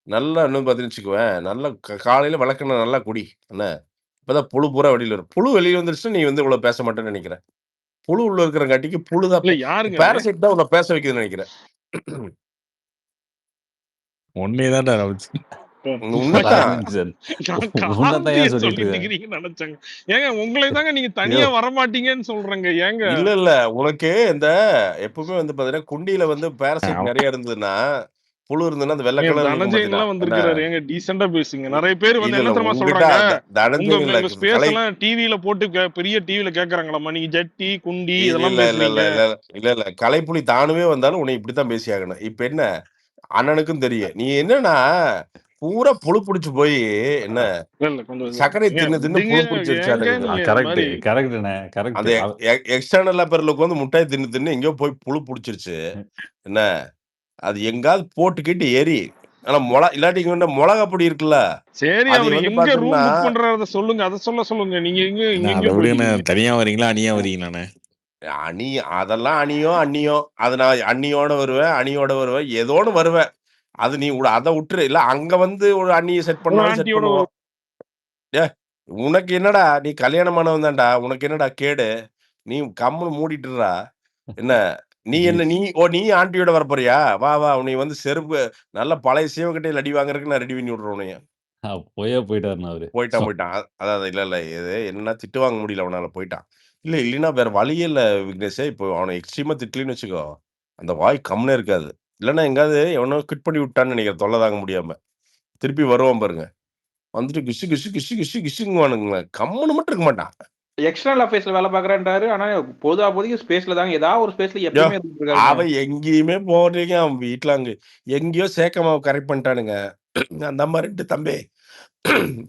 நல்லா இன்னும் பாத்தீங்கன்னு வச்சுக்கோவேன், நல்லா காலையில விளக்கெண்ணெய் நல்லா குடி. என்ன இப்பதான் புழு பூரா வெளியில வரும். புழு வெளிய வந்துருச்சுன்னா, நீ வந்து இவ்வளவு பேச மாட்டேன்னு நெனைக்கிறேன். புழு உள்ள இருக்கிறங்காட்டிக்கு புழு தான் இல்ல யாருங்க அது? பாராசைட் தான் உன்ன பேச வைக்குதுன்னு நெனைக்கிறேன். உன்னையே தான்டா ராபின்சன். உண்மைதான். ராபின்சன் நான் உன்னதான் ஏன் காந்திய சொல்லிட்டு சொல்லிட்டு இருக்க? இருக்கிறீங்கன்னு நினைச்சேங்க. ஏங்க உங்களை தாங்க நீங்க ஐயோ! தனியா வரமாட்டீங்கன்னு சொல்றேங்க. ஏங்க? இல்ல. உனக்கு இந்த எப்பவுமே வந்து பாத்தீங்கன்னா, குண்டியில வந்து பாராசைட் நெறைய இருந்ததுன்னா, புழு இருந்ததுன்னா, அந்த வெள்ள ஏங்க கலர்ல இருக்கும் தனஞ்சயன் பாத்தீங்களா? எல்லாம் என்ன வந்திருக்கிறாரு. ஏங்க டீசெண்டா பேசுங்க. நிறைய பேர் வந்து இல்ல என்ன தெரியுமா உன்கிட்ட சொல்றாங்க? உங்க தனஞ்சயன் இல்ல உங்க ஸ்பேஸ் கலை எல்லாம் டிவில போட்டு பெரிய டிவில கேக்குறாங்களாமா. நீங்க ஜட்டி, குண்டி இல்ல இதெல்லாம் இல்ல இல்ல பேசுறீங்க. இல்ல இல்ல இல்ல கலைப்புலி தானுமே வந்தாலும் உன்னை இப்படித்தான் பேசியாகணும். இப்ப என்ன அண்ணனுக்கும் தெரியும். நீ என்னன்னா பூரா புழு புடிச்சு போய் என்ன இல்ல கொஞ்சம் சர்க்கரை ஏங்க தின்னு தின்னு விடுங்க. புழு புடிச்சிருச்சாட்டு ஏங்க இருக்குது. நீங்க இந்த கரெக்ட் மாதிரி கரெக்ட்ண்ணே அந்த கரெக்ட். எக்ஸ்டர்னல் அஃபேர்லுக்கு வந்து முட்டாய் தின்னு தின்னு எங்கேயோ போய் புழு புடிச்சிருச்சு. என்ன அது எங்காவது போட்டுக்கிட்டு எரி. ஆனா இல்லாட்டி இங்க மிளகா பொடி இருக்குல்ல, சரி அது அவர் வந்து எங்க பாத்தீங்கன்னா ரூம் புக் பண்றாரத சொல்லுங்க. அத சொல்லுங்க. நீங்க எங்க அண்ணா அதை எங்கெங்கயோ விடுங்கண்ணே. போயிட்டீங்க. தனியா வரீங்களா? அணியா வரீங்களாண்ணே? அணி அதெல்லாம் அணியோ. அது நான் அண்ணியோட வருவேன், அணியோட வருவேன். ஏதோன்னு வருவேன். அது நீ அத விட்டுரு. இல்ல அங்க வந்து ஒரு அண்ணிய செட் ஒரு பண்ணாலும் செட் ஆன்ட்டியோட பண்ணுவோம். ஏ உனக்கு என்னடா? நீ கல்யாணமானவன் தான்டா. உனக்கு என்னடா கேடு? நீ கம்முனு மூடிட்டு இருடா. என்ன நீ ஆன்ட்டியோட வரப்போறியா? வா. நீ வந்து செருப்பு நல்ல பழைய சிவகட்டையில அடி வாங்குறதுக்கு நான் ரெடி பண்ணி விடுறேன் உன்னைய. போயிட்டாருண்ணா அவரு. போயிட்டான். அதாவது இல்ல. இது என்னன்னா திட்டு வாங்க முடியல அவனால போயிட்டான். இல்லைன்னா வேற வழியே இல்ல விக்னேஷே. இப்போ அவன எக்ஸ்ட்ரீமா திட்டலன்னு வச்சுக்கோ, அந்த வாய் கம்முனே இருக்காது. இல்லன்னா எங்கேயாவது எவனோ குவிட் பண்ணி விட்டான்னு நெனைக்கிறேன் தொல்ல தாங்க முடியாம. திருப்பி வருவான் பாருங்க. வந்துட்டு கிஷுங்குவானுங்களே. கம்முனு மட்டும் இருக்க மாட்டான். எக்ஸ்டர்னல் அஃபேர்ஸ்ல வேலை பாக்குறேன்றாரு. ஆனா பொதுவாக ஸ்பேஸ்ல தாங்க ஏதாவது ஒரு ஸ்பேஸ்ல யோ எப்பயுமே இருந்துட்டு இருக்காருங்க. அவன் எங்கேயுமே போறீங்க. அவன் வீட்ல அங்க எங்கேயோ சேக்கமாவ கரெக்ட் பண்ணிட்டானுங்க. அந்த அம்மா 2 தம்பி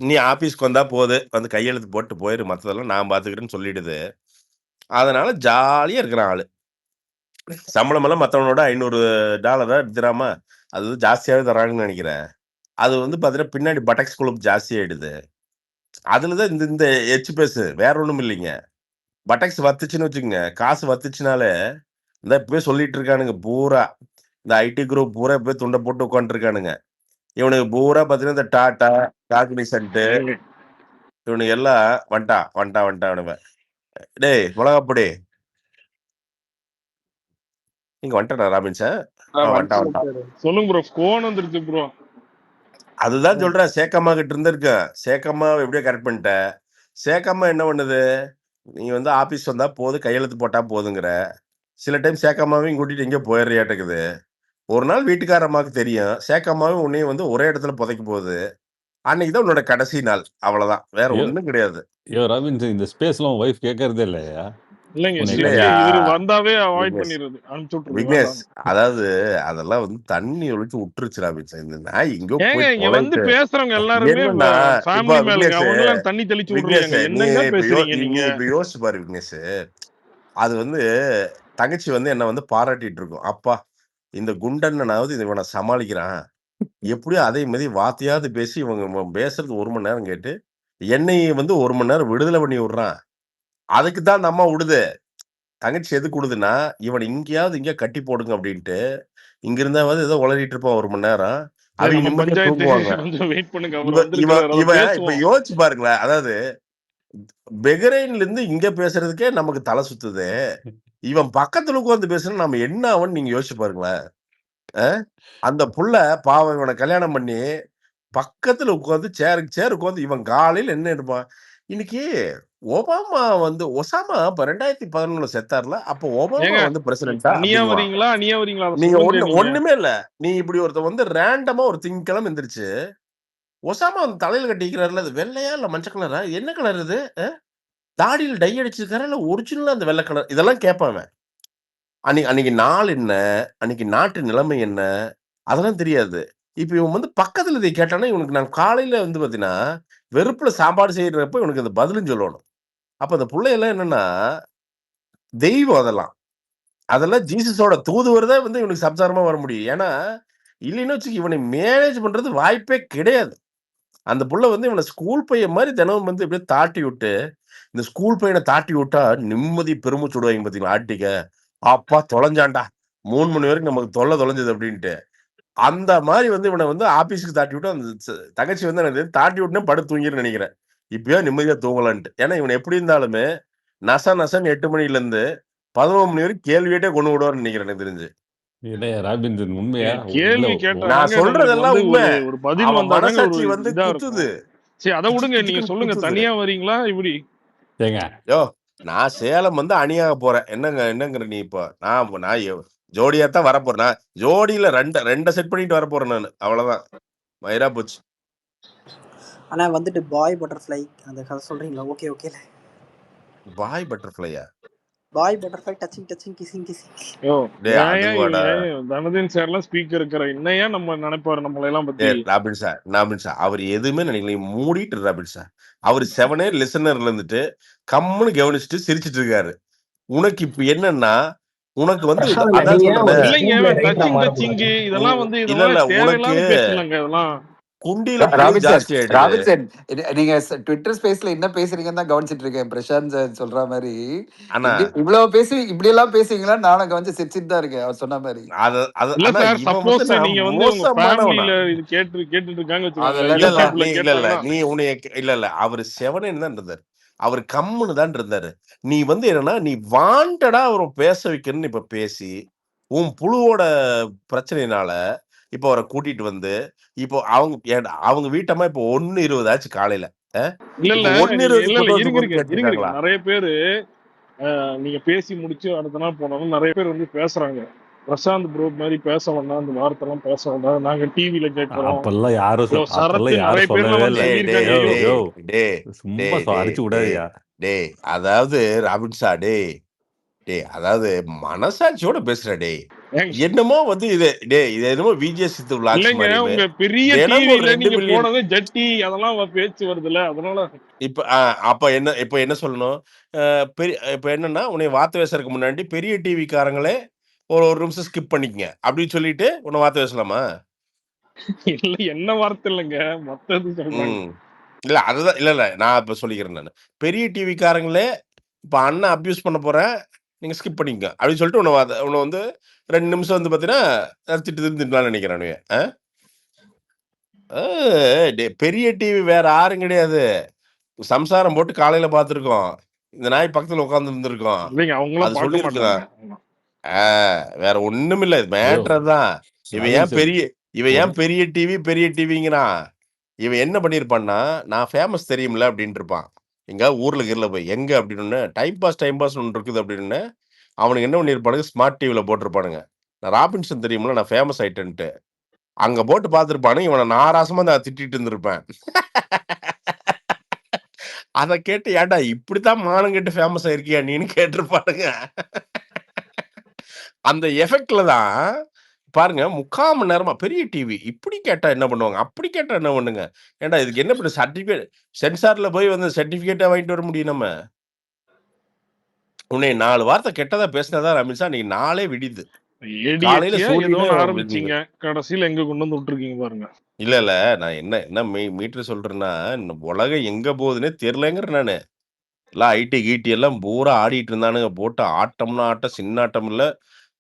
நீ ஆபீஸ்க்கு வந்தா போது. வந்து கையெழுத்து போட்டு போயிரு. மத்ததெல்லாம் நான் பாத்துக்கிறேன்னு சொல்லிடுது. அதனால ஜாலியா இருக்கிறான் ஆளு. சம்பளமெல்லாம் மத்தவனோட $500 எடுத்துறாம, அது ஜாஸ்தியாவே தர்றாங்கன்னு நெனைக்கிறேன். அது வந்து பாத்தீங்கன்னா, பின்னாடி பட்டக்ஸ் கொழுப்பு ஜாஸ்தியாயிடுது. அதுல தான் இந்த எச்சு பேசு. வேற ஒண்ணும் இல்லைங்க. பட்டக்ஸ் வத்துச்சுன்னு வச்சுக்கங்க. காசு வத்துச்சுனாலே, இந்த இப்பவே சொல்லிட்டு இருக்கானுங்க பூரா. இந்த ஐடி குரூப் பூரா இப்பவே துண்ட போட்டு உட்காந்துருக்கானுங்க. இவனுங்க பூரா பாத்தீங்கன்னா, இந்த டாடா, காக்னிசன்ட் இவனுங்க எல்லாம் வந்துட்டான் இவனுங்க. டேய் மிளகாப்பொடி. இங்க வந்துட்டானா ராபின்சன்? வந்துட்டான். சொல்லுங்க ப்ரோ. ஃபோன் வந்துருச்சு ப்ரோ. அதுதான் சொல்றேன். சேக்கம்மா கிட்ட இருந்திருக்கேன். சேக்கம்மாவ எப்படியோ கரெக்ட் பண்ணிட்ட. சேக்கம்மா என்ன பண்ணுது? நீ வந்து ஆபீஸ் வந்தா போதும், கையெழுத்து போட்டா போதுங்கிற. சில டைம் சேக்கம்மாவையும் கூட்டிட்டு எங்கேயோ போயிடுறியாட்டுக்குது. ஒரு நாள் வீட்டுக்கார அம்மாவுக்கு தெரியும். சேக்கம்மாவும் உன்னையும் வந்து ஒரே இடத்துல புதைக்க போகுது. அன்னைக்கு தான் உன்னோட கடைசி நாள். அவ்வளவுதான். வேற ஒண்ணும் கிடையாது. ராபின்சன் இந்த ஸ்பேஸ்லாம் வைஃப் கேட்கறதே இல்லையா? இல்லைங்க இல்லையா? இவரு வந்தாவே அவாய்ட் விக்னேஷ் பண்ணிடுறது. அனுப்பிச்சு விட்டுருது. விக்னேஷ் வேண்டாம். அதாவது அதெல்லாம் வந்து தண்ணி ஒழிச்சு விட்டுருச்சு ராபின்சன். இந்த நாய் எங்கேயோ ஏங்க போய் இங்க வந்து தொலைட்டு பேசுறவங்க எல்லாருமே என்னன்னா இப்ப ஃபேமிலி மேலுங்க. விக்னேஷ் ஒண்ணுலாம் தண்ணி தெளிச்சு விடுறீங்க. நீ என்னங்க பேசுறீங்க நீ நீங்க? இப்ப யோசிச்சு பாரு விக்னேஷ். அது வந்து தங்கச்சி வந்து என்ன வந்து பாராட்டிட்டு இருக்கும். அப்பா இந்த குண்டண்ணனாவது இவனை சமாளிக்கிறான். எப்படியோ அதே மாதிரி வார்த்தையாவது பேசி இவங்க பேசுறது 1 மணி நேரம் கேட்டு என்னைய வந்து 1 மணி நேரம் விடுதலை பண்ணி விடுறான். அதுக்கு தான் அந்த அம்மா விடுது. தங்கச்சி எதுக்கு விடுதுன்னா, இவனை இங்க கட்டி போடுங்க அப்படின்ட்டு. இங்க இருந்தாவது ஏதோ உளறிட்டு இருப்பான் 1 மணி நேரம். அவங்க நம்ம நிம்மதியா பஞ்சாயத்து தூங்குவாங்க. கொஞ்சம் வெயிட் பண்ணுங்க. அவர் இவன் வந்திருக்கிறாரு. அதை இவன் இப்ப பேசுவோம். யோசிச்சு பாருங்களேன். அதாவது பெஹ்ரைன்ல இருந்து இங்க பேசுறதுக்கே நமக்கு தலை சுத்துது. இவன் பக்கத்துல உட்கார்ந்து பேசுனா நம்ம என்ன ஆகும்னு நீங்க யோசிச்சு பாருங்களேன். அந்த புள்ள பாவம் இவனை கல்யாணம் பண்ணி பக்கத்துல உட்கார்ந்து சேருக்கு உட்கார்ந்து இவன் காலையில என்ன இருப்பான்? இன்னைக்கு ஒசாமா இப்ப 2011ல செத்தார்ல. அப்ப ஒபாமா ஏங்க வந்து பிரசிடென்ட்டா அணியா அப்படிங்குவான். வரீங்களா? அணியா வரீங்களா? அதை நீங்க சொல்லுங்க நீங்க. ஒண்ணுமே இல்ல. நீ இப்படி ஒருத்தன் வந்து ரேண்டமா ஒரு திங்கக்கிழமை எந்திரிச்சு ஒசாமா வந்து தலையில கட்டிக்கிறாருல. அது வெள்ளையா இல்ல மஞ்சள் கலரா? என்ன கலர் இது? தாடியில டை அடிச்சிருக்காரா? இல்ல ஒரிஜினலா அந்த வெள்ள கலர் இதெல்லாம் கேட்பான் அவன். அன்னைக்கு நாள் என்ன? அன்னைக்கு நாட்டு நிலைமை என்ன? அதெல்லாம் தெரியாது. இப்ப இவன் வந்து பக்கத்துல இதை கேட்டான்னா, இவனுக்கு நான் காலையில வந்து பார்த்தீங்கன்னா, வெறுப்புல சாப்பாடு செய்றப்ப இவனுக்கு அந்த பதிலும் சொல்லணும். அப்ப அந்த புள்ளையெல்லாம் என்னன்னா, தெய்வம் அதெல்லாம். அதெல்லாம் ஜீசஸோட தூதுவர் தான் வந்து இவனுக்கு சம்சாரமா வர முடியும். ஏன்னா, இல்லைன்னு வச்சுக்க இவனை மேனேஜ் பண்றது வாய்ப்பே கிடையாது. அந்த புள்ள வந்து இவன ஸ்கூல் பையன் மாரி தினமும் வந்து இப்படியே தாட்டி விட்டு, இந்த ஸ்கூல் பையன தாட்டி விட்டா நிம்மதி பெருமூச்சு விடுவாய்ங்க பார்த்தீங்களா? ஆட்டிக்க. அப்பா தொலைஞ்சான்டா. 3 மணி வரைக்கும் நமக்கு தொலைஞ்சது அப்படின்ட்டு. அந்த மாரி வந்து இவன வந்து ஆபீஸ்க்கு தாட்டி விட்டு, அந்த தங்கச்சி வந்து எனக்கு தாட்டி விட்டோனே படுத்து தூங்கிருன்னு நெனைக்கிறேன். இப்பயாவது நிம்மதியா தூங்கலான்ட்டு. ஏன்னா இவன் எப்படி இருந்தாலுமே, நசன்னு 8 மணிலேருந்து 11 மணி வரைக்கும் கேள்வி கேட்டே கொண்டு விடுவார்ன்னு நெனைக்கிறேன் எனக்கு தெரிஞ்சு. இல்லையா ராபின்சன் உண்மையா? இல்ல கேள்வி நான் கேட்டாதாங்க நம்மளுக்கு சொல்றதெல்லாம் வந்து உண்மை. ஒரு பதில் அவன் வந்தாதாங்க ஒரு மனசாட்சி வந்து இதா குத்துது. இருக்கும். சரி அத விடுங்க. நீங்க கிச்சுக்குன்னு சொல்லுங்க. குத்துது. தனியா வரீங்களா? இப்படி? ஏங்க யோவ்! நான் சேலம் வந்து அணியாக போறேன். என்னங்கிற நீ இப்போ? நான் ஜோடியா தான் வரப்போறேன். நான் ஜோடியில 2 செட் பண்ணிட்டு வரப்போறேன் நானு. அவ்வளவுதான். மயிரா போச்சு. ஆனா வந்துட்டு பாய் பட்டர்ஃப்ளை அந்த கதை சொல்றீங்களா? ஓகேல. பாய் பட்டர்ஃப்ளையா? பாய் பட்டர்ஃப்ளை டச்சிங் கிசிங். யோ டேய் ஏன் அதுவாடா? தனதின் சார்லாம் ஸ்பீக்கர் இருக்கிற என்னையா நம்ம நினைப்பாரு நம்மள எல்லாம் பத்தி? டேய் ராபின் சார், அவர் எதுவுமே நினைக்கல. நீ மூடிட்டு இரு ராபின் சார். அவரு 7 லிசனர்ல இருந்துட்டு கம்முன்னு கவனிச்சுட்டு சிரிச்சிட்டு இருக்காரு. உனக்கு இப்ப என்னன்னா, உனக்கு வந்து பிரசாந்த் அதான் நீங்க ஏன் ஒரு சொல்றேனே. இல்லைங்க ஸ்கூல்ல ரைட்டரா டச்சிங் மாறக்கூடாது? இதெல்லாம் வந்து இல்ல இதெல்லாம் உனக்கு தேவையில்லாத பேசலங்க இதெல்லாம். குண்டில புழு ஜாஸ்தி ஆயிடுது. ராபின்சன் நீங்க ட்விட்டர் ஸ்பேஸ்ல என்ன பேசுறீங்கன்னு தான் கவனிச்சிட்டு இருக்கேன். பிரசாந்த் சார் சொல்ற மாதிரி ஆனா இவ்வளவு இப்படி எல்லாம் பேசுவீங்களா? நானும் கவனிச்சு சிரிச்சிட்டு தான் இருக்கேன் அவர் சொன்ன மாதிரி. இல்ல ஆனா சார் இவன் வந்து சப்போஸ் நீங்க வந்து உங்க மோசமானவனா? ஃபேமிலில இது கேட்டுட்டு இருக்காங்க அதெல்லாம் இல்ல யூடியூப்ல நீ கேட்டாங்கன்னா நீ உன்னைய இல்ல அவரு 7 தான் இருந்தாரு. அவரு கம்முன்னு தான் இருந்தாரு. நீ வந்து என்னன்னா, நீ வாண்டடா அவர பேச வைக்கணும்னு இப்ப பேசி, உன் புழுவோட பிரச்சனையினால, இப்ப அவர கூட்டிட்டு வந்து, இப்போ அவங்க வீட்டம்மா இப்போ 1:20 ஆச்சு காலையில. இல்ல இப்போ 1:20க்கு இல்ல கொண்டு வந்து இருங்க கொடுன்னு கேட்டிருக்காங்களா? நிறைய பேரு நீங்க பேசி முடிச்சு அடுத்த நாள் போனாலும் நிறைய பேர் வந்து பேசுறாங்க. பிரசாந்த் ப்ரோ மாதிரி பேச வேண்டாம், அந்த வார்த்தை எல்லாம் பேச வேண்டாம், நாங்க டிவில கேட்கிறோம். அப்பெல்லாம் யாரும் சரத்து நிறைய பேர்லாம் சொல்லவே வந்து இல்ல. சொல்லியிருக்காங்க. சும்மா அடிச்சு விடாதியா. டேய் அதாவது ராபின்சா டேய் அதாவது மனசாட்சியோட பேசுற டேய். என்னமோ வந்து இது என்னமோ விஜய் சித்து விளாக்ஸ் இல்லைங்க மாதிரி உங்க பெரிய தினமும் டிவில 2 நீங்க மில்லியன். போனது ஜட்டி அதெல்லாம் பேச்சு வருதுல்ல, அதனால அப்ப என்ன சொல்லணும்? இப்ப என்னன்னா, உன்னை வார்த்தை பேசுறதுக்கு முன்னாடி பெரிய டிவி காரங்களே ஒரு நிமிஷம் ஸ்கிப் பண்ணிக்கங்க அப்படின்னு சொல்லிட்டு உன்னை வார்த்தை பேசலாமா? இல்ல என்ன வார்த்தை இல்லைங்க, மொத்தது சொல்றாங்க. இல்ல அதுதான் இல்ல நான் இப்ப சொல்லிக்கிறேன் நானு. பெரிய டிவி காரங்களே இப்ப அண்ணன் அப்யூஸ் பண்ண போறேன், நீங்க ஸ்கிப் பண்ணிக்கங்க அப்படின்னு சொல்லிட்டு உன்னை வந்து 2 நிமிஷம் வந்து பாத்தீங்கன்னா திட்டுலாம்னு நினைக்கிறேன். பெரிய டிவி வேற யாரும் கிடையாது. சம்சாரம் போட்டு காலையில பார்த்திருக்கோம். இந்த நாய் பக்கத்துல உட்கார்ந்து இருந்திருக்கோம். இல்லைங்க அவங்களாம் அது பார்க்க சொல்லியிருக்குதா? மாட்டாங்க. வேற ஒண்ணுமில்ல. மேட்டர் தான். இவன் ஏன் பெரிய டிவிங்கிறான்? இவன் என்ன பண்ணியிருப்பான்னா, நான் ஃபேமஸ் தெரியும்ல அப்படின்ட்டு இருப்பான். எங்க ஊர்ல கீர்ல போய் எங்க அப்படின்னு டைம் பாஸ் ஒன்று இருக்குது அப்படின்னு அவனுக்கு என்ன பண்ணியிருப்பானுங்க, ஸ்மார்ட் டிவில போட்டிருப்பானுங்க. நான் ராபின்சன் தெரியும்ல, நான் ஃபேமஸ் ஆயிட்டேன்ட்டு. அங்க போட்டு பார்த்திருப்பானுங்க. இவனை நாராசமா நான் திட்டிட்டு இருந்திருப்பேன். அத கேட்டு ஏன்டா இப்படித்தான் மானம் கெட்டு ஃபேமஸ் ஆயிருக்கியா நீன்னு கேட்டிருப்பானுங்க. அந்த எஃபெக்ட்ல தான் பாருங்க 3/4 மணி நேரமா பெரிய டிவி இப்படி கேட்டா என்ன பண்ணுவாங்க? அப்படி கேட்டா என்ன பண்ணுங்க? ஏன்டா இதுக்கு என்ன பண்ண சர்டிபிகேட் சென்சார்ல போய் வந்து சர்டிபிகேட்டா வாங்கிட்டு வர முடியும் நம்ம? உன்னை 4 வார்த்தை கெட்டதா பேசினாதான் ரமேஷா நீங்க நாளே விடியுது. காலையில ஏதோ சூரியனே ஆரம்பிச்சீங்க, கடைசியில எங்க கொண்டு வந்து விட்டுருக்கீங்க பாருங்க. இல்ல நான் என்ன மீட்டர் சொல்றேன்னா, உலகம் எங்க போகுதுன்னே தெரியலங்கிறேன் நானு. எல்லாம் ஐடி கீட்டி எல்லாம் பூரா ஆடிட்டு இருந்தானுங்க. போட்டு ஆட்டம்னா ஆட்டம், சின்ன ஆட்டம் இல்ல.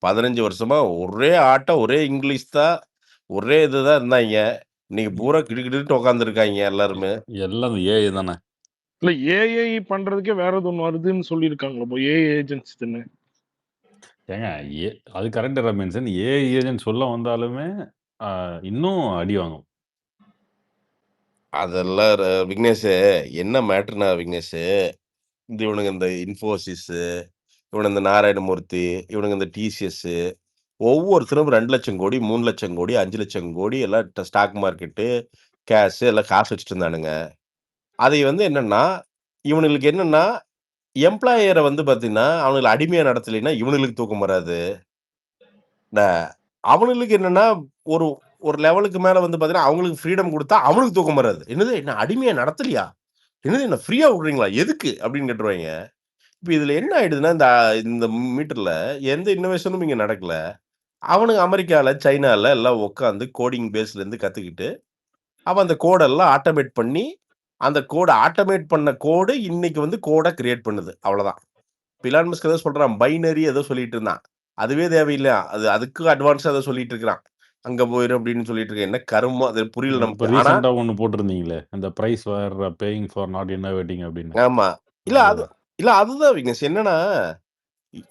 15 வருஷமா ஒரே ஆட்டம், ஒரே இங்கிலீஷ் தான், ஒரே இதுதான் இருந்தாங்க. இன்னைக்கு பூரா கிடுகிடுன்னு உட்காந்துருக்காங்க எல்லாருமே. எல்லாம் இந்த ஏஐ தானே. இல்ல ஏஐ பண்றதுக்கே வேற எது ஒண்ணு வருதுன்னு சொல்லியிருக்காங்களா இப்போ ஏஐ ஏஜென்சின்னு? ஏங்க அது கரெக்ட் ரமேன்சன். ஏஐ ஏஜென்ட் சொல்ல வந்தாலுமே இன்னும் அடி வாங்கும். அதெல்லாம் விக்னேஷ் என்ன மேட்டர்னா விக்னேஷ், இவனுங்க இந்த இன்ஃபோசிஸ், இவனு இந்த நாராயணமூர்த்தி, இவனுங்க இந்த டிசிஎஸ், ஒவ்வொருத்தரும் 2 லட்சம் கோடி, 3 லட்சம் கோடி, 5 லட்சம் கோடி எல்லாம் ஸ்டாக் மார்க்கெட்டு, கேஷ் எல்லாம் காசு வச்சுட்டு இருந்தானுங்க. அதை வந்து என்னன்னா, இவனுங்களுக்கு என்னன்னா எம்ப்ளாயர வந்து பார்த்தீங்கன்னா, அவனுங்கள அடிமையா நடத்தலைன்னா இவனுங்களுக்கு தூக்கம் வராது. ந அவனுங்களுக்கு என்னன்னா, ஒரு ஒரு லெவலுக்கு மேல வந்து பார்த்தீங்கன்னா, அவங்களுக்கு ஃப்ரீடம் குடுத்தா அவனுக்கு தூக்கம் வராது. "என்னது என்ன அடிமையா நடத்தலையா? என்னது என்ன ஃப்ரீயா விடுறீங்களா? எதுக்கு?" அப்படின்னு கேட்டுருவாய்ங்க. இப்ப இதுல என்ன ஆயிடுதுன்னா, இந்த மீட்டர்ல எந்த இன்னோவேஷனும் இங்க நடக்கல. அவனுங்க அமெரிக்கால, சைனால எல்லாம் உட்காந்து கோடிங் பேஸ்லேருந்து கத்துக்கிட்டு, அவன் அந்த கோடெல்லாம் ஆட்டோமேட் பண்ணி, அந்த கோட ஆட்டோமேட் பண்ண கோடு இன்னைக்கு வந்து கோட கிரியேட் பண்ணுது. அவ்வளதான். இப்ப இலான் மஸ்க் ஏதோ சொல்றான். பைனரி ஏதோ சொல்லிட்டு இருந்தான். அதுவே தேவையில்லையாம். அதுக்கு அட்வான்ஸா ஏதோ சொல்லிட்டு இருக்கிறான். அங்க போயிரும் அப்படின்னு சொல்லிட்டு இருக்கேன். என்ன கருமோ அது புரியல இப்ப நமக்கு. ஆனா ரீசெண்டா ஒண்ணு போட்டிருந்தீங்களே, அந்த prize for paying for not innovating அப்படின்னு. ஆமா. இல்ல அதுதான். அதுதான் விக்னேஷ். என்னன்னா,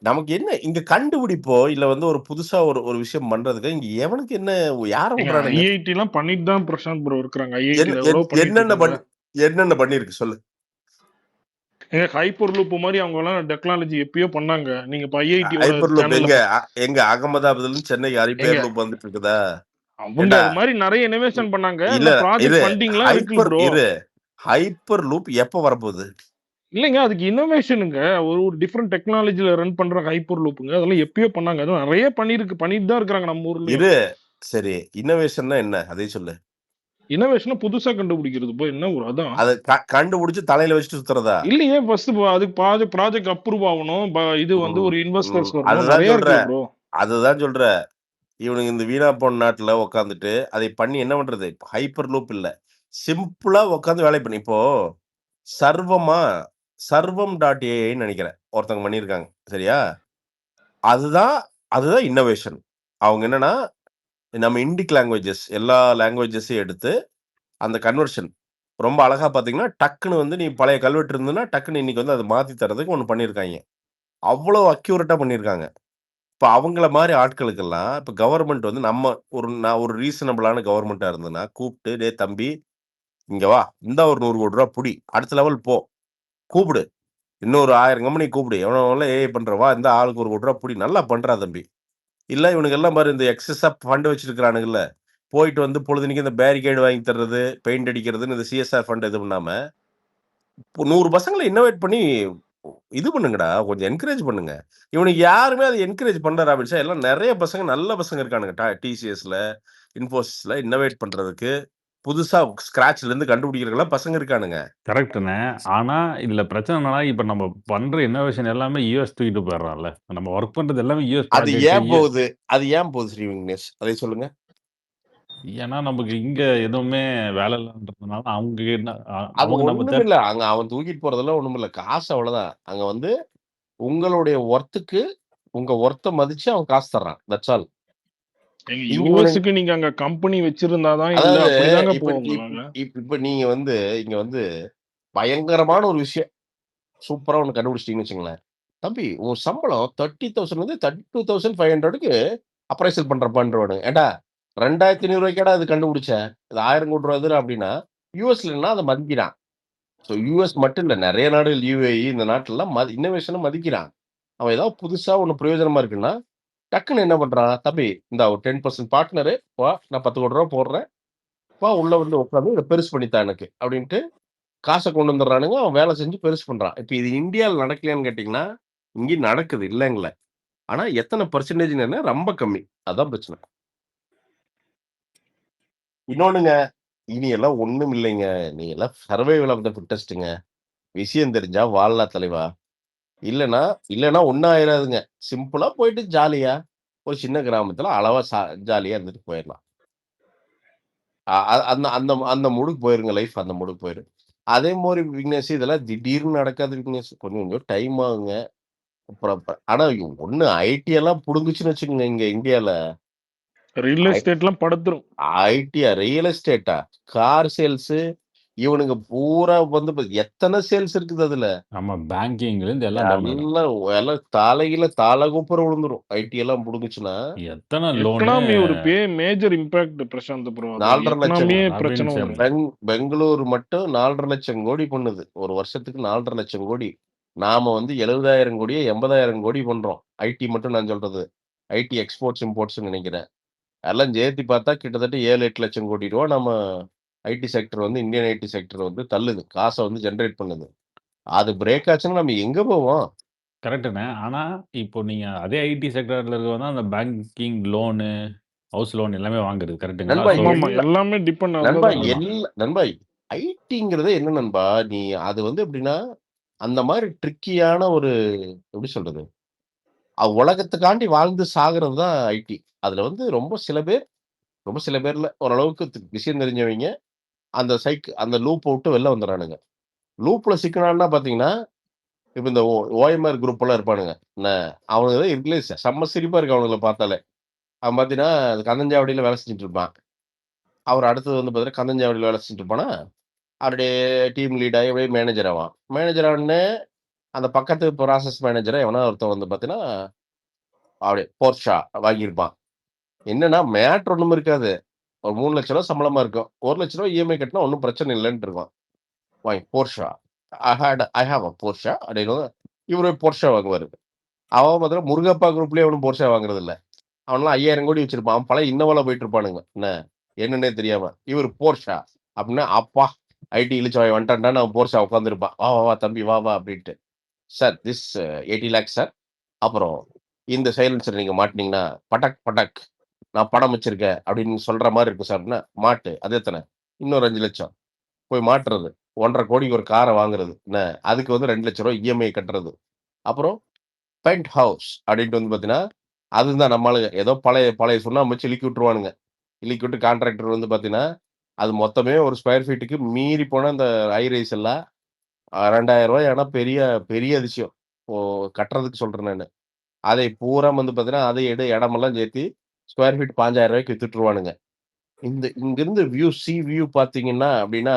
நமக்கு என்ன இங்க கண்டுபிடிப்போ, இல்ல வந்து ஒரு புதுசா ஒரு ஒரு விஷயம் பண்றதுக்கு இங்க எவனுக்கு என்ன யார எங்க விடுறானுங்க? ஐஐடிலாம் பண்ணிட்டு தான் பிரசாந்த் ப்ரோ இருக்கிறாங்க. என் ஐஐடில என் எவ்வளோ பண்ணிட்டு என்னென்ன இருக்காங்க. என்னென்ன பண்ணியிருக்கு சொல்லு? எங்க ஹைப்பர் லூப் மாதிரி அவங்கலாம் டெக்னாலஜி எப்பயோ பண்ணாங்க. நீங்க இப்ப ஐஐடியோட ஹைப்பர் லூப் சேனல்ல எங்க அகமதாபாத்லருந்து சென்னைக்கு எங்க ஹைப்பர் லூப் வந்துட்டு இருக்குதா? அவங்க ஏன்டா அது மாதிரி நிறைய இனோவேஷன் பண்ணாங்க. இல்ல அந்த ப்ராஜெக்ட் இரு ஃபண்டிங்லாம் இருக்கு ப்ரோ. ஹைப்பர் லூப் எப்ப வரப்போகுது? இல்லைங்க அதுக்கு இன்னோவேஷனுங்க. ஒரு ஒரு டிஃப்ரெண்ட் டெக்னாலஜில ரன் பண்ற ஹைப்பர் லூப்புங்க. அதெல்லாம் எப்பயோ பண்ணாங்க. அதுவும் நிறைய பண்ணிட்டு தான் இருக்கிறாங்க நம்ம ஊர்லயும். சரி இன்னோவேஷன்னா என்ன? அதையும் சொல்லு. இன்னோவேஷனா புதுசா கண்டுபிடிக்கிறது ப்ரோ. என்ன ஒரு அதான். அத கண்டுபிடிச்சு தலையில வச்சுட்டு சுத்துறதா? இல்லையே ஃபர்ஸ்ட் அதுக்கு ப்ராஜெக்ட் அப்ரூவ் ஆகணும். இது வந்து ஒரு இன்வெஸ்டர்ஸ் வரணும். அதுதான் நிறைய இருக்கு சொல்றேன். ப்ரோ. அதுதான் சொல்றேன். இவனுங்க இந்த வீணா போன நாட்டுல உட்காந்துட்டு அதை பண்ணி என்ன பண்றது? ஹைப்பர் லூப் இல்ல. சிம்பிளா உட்காந்து வேலை பண்ணி இப்போ சர்வம் டாட் ஏஐன்னு நினைக்கிறேன். ஒருத்தவங்க பண்ணியிருக்காங்க. சரியா? அதுதான் அதுதான் இன்னோவேஷன். அவங்க என்னன்னா, நம்ம இண்டிக் லாங்குவேஜஸ் எல்லா லாங்குவேஜஸையும் எடுத்து அந்த கன்வர்ஷன் ரொம்ப அழகா பார்த்தீங்கன்னா, டக்குன்னு வந்து நீ பழைய கல்வெட்டு இருந்ததுன்னா, டக்குன்னு இன்னைக்கு வந்து அத மாத்தி தர்றதுக்கு ஒண்ணு பண்ணியிருக்காய்ங்க. அவ்வளோ அக்யூரேட்டா பண்ணியிருக்காங்க. இப்ப அவங்கள மாரி ஆட்களுக்கெல்லாம் இப்ப கவர்ன்மெண்ட் வந்து நான் ஒரு ரீசனபிளான கவர்ன்மெண்ட்டா இருந்ததுன்னா, கூப்ட்டு "டேய் தம்பி, இங்க வா. இந்தா ஒரு ₹100,00,00,000 புடி. அடுத்த லெவல் போ. கூப்பிடு. இன்னொரு 1000 கம்பெனி கூப்பிடு. எவனெவன்லாம் ஏஐ பண்றான் வா, இந்தா ஆளுக்கு ஒரு ₹1,00,00,000 புடி. நல்லா பண்றா தம்பி." இல்ல இவனுங்கெல்லாம் பாரு இந்த எக்ஸஸா ஃபண்ட் வச்சிருக்கானுங்கல்ல. போயிட்டு வந்து பொழுதன்னைக்கும் இந்த பேரிகேட் வாங்கி தர்றது, பெயிண்ட் அடிக்கிறதுன்னு இந்த சிஎஸ்ஆர் ஃபண்ட் இது பண்ணாம, 100 பசங்கள இன்னோவேட் பண்ணி இது பண்ணுங்கடா. கொஞ்சம் என்கரேஜ் பண்ணுங்க. இவனுக்கு யாருமே அத என்கரேஜ் பண்ணல ராபின்ஸா. எல்லாம் நெறைய பசங்க நல்ல பசங்க இருக்கானுங்க. டிசிஎஸ்ல, இன்ஃபோசிஸ்ல இன்னோவேட் பண்றதுக்கு, புதுசா ஸ்கிராட்ச்லேருந்து கண்டுபிடிக்கிறதுக்கெல்லாம் பசங்க இருக்கானுங்க. கரெக்ட்டுண்ணே. ஆனா, இதுல பிரச்சனை என்னன்னா, இப்ப நம்ம பண்ற இன்னோவேஷன் எல்லாமே யுஎஸ் தூக்கிட்டு போயிடுறான்ல. நம்ம ஒர்க் பண்றது எல்லாமே யுஎஸ் அது ப்ராஜெக்ட். ஏன் போகுது ஸ்ரீ விக்னேஷ்? அதை சொல்லுங்க. ஏன்னா, நமக்கு இங்க எதுவுமே வேலை இல்லன்றதுனால, அவங்க என்ன அது அவங்க நம்ம ஒண்ணுமில்ல. அங்க அவன் தூக்கிட்டு போறதெல்லாம் ஒண்ணுமில்ல. காசு அவ்வளவுதான். அங்க வந்து உங்களுடைய ஒர்த்துக்கு உங்க ஒர்த்த மதிச்சு அவன் காசு தர்றான். That's all. எங்க இங்க யுஎஸ்க்கு நீங்க அங்க கம்பெனி வச்சிருந்தா தான் இல்ல அதாவது அப்படிதாங்க இப்ப போவாங்க இப் நாங்க. இப்ப நீங்க வந்து இங்க வந்து பயங்கரமான ஒரு விஷயம் சூப்பரா ஒண்ணு கண்டுபிடிச்சிட்டீங்கன்னு வச்சுங்களேன். தம்பி உன் சம்பளம் 30,000லேருந்து 32,500க்கு அப்ரைசல் பண்றப்பான்றுவானுங்க. ஏன்டா ரூ. 2,500 அது கண்டுபிடிச்ச? இது 1000 கோடி ரூபா இதுன்னு அப்படின்னா, யுஎஸ்லன்னா அத மதிக்கிறான். ஸோ யுஎஸ் மட்டும் இல்ல. நெறைய நாடுகள் யுஏஇ இந்த நாட்டுலலாம் இன்னோவேஷன மதிக்கிறான். அவன் ஏதாவது புதுசா ஒண்ணு பிரயோஜனமா இருக்குன்னா, டக்குன்னு என்ன பண்றான்? தம்பி இந்தா ஒரு 10% பார்ட்னரு வா நான் 10 கோடி ரூபா போடுறேன். வா உள்ள வந்து உட்காந்து இத பெருசு பண்ணி தா எனக்கு. அப்படின்ட்டு காச கொண்டு வந்துடுறானுங்க. அவன் வேலை செஞ்சு பெருசு பண்றான். இப்ப இது இந்தியால நடக்கலையான்னு கேட்டீங்கன்னா, இங்கேயும் நடக்குது இல்லைங்கல. ஆனா எத்தன பெர்சன்டேஜ்ன்னு ரொம்ப கம்மி. அதான் பிரச்சனை. இன்னொன்னுங்க, இனி எல்லாம் ஒண்ணும் இல்லைங்க. நீ எல்லாம் சர்வைவல் ஆஃப் த ஃபிட்டெஸ்ட்ங்க. விஷயம் தெரிஞ்சா வாழலாம் தலைவா. இல்லன்னா ஒண்ணும் ஆயிராதுங்க. சிம்பிளா போயிட்டு ஜாலியா, ஒரு சின்ன கிராமத்துல அளவா ஜாலியா இருந்துட்டு போயிரலாம். அ அ அந்த அந்த அந்த மூடுக்கு போயிருங்க. லைஃப் அந்த மூடுக்கு போயிரும். அதே மாரி விக்னேஷ் இதெல்லாம் திடீர்னு நடக்காது விக்னேஷ். கொஞ்சம் கொஞ்சம் டைம் ஆகுங்க. அப்புறம் ஆனா ஒண்ணு ஐடி எல்லாம் புடுங்குச்சுன்னு வச்சுக்கோங்க இங்க இந்தியால. ரியல் ஐ எஸ்டேட்லாம் படுத்துரும். ஐடியா, ரியல் எஸ்டேட்டா, கார் சேல்ஸு இவனுங்க பூரா வந்து எத்தன சேல்ஸ் இருக்குது அதுல. ஆமா பேங்கிங்லேருந்து எல்லாம் டவுன் ஆயிடும். எல்லாம் தலைகீழ தல குப்புற விழுந்துரும். ஐடி எல்லாம் புடுங்குச்சுன்னா. எத்தனை லோனு எக்கனாமி ஒரு மேஜர் இம்பாக்ட் பிரசாந்த் ப்ரோ. 4,50,000 எக்கனாமியே பிரச்சனை வரும். பெங்களூர் மட்டும் 4,50,000 கோடி பண்ணுது. ஒரு வருஷத்துக்கு 4,50,000 கோடி. நாம வந்து 70,000 கோடியோ, 80,000 கோடி பண்றோம். ஐடி மட்டும் நான் சொல்றது. ஐடி எக்ஸ்போர்ட்ஸ், இம்போர்ட்ஸ்ன்னு நெனைக்கிறேன். எல்லாம் சேர்த்து பார்த்தா கிட்டத்தட்ட 7, 8 லட்சம் கோடி ரூவா நம்ம ஐடி செக்டர் வந்து இந்தியன் ஐடி செக்டர் வந்து தள்ளுது. காச வந்து ஜெனரேட் பண்ணுது. அது பிரேக் ஆச்சுன்னா நம்ம எங்க போவோம்? கரெக்ட்டுண்ணே. ஆனா, இப்போ நீங்க அதே ஐடி செக்டார்ல இருக்கவங்க தான் அந்த பேங்கிங் லோனு, ஹவுஸ் லோன் எல்லாமே வாங்குறது. கரெக்ட்டுங்களா? நண்பா ஸோ ஆமாமா எல்லாமே டிபெண்ட் அதுல நண்பா தான் ஆமா. நண்பா ஐடிங்கிறதே என்ன நண்பா? நீ அது வந்து எப்படின்னா, அந்த மாரி ட்ரிக்கியான ஒரு எப்படி சொல்றது? உலகத்துக்காண்டி வாழ்ந்து சாகுறது தான் ஐடி. அதுல வந்து ரொம்ப சில பேர்ல ஓரளவுக்கு விஷயம் தெரிஞ்சவைங்க, அந்த லூப்ப விட்டு வெளில வந்துர்றானுங்க. லூப்ல சிக்குனான்னா பார்த்தீங்கன்னா, இப்ப இந்த ஓஎம்ஆர் குரூப்லாம் இருப்பானுங்க. என்ன அவனுங்க இருக்கலே செம்ம சிரிப்பா இருக்கு அவனுங்கள பார்த்தாலே. அவன் பார்த்தீங்கன்னா, கந்தஞ்சாவடியில வேலை செஞ்சுட்டு இருப்பான். அவர் அடுத்தது வந்து பார்த்தீங்கன்னா, கந்தஞ்சாவடியில வேலை செஞ்சுட்டு இருப்பானா, அப்படியே டீம் லீட் ஆகி அப்படியே மேனேஜர் ஆவான். மேனேஜர் ஆனோனே, அந்த பக்கத்து ப்ராசஸ் மேனேஜரா எவனா ஒருத்தன் வந்து பார்த்தீங்கன்னா, அப்படியே போர்ஷா வாங்கியிருப்பான். என்னன்னா மேட்டர் ஒண்ணும் இருக்காது. ஒரு ரூ. 3,00,000 சம்பளமா இருக்கும். ரூ. 1,00,000 இஎம்ஐ கட்டினா ஒண்ணும் பிரச்சனை இல்லன்ட்டு இருக்கும். வாங்கி Porsche. I have a Porsche அப்படின்னு இவரு போர்ஷா வாங்குவாரு. அவன் பார்த்தீங்கன்னா, முருகப்பா குரூப்லயே எவனும் போர்ஷா வாங்குறதில்ல. அவன்லாம் 5000 கோடி வச்சிருப்பான். அவன் பழைய இன்னோவால போயிட்டு இருப்பானுங்க. என்னன்னே தெரியாம. இவரு போர்ஷா அப்படின்னா, அப்பா ஐடி இளிச்சவாயன் வந்துட்டான்டான்னு அவன் போர்ஷா உட்கார்ந்திருப்பான். வா, வா, வா தம்பி வா, வா அப்படின்ட்டு. Sir this 80 lakhs sir. அப்புறம் இந்த சைலன்சர் நீங்க மாட்டுனீங்கன்னா, படக் படக் நான் பணம் வச்சிருக்கேன் அப்படின்னு சொல்ற மாரி இருக்கும் சார் அப்படின்னா, மாட்டு. அது எத்தன? இன்னொரு 5,00,000 போய் மாட்டுறது. 1,50,00,000க்கு ஒரு கார வாங்குறது. அதுக்கு வந்து ரூ. 2,00,000 இஎம்ஐ கட்டுறது. அப்புறம் பென்ட் ஹவுஸ் அப்படின்ட்டு வந்து பார்த்தீங்கன்னா, அதுதான் நம்ம ஆளுங்க. ஏதோ பழைய பழைய சுண்ணாம்பு வச்சு இழுக்கி விட்டுருவானுங்க. இழுக்கி விட்டு கான்ட்ராக்டர் வந்து பார்த்தீங்கன்னா, அது மொத்தமே ஒரு ஸ்கொயர் ஃபீட்டுக்கு மீறி போன அந்த ஹை ரைஸ் எல்லாம் ரூ. 2,000 ஆனா பெரிய பெரிய அதிசயம். இப்போ கட்டுறதுக்கு சொல்றேன் நானு. அதை பூரா வந்து பார்த்தீங்கன்னா, அதை இடமெல்லாம் சேர்த்து ஸ்கொயர் ஃபீட் ரூ. 5,000க்கு வித்துட்டுருவானுங்க. இங்கிருந்து வியூ பார்த்தீங்கன்னா அப்படின்னா,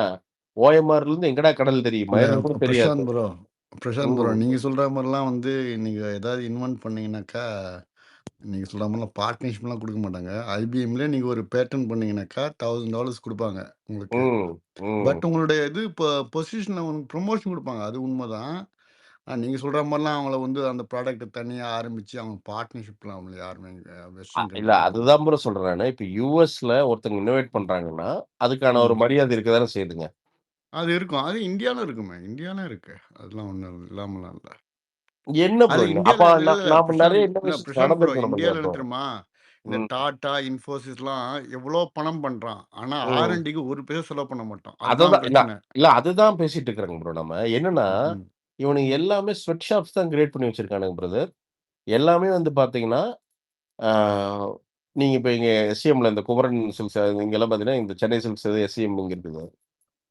ஓஎம்ஆர்லேருந்து எங்கடா கடல் தெரியும்? இல்ல மயிரம் கூட தெரியாது. பிரசாந்த் ப்ரோ ம். நீங்க சொல்ற மாதிரிலாம் வந்து நீங்க ஏதாவது இன்வென்ட் பண்ணீங்கன்னாக்கா நீங்க சொல்ற மாதிரிலாம் பார்ட்னர்ஷிப்லாம் கொடுக்க மாட்டாங்க. ஐபிஎம்ல நீங்க ஒரு பேட்டன் பண்ணீங்கன்னாக்கா $1,000 கொடுப்பாங்க உங்களுக்கு. ம். ம். பட் உங்களுடைய இது இப்போ பொசிஷன்ல உங்களுக்கு ப்ரொமோஷன் கொடுப்பாங்க. அது உண்மைதான். நீங்க சொல்ற மாதிரிலாம் அவங்கள வந்து அந்த ப்ராடக்ட்டை தனியா ஆரம்பிச்சு அவங்க பார்ட்னர்ஷிப்லாம் அவங்கள யாருமே வெஸ்டர்ன் இல்ல கண்ட்ரில கொடுக்க அதுதான் ப்ரோ சொல்றேன் நானு. இப்ப யுஎஸ்ல ஒருத்தங்க இன்னோவேட் பண்றாங்கன்னா, அதுக்கான ஒரு ம். மரியாதை இருக்க தானே செய்யுதுங்க. அது இருக்கும். அது இந்தியால இருக்குமே. இந்தியால இருக்கு. அதெல்லாம் ஒண்ணும் இல்லாமலாம் இல்ல. என்ன ப்ரோ அது இல்ல? அப்ப இந்தியால இல்ல, இல்ல நாம நெறைய இன்னோவேஷன்ஸ் பிரசாந்த் ப்ரோ நடந்திருக்கணும் இல்லையா இந்தியால என்ன ப்ரோ? தெரியுமா? இந்த ம். டாடா, இன்ஃபோசிஸ்லாம் எவ்வளோ பணம் பண்றான். ஆனா ம். ஆர்&டிக்கு ஒரு பைசா செலவு பண்ண மாட்டான். அதுதான் அததான் இல்ல பிரச்சனை. இல்ல அதுதான் பேசிட்டு இருக்கிறேங்க ப்ரோ நம்ம. என்னன்னா, ம். இவனுங்க எல்லாமே ஸ்வெட் ஷாப்ஸ் தான் கிரியேட் பண்ணி வச்சிருக்கானுங்க பிரதர். எல்லாமே வந்து பார்த்தீங்கன்னா, ஆ நீங்க இப்ப இங்க எஸ்சிஎம்ல இந்த குமரன் சில்க்ஸ் இங்கெல்லாம் பார்த்தீங்கன்னா, இந்த சென்னை சில்க்ஸ் எஸ்சிஎம் இங்க இருக்குது.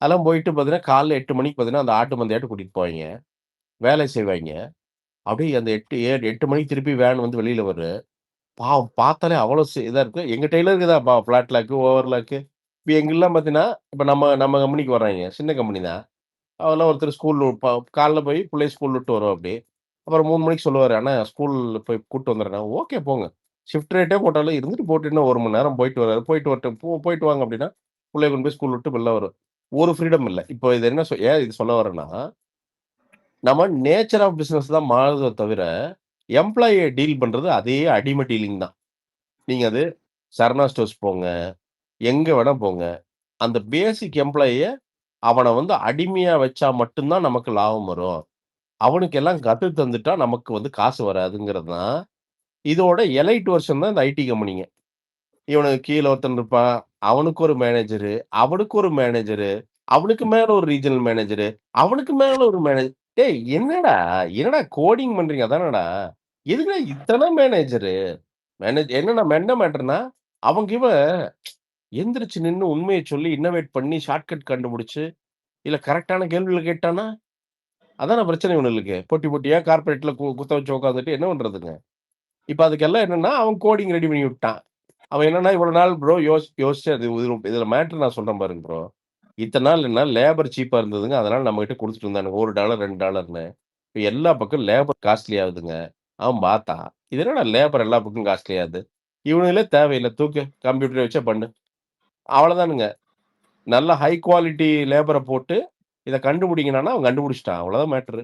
அதெல்லாம் போயிட்டு பார்த்தீங்கன்னா, காலைல 8 மணிக்கு பார்த்தீங்கன்னா, அந்த ஆட்டு மந்தையாட்ட கூட்டிட்டு போவாய்ங்க. வேலை செய்வாய்ங்க. அப்படியே அந்த 8 மணிக்கு திருப்பி வேன் வந்து வெளியில வரும். பாவம் பார்த்தாலே அவ்வளோ இதா இருக்கு. எங்க டெய்லருக்கு தான்ப்பா ஃப்ளாட் லாக்கு, ஓவர் லாக்கு. இப்ப எங்கலாம் பார்த்தீங்கன்னா, இப்ப நம்ம நம்ம கம்பெனிக்கு வர்றாய்ங்க. சின்ன கம்பெனி தான். அதெல்லாம் ஒருத்தர் காலைல போய் புள்ளைய ஸ்கூல் விட்டு வருவாப்படி. அப்புறம் 3 மணிக்கு சொல்லுவாரு, "அண்ணா ஸ்கூல் போய் கூட்டு வந்துடுறேன்." ஓகே போங்க. ஷிஃப்ட் ரேட்டே போட்டாலும் இருந்துட்டு போட்டு இன்னும் 1 மணி நேரம் போயிட்டு வராரு. போயிட்டு வரட்டும். போயிட்டு வாங்க அப்படின்னா, புள்ளைய கொண்டு போய் ஸ்கூல் விட்டு வெளில வரும். ஒரு ஃப்ரீடம் இல்ல. இப்போ இது என்ன ஏன் இது சொல்ல வரேன்னா, நம்ம நேச்சர் ஆஃப் பிசினஸ் தான் மாறுதே தவிர, எம்ப்ளாயிய டீல் பண்றது அதே அடிமை டீலிங் தான். நீங்க அது சரணா ஸ்டோர்ஸ் போங்க, எங்க வேணா போங்க. அந்த பேசிக் எம்ப்ளாயிய அவன வந்து அடிமையா வச்சா மட்டும் தான் நமக்கு லாபம் வரும். அவனுக்கு எல்லாம் கத்து தந்துட்டா நமக்கு வந்து காசு வராதுங்கிறது தான். இதோட எலைட் வெர்ஷன் தான் இந்த ஐடி கம்பெனிங்க. இவனுக்கு கீழ ஒருத்தன் இருப்பான். அவனுக்கு ஒரு மேனேஜரு, அவனுக்கு ஒரு மேனேஜரு, அவனுக்கு மேல ஒரு ரீஜனல் மேனேஜரு, அவனுக்கு மேல ஒரு டேய் என்னடா? என்னடா கோடிங் பண்றீங்க அதானடா? எதுக்குடா இத்தன மேனேஜரு? என்ன மேட்டர்ன்னா, இவன் எந்திரிச்சு நின்னு உண்மைய சொல்லி இன்னோவேட் பண்ணி ஷார்ட்கட் கண்டுபிடிச்சு, இல்ல கரெக்ட்டான கேள்விகள கேட்டான்னா, அதானே பிரச்சனை இவனுங்களுக்கு. போட்டி போட்டியா கார்ப்பரேட்ல குத்த வச்சு உட்காந்துட்டு என்ன பண்றதுங்க? இப்ப அதுக்கெல்லாம் என்னன்னா, அவன் கோடிங் ரெடி பண்ணி விட்டான். அவன் என்னன்னா, இவ்வளவு நாள் ப்ரோ யோசிச்சு அது இதுல மேட்டர் நான் சொல்றேன் பாருங்க ப்ரோ. இத்தன நாள் என்ன லேபர் சீப்பா இருந்ததுங்க. அதனால நம்மகிட்ட குடுத்துட்டு இருந்தானுங்க. $1 $2ன்னு. இப்ப எல்லா பக்கம் லேபர் காஸ்ட்லி ஆகுதுங்க. அவன் பார்த்தான். இது என்னடா லேபர் எல்லா பக்கம் காஸ்ட்லி ஆகுது. இவனுங்களே தேவையில்ல. தூக்கு கம்ப்யூட்டர வச்சே பண்ணு. அவ்வளவுதானுங்க. நல்ல ஹை குவாலிட்டி லேபர போட்டு இத கண்டுபிடிங்கன்னான்னா, அவன் கண்டுபிடிச்சுட்டான். அவ்வளவுதான் மேட்டரு.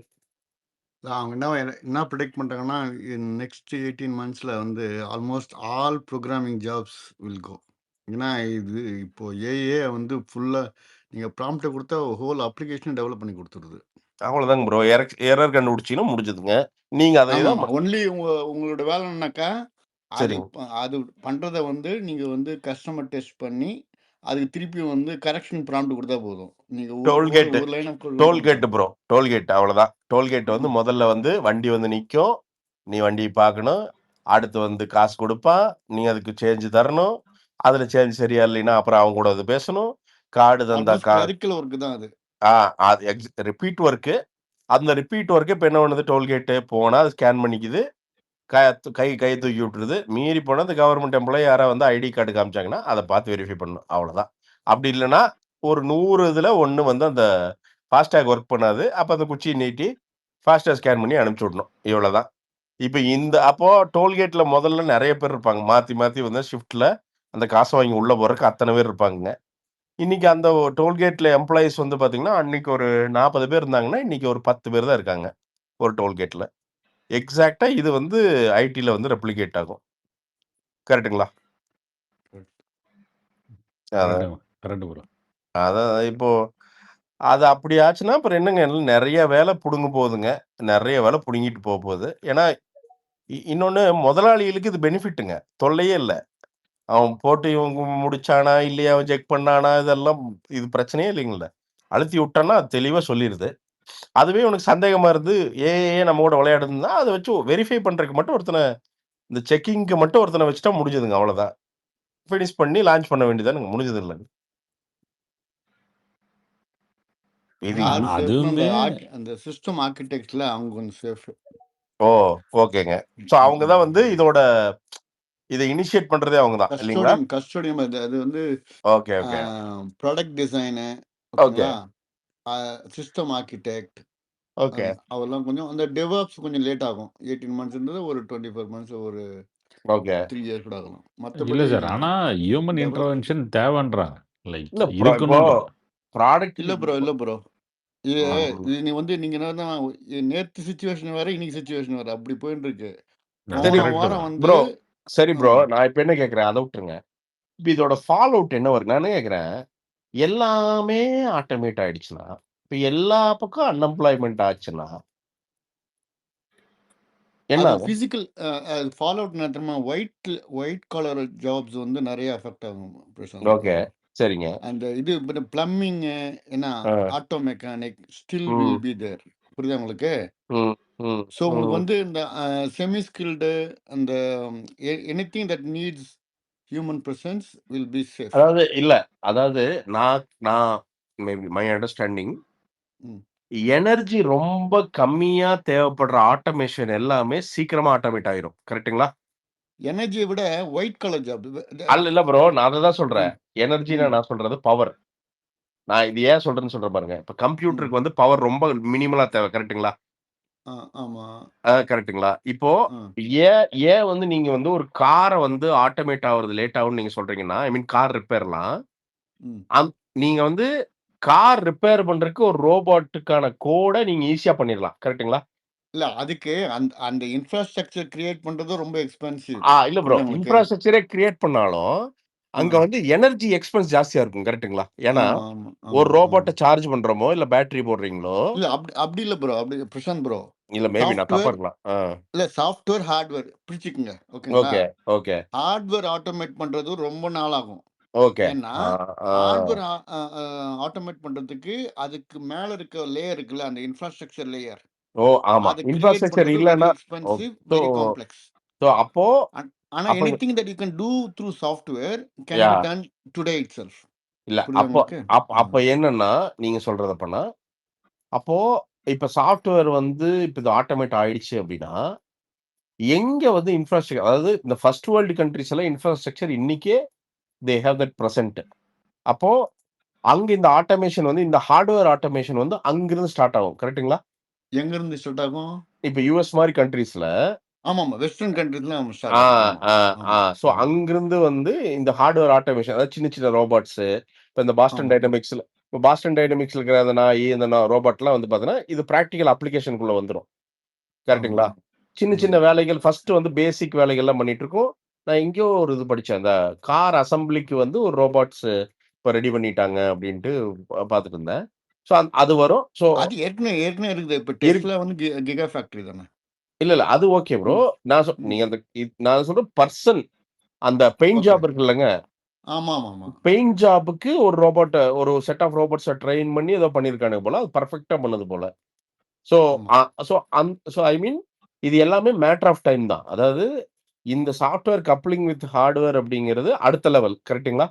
அவங்க என்ன ப்ரிடிக்ட் பண்றாங்கன்னா நெக்ஸ்ட் 18 மந்த்ஸ்ல வந்து almost all programming jobs will go. ஏன்னா இது இப்போ ஏஏ வந்து ஃபுல்லா நீங்க ப்ராம்ப்டை கொடுத்தா ஹோல் அப்ளிகேஷன் டெவலப் பண்ணி கொடுத்துருது. அவ்வளோதாங்க ப்ரோ. எரர் கண்டுபிடிச்சீங்கன்னா முடிஞ்சதுங்க. நீங்க அதே ஆமாம் தான் ஆமாம் ஒன்லி உங்களோட வேலை என்னன்னாக்கா அது சரிங்க. அது பண்ணுறத வந்து நீங்கள் வந்து கஸ்டமர் டெஸ்ட் பண்ணி அதுக்கு திருப்பி வந்து கரெக்ஷன் ப்ராம்ப்ட் கொடுத்தா போதும். நீங்கள் ஒரு டோல்கேட்டு ஒரு line of code tollgate bro. Tollgate அவ்வளோதான். டோல்கேட் வந்து ம் முதல்ல வந்து வண்டி வந்து நிக்கும். நீ வண்டிய பார்க்கணும். அடுத்து வந்து காசு குடுப்பான். நீ அதுக்கு சேஞ்ச் தரணும். அதுல சேஞ்ச் சரியா இல்லைன்னா, அப்புறம் அவங்க கூட வந்து பேசணும். கார்டு தந்தா ஆல்மோஸ்ட் கிளரிக்கல் ஒர்க்கு தான் அது. அது ரிப்பீட் ஒர்க்கு. அந்த ரிப்பீட் ஒர்க்கு இப்ப என்ன பண்ணுது, டோல்கேட்டு போனா அது ஸ்கேன் பண்ணிக்குது. கைய தூக்கி விட்டுருது. மீறி போனா அந்த கவர்மெண்ட் எம்ப்ளாயி யாராவது வந்து ஐடி கார்டு காமிச்சாங்கன்னா, அத பார்த்து வெரிஃபை பண்ணணும். அவ்வளோதான். அப்படி இல்லன்னா, ஒரு 100 இதுல 1 வந்து அந்த ஃபாஸ்டாக் ஒர்க் பண்ணாது. அப்ப அந்த குச்சிய நீட்டி ஃபாஸ்டாக் ஸ்கேன் பண்ணி அனுப்பிச்சு விடணும். இவ்வளோதான். இப்ப அப்போ டோல்கேட்ல முதல்ல நெறைய பேர் இருப்பாங்க. மாத்தி மாத்தி வந்து ஷிஃப்ட்ல அந்த காச வாங்கி உள்ள போறதுக்கு அத்தன பேர் இருப்பாங்கங்க. இன்னைக்கு அந்த டோல்கேட்ல எம்ப்ளாயீஸ் வந்து பார்த்தீங்கன்னா, அன்னைக்கு ஒரு 40 பேர் இருந்தாங்கன்னா, இன்னைக்கு ஒரு 10 பேர் தான் இருக்காங்க. ஒரு டோல்கேட்ல. எக்ஸாக்ட்டா இது வந்து ஐடில வந்து ரெப்ளிகேட் ஆகும். கரெக்ட்டுங்களா? அதான். Correct bro. அதான் இப்போ அது அப்படி ஆச்சுன்னா, அப்புறம் என்னங்க நெறைய வேலை புடுங்க போகுதுங்க. நெறைய வேலை புடுங்கிட்டு போகுது. ஏன்னா, இன்னொன்னு முதலாளிகளுக்கு இது பெனிஃபிட்டுங்க. தொல்லையே இல்ல. அவன் போட்டு இவங்க முடிச்சானா, இல்லையா, அவன் செக் பண்ணானா, இதெல்லாம் இது பிரச்சனையே இல்லைங்கல்ல. அழுத்தி விட்டான்னா, அது தெளிவா சொல்லிருது. அதுவே உனக்கு சந்தேகமா இருந்து, ஏன் நம்ம கூட விளையாடுதுன்னா, அத வச்சு வெரிஃபை பண்றதுக்கு மட்டும் இந்த செக்கிங்க்கு மட்டும் ஒருத்தன வச்சுட்டா முடிஞ்சதுங்க. அவ்வளோதான். ஃபினிஷ் பண்ணி லான்ச் பண்ண வேண்டியதுதானங்க. முடிஞ்சது இல்லங்க. இது யார் சேஃப்னா அதுவுமே அந்த சிஸ்டம் ஆர்கிடெக்ட்ல அவங்க கொஞ்சம் சேஃப். ஓ! ஓகேங்க. ஸோ அவங்க தான் வந்து இத இனிஷியேட் பண்றதே அவங்க தான் இல்லீங்களா? கஸ்டோடியம் அது வந்து okay, okay. Product design okay, ஓகேங்களா? System architect okay. அவெல்லாம் கொஞ்சம் அந்த டெவலப்ஸ் கொஞ்சம் லேட் ஆகும். 18 மந்த்ஸ் இருந்தது ஒரு 24 மந்த்ஸ் ஒரு ஓகே. 3 இயர்ஸ் கூட ஆகலாம். இல்ல மற்றபடி சார். ஆனா ஹியூமன் டெவலப் இன்டர்வென்ஷன் தேவைன்றாங்க. லைக் இல்ல இப்போ இருக்கணும்ன்றாங்க. ப்ராடக்ட் இல்லை ப்ரோ இது ம். இது நீ வந்து நீங்க என்னன்னா நேற்று சுச்சுவேஷன் வேற இன்னைக்கு சுச்சுவேஷன் வேற அப்படி போயிட்டு இருக்கு. அது சரி போன கரெக்ட் வாரம் தான். வந்து ப்ரோ. சரி ப்ரோ. ஆ, நான் இப்ப என்ன கேட்கிறேன், அத விட்டுருங்க. இப்ப இதோட ஃபால் அவுட் என்ன வருது? நான் என்ன கேட்கிறேன், எல்லாமே ஆட்டோமேட் ஆயிடுச்சுன்னா, இப்ப எல்லா பக்கம் அன்எம்ப்ளாய்மென்ட் ஆச்சுன்னா, என்ன அது ஆகும்? பிசிக்கல் ஃபாலோ அவுட் நேரமா ஒயிட் காலர் ஜாப்ஸ் வந்து நிறைய அஃபெக்ட் ஆகும் பிரசாந்த் ஓகே. ப்ரோ. சரிங்க. அந்த இது பிளம்பிங் என்ன ஆ. ஆட்டோ மெக்கானிக் ஸ்டில் ம். Will be there. புரியுதா உங்களுக்கு? ம். ம். ஸோ உங்களுக்கு ம். வந்து இந்த செமி ஸ்கில்டு அந்த anything that needs human presence will be safe. அதாவது நான் நான் மேபி மை அண்டர்ஸ்டாண்டிங் ம் எனர்ஜி ரொம்ப கம்மியா தேவைப்படுற ஆட்டோமேஷன் எல்லாமே சீக்கிரமா ஆட்டோமேட் ஆயிரும். கரெக்ட்டுங்களா? எனர்ஜியை விட ஒயிட் கலர் ஜாப். இல்ல ப்ரோ. நான் அததான் சொல்றேன். எனர்ஜினா ம் நான் சொல்றது பவர். நான் இது ஏன் சொல்றேன்னு சொல்றேன் பாருங்க. இப்ப ம் கம்ப்யூட்டருக்கு வந்து பவர் ரொம்ப மினிமலா தேவை. கரெக்ட்டுங்களா? ஆமா கரெக்ட்டுங்களா? இப்போ ஆ ஏன் ஏன் வந்து நீங்க வந்து ஒரு கார வந்து ஆட்டோமேட் ஆவறது லேட் ஆகும்னு நீங்க சொல்றீங்கன்னா, ஐ மீன் கார் ரிப்பேர்லாம். ம் நீங்க வந்து கார் ரிப்பேர் பண்றதுக்கு ஒரு ரோபோட்டுக்கான கோட நீங்க ஈஸியா பண்ணிரலாம். கரெக்ட்டுங்களா? இல்ல அதுக்கு அந்த அந்த இன்ஃப்ராஸ்ட்ரக்சர் கிரியேட் பண்றது ரொம்ப எக்ஸ்பென்சிவ். இல்ல ப்ரோ. புரியுதா உங்களுக்கு? இன்ஃப்ராஸ்ட்ரக்சரே கிரியேட் பண்ணாலும், ஆ அங்க வந்து எனர்ஜி எக்ஸ்பென்ஸ் ஜாஸ்தியா இருக்கும். கரெக்ட்டுங்களா? ஏன்னா, ஆமா ஆமா ஒரு ஆமா ரோபோட்ட ஆமா சார்ஜ் பண்றோமோ, இல்ல பேட்டரி போடுறீங்களோ, இல்ல அப்படி அப்படி இல்ல ப்ரோ. அப்படி பிரசாந்த் ப்ரோ, இல்ல மேபி நான் தப்பா சாஃப்ட்வேர் இருக்கலாம். இல்ல சாஃப்ட்வேர் ஹார்ட்வேர் பிரிச்சுக்குங்க ஓகேங்களா? ஓகே, ஓகே, ஹார்ட்வேர் ஆட்டோமேட் பண்றது ரொம்ப நாள் ஆகும். ஓகே. ஏன்னா ஆ, ஆ. ஹார்ட்வேர் ஆட்டோமேட் பண்றதுக்கு அதுக்கு மேல இருக்க லேயர் இருக்குல்ல, அந்த இன்ஃப்ராஸ்ட்ரக்சர் லேயர் ஆமா. அதை கிரியேட் இன்ஃப்ராஸ்ட்ரக்சர் பண்றது வெரி இல்லன்னா expensive, so very complex. So அப்போ ஆனா அப்ப anything that you can do through software can be yeah! Ton today itself. இல்ல. புரியுதா அப்போ உங்களுக்கு? அப்ப என்னன்னா, நீங்க சொல்றது அப்பன்னா, அப்போ இப்ப சாஃப்ட்வேர் வந்து இப்ப இது ஆட்டோமேட் ஆயிடுச்சு அப்டின்னா, எங்க வந்து இன்ஃப்ராஸ்ட்ரக்சர் அதாவது இந்த ஃபர்ஸ்ட் வேர்ல்ட் கன்ட்ரீஸ் எல்லாம் இன்ஃப்ராஸ்ட்ரக்சர் இன்னைக்கே தே ஹேவ் தட் பிரசன்ட். அப்போ அங்க இந்த ஆட்டோமேஷன் வந்து இந்த ஹார்ட்வேர் ஆட்டோமேஷன் வந்து அங்கிருந்து ஸ்டார்ட் ஆகும். கரெக்ட்டுங்களா? எங்க இருந்து ஸ்டார்ட் ஆகும்? இப்ப யுஎஸ் மாரி கன்ட்ரீஸ்ல ஆமா ஆமா வெஸ்டர்ன் கண்ட்ரிஸ்ல ஸ்டார்ட் ஆ, ஆகும். ஆமா ஆ, ஆ. ஆமா சோ ஆமா அங்கிருந்து வந்து இந்த ஹார்ட்வேர் ஆட்டோமேஷன் அதாவது சின்ன சின்ன ரோபோட்ஸ் இப்ப இந்த பாஸ்டன் ஆமா டைனமிக்ஸ்ல இப்ப பாஸ்டன் டைனமிக்ஸ்ல இருக்கிற அந்த நாய் இந்த ரோபோட்லாம் வந்து பாத்தீங்கன்னா இது பிராக்டிகல் அப்ளிகேஷனுக்குள்ள வந்துரும். ஆமா கரெக்ட்டுங்களா? சின்ன சின்ன ம் வேலைகள் ஃபர்ஸ்ட் வந்து பேசிக் வேலைகள்லாம் பண்ணிட்டு இருக்கோம். நான் எங்கேயோ ஒரு இது படிச்சேன். அந்த கார் அசெம்பிளிக்கு வந்து ஒரு ரோபோட்ஸ் இப்ப ரெடி பண்ணிட்டாங்க அப்டின்ட்டு பாத்துட்டு இருந்தேன். ஸோ அது வரும். ஸோ அது ஏற்கனவே இருக்குது. இப்ப இருக்கு. டெஸ்லா வந்து கிகா ஃபேக்டரி தானே. இல்ல அது ஓகே ப்ரோ. நான் நீங்க அந்த நான் சொல்ற பர்சன் அந்த பெயிண்ட் ஓகே. ஜாப் இருக்குல்லங்க, ஆமா. பெயிண்ட் ஜாபுக்கு ஒரு ரோபோட்ட ஒரு செட் ஆஃப் ரோபோட்ஸ ட்ரெயின் பண்ணி ஏதோ பண்ணியிருக்கானுங்க போல. அது பெர்ஃபெக்ட்டா பண்ணது போல. ஸோ ஆமா. ஐ மீன் இது எல்லாமே மேட்டர் ஆஃப் டைம் தான். அதாவது இந்த சாஃப்ட்வேர் கப்ளிங் வித் ஹார்ட்வேர் அப்படிங்கிறது அடுத்த லெவல். கரெக்ட்டுங்களா?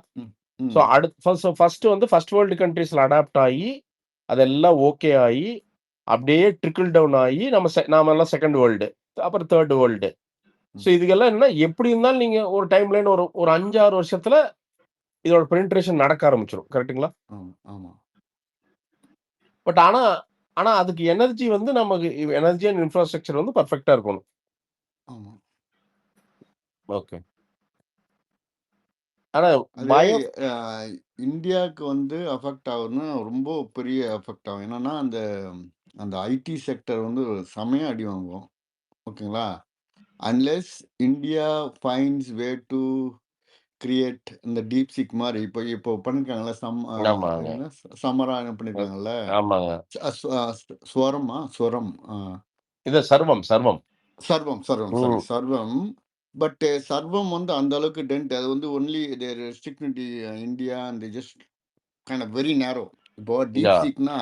ஸோ ஃபர்ஸ்ட் வந்து ஃபர்ஸ்ட் வேர்ல்டு கண்ட்ரீஸ்ல அடாப்ட் ஆகி, அதெல்லாம் ஓகே ஆகி, அப்படியே ட்ரிக்கிள் டவுன் ஆகி நாமெல்லாம் செகண்ட் வேர்ல்டு, அப்புறம் தேர்ட் வேர்ல்டு. ஸோ இதுக்கெல்லாம் என்னன்னா எப்படி இருந்தாலும் நீங்க ஒரு டைம் லைன் ஒரு 5-6 வருஷத்துல இதோட பெனிட்ரேஷன் நடக்க ஆரம்பிச்சிடும். கரெக்ட்டுங்களா? ஆமா. பட் ஆனா அதுக்கு எனர்ஜி வந்து நமக்கு எனர்ஜி அண்ட் இன்ஃப்ராஸ்ட்ரக்சர் வந்து பெர்ஃபெக்ட்டா இருக்கணும். ஆமா. ஓகே. ஆனா அது இந்தியாவுக்கு வந்து அஃபெக்ட் ஆகுதுன்னா ரொம்ப பெரிய அஃபெக்ட் ஆகும். என்னன்னா அந்த ஐடி செக்டர் வந்து செமையா அடி வாங்கும். ஓகேங்களா? Unless India finds way to create இந்த டீப் சீக் மாதிரி இப்போ பண்ணிருக்காங்கல்ல ஆமாங்க. சமரா என்ன பண்ணிருக்காங்கல்ல ஆமாங்க. ஸ்வரம் இது சர்வம். சாரி சர்வம். பட் சர்வம் வந்து அந்த அளவுக்கு டென்ட் அது வந்து only restrict India and just kind of very narrow. இப்போ டீப் சீக்னா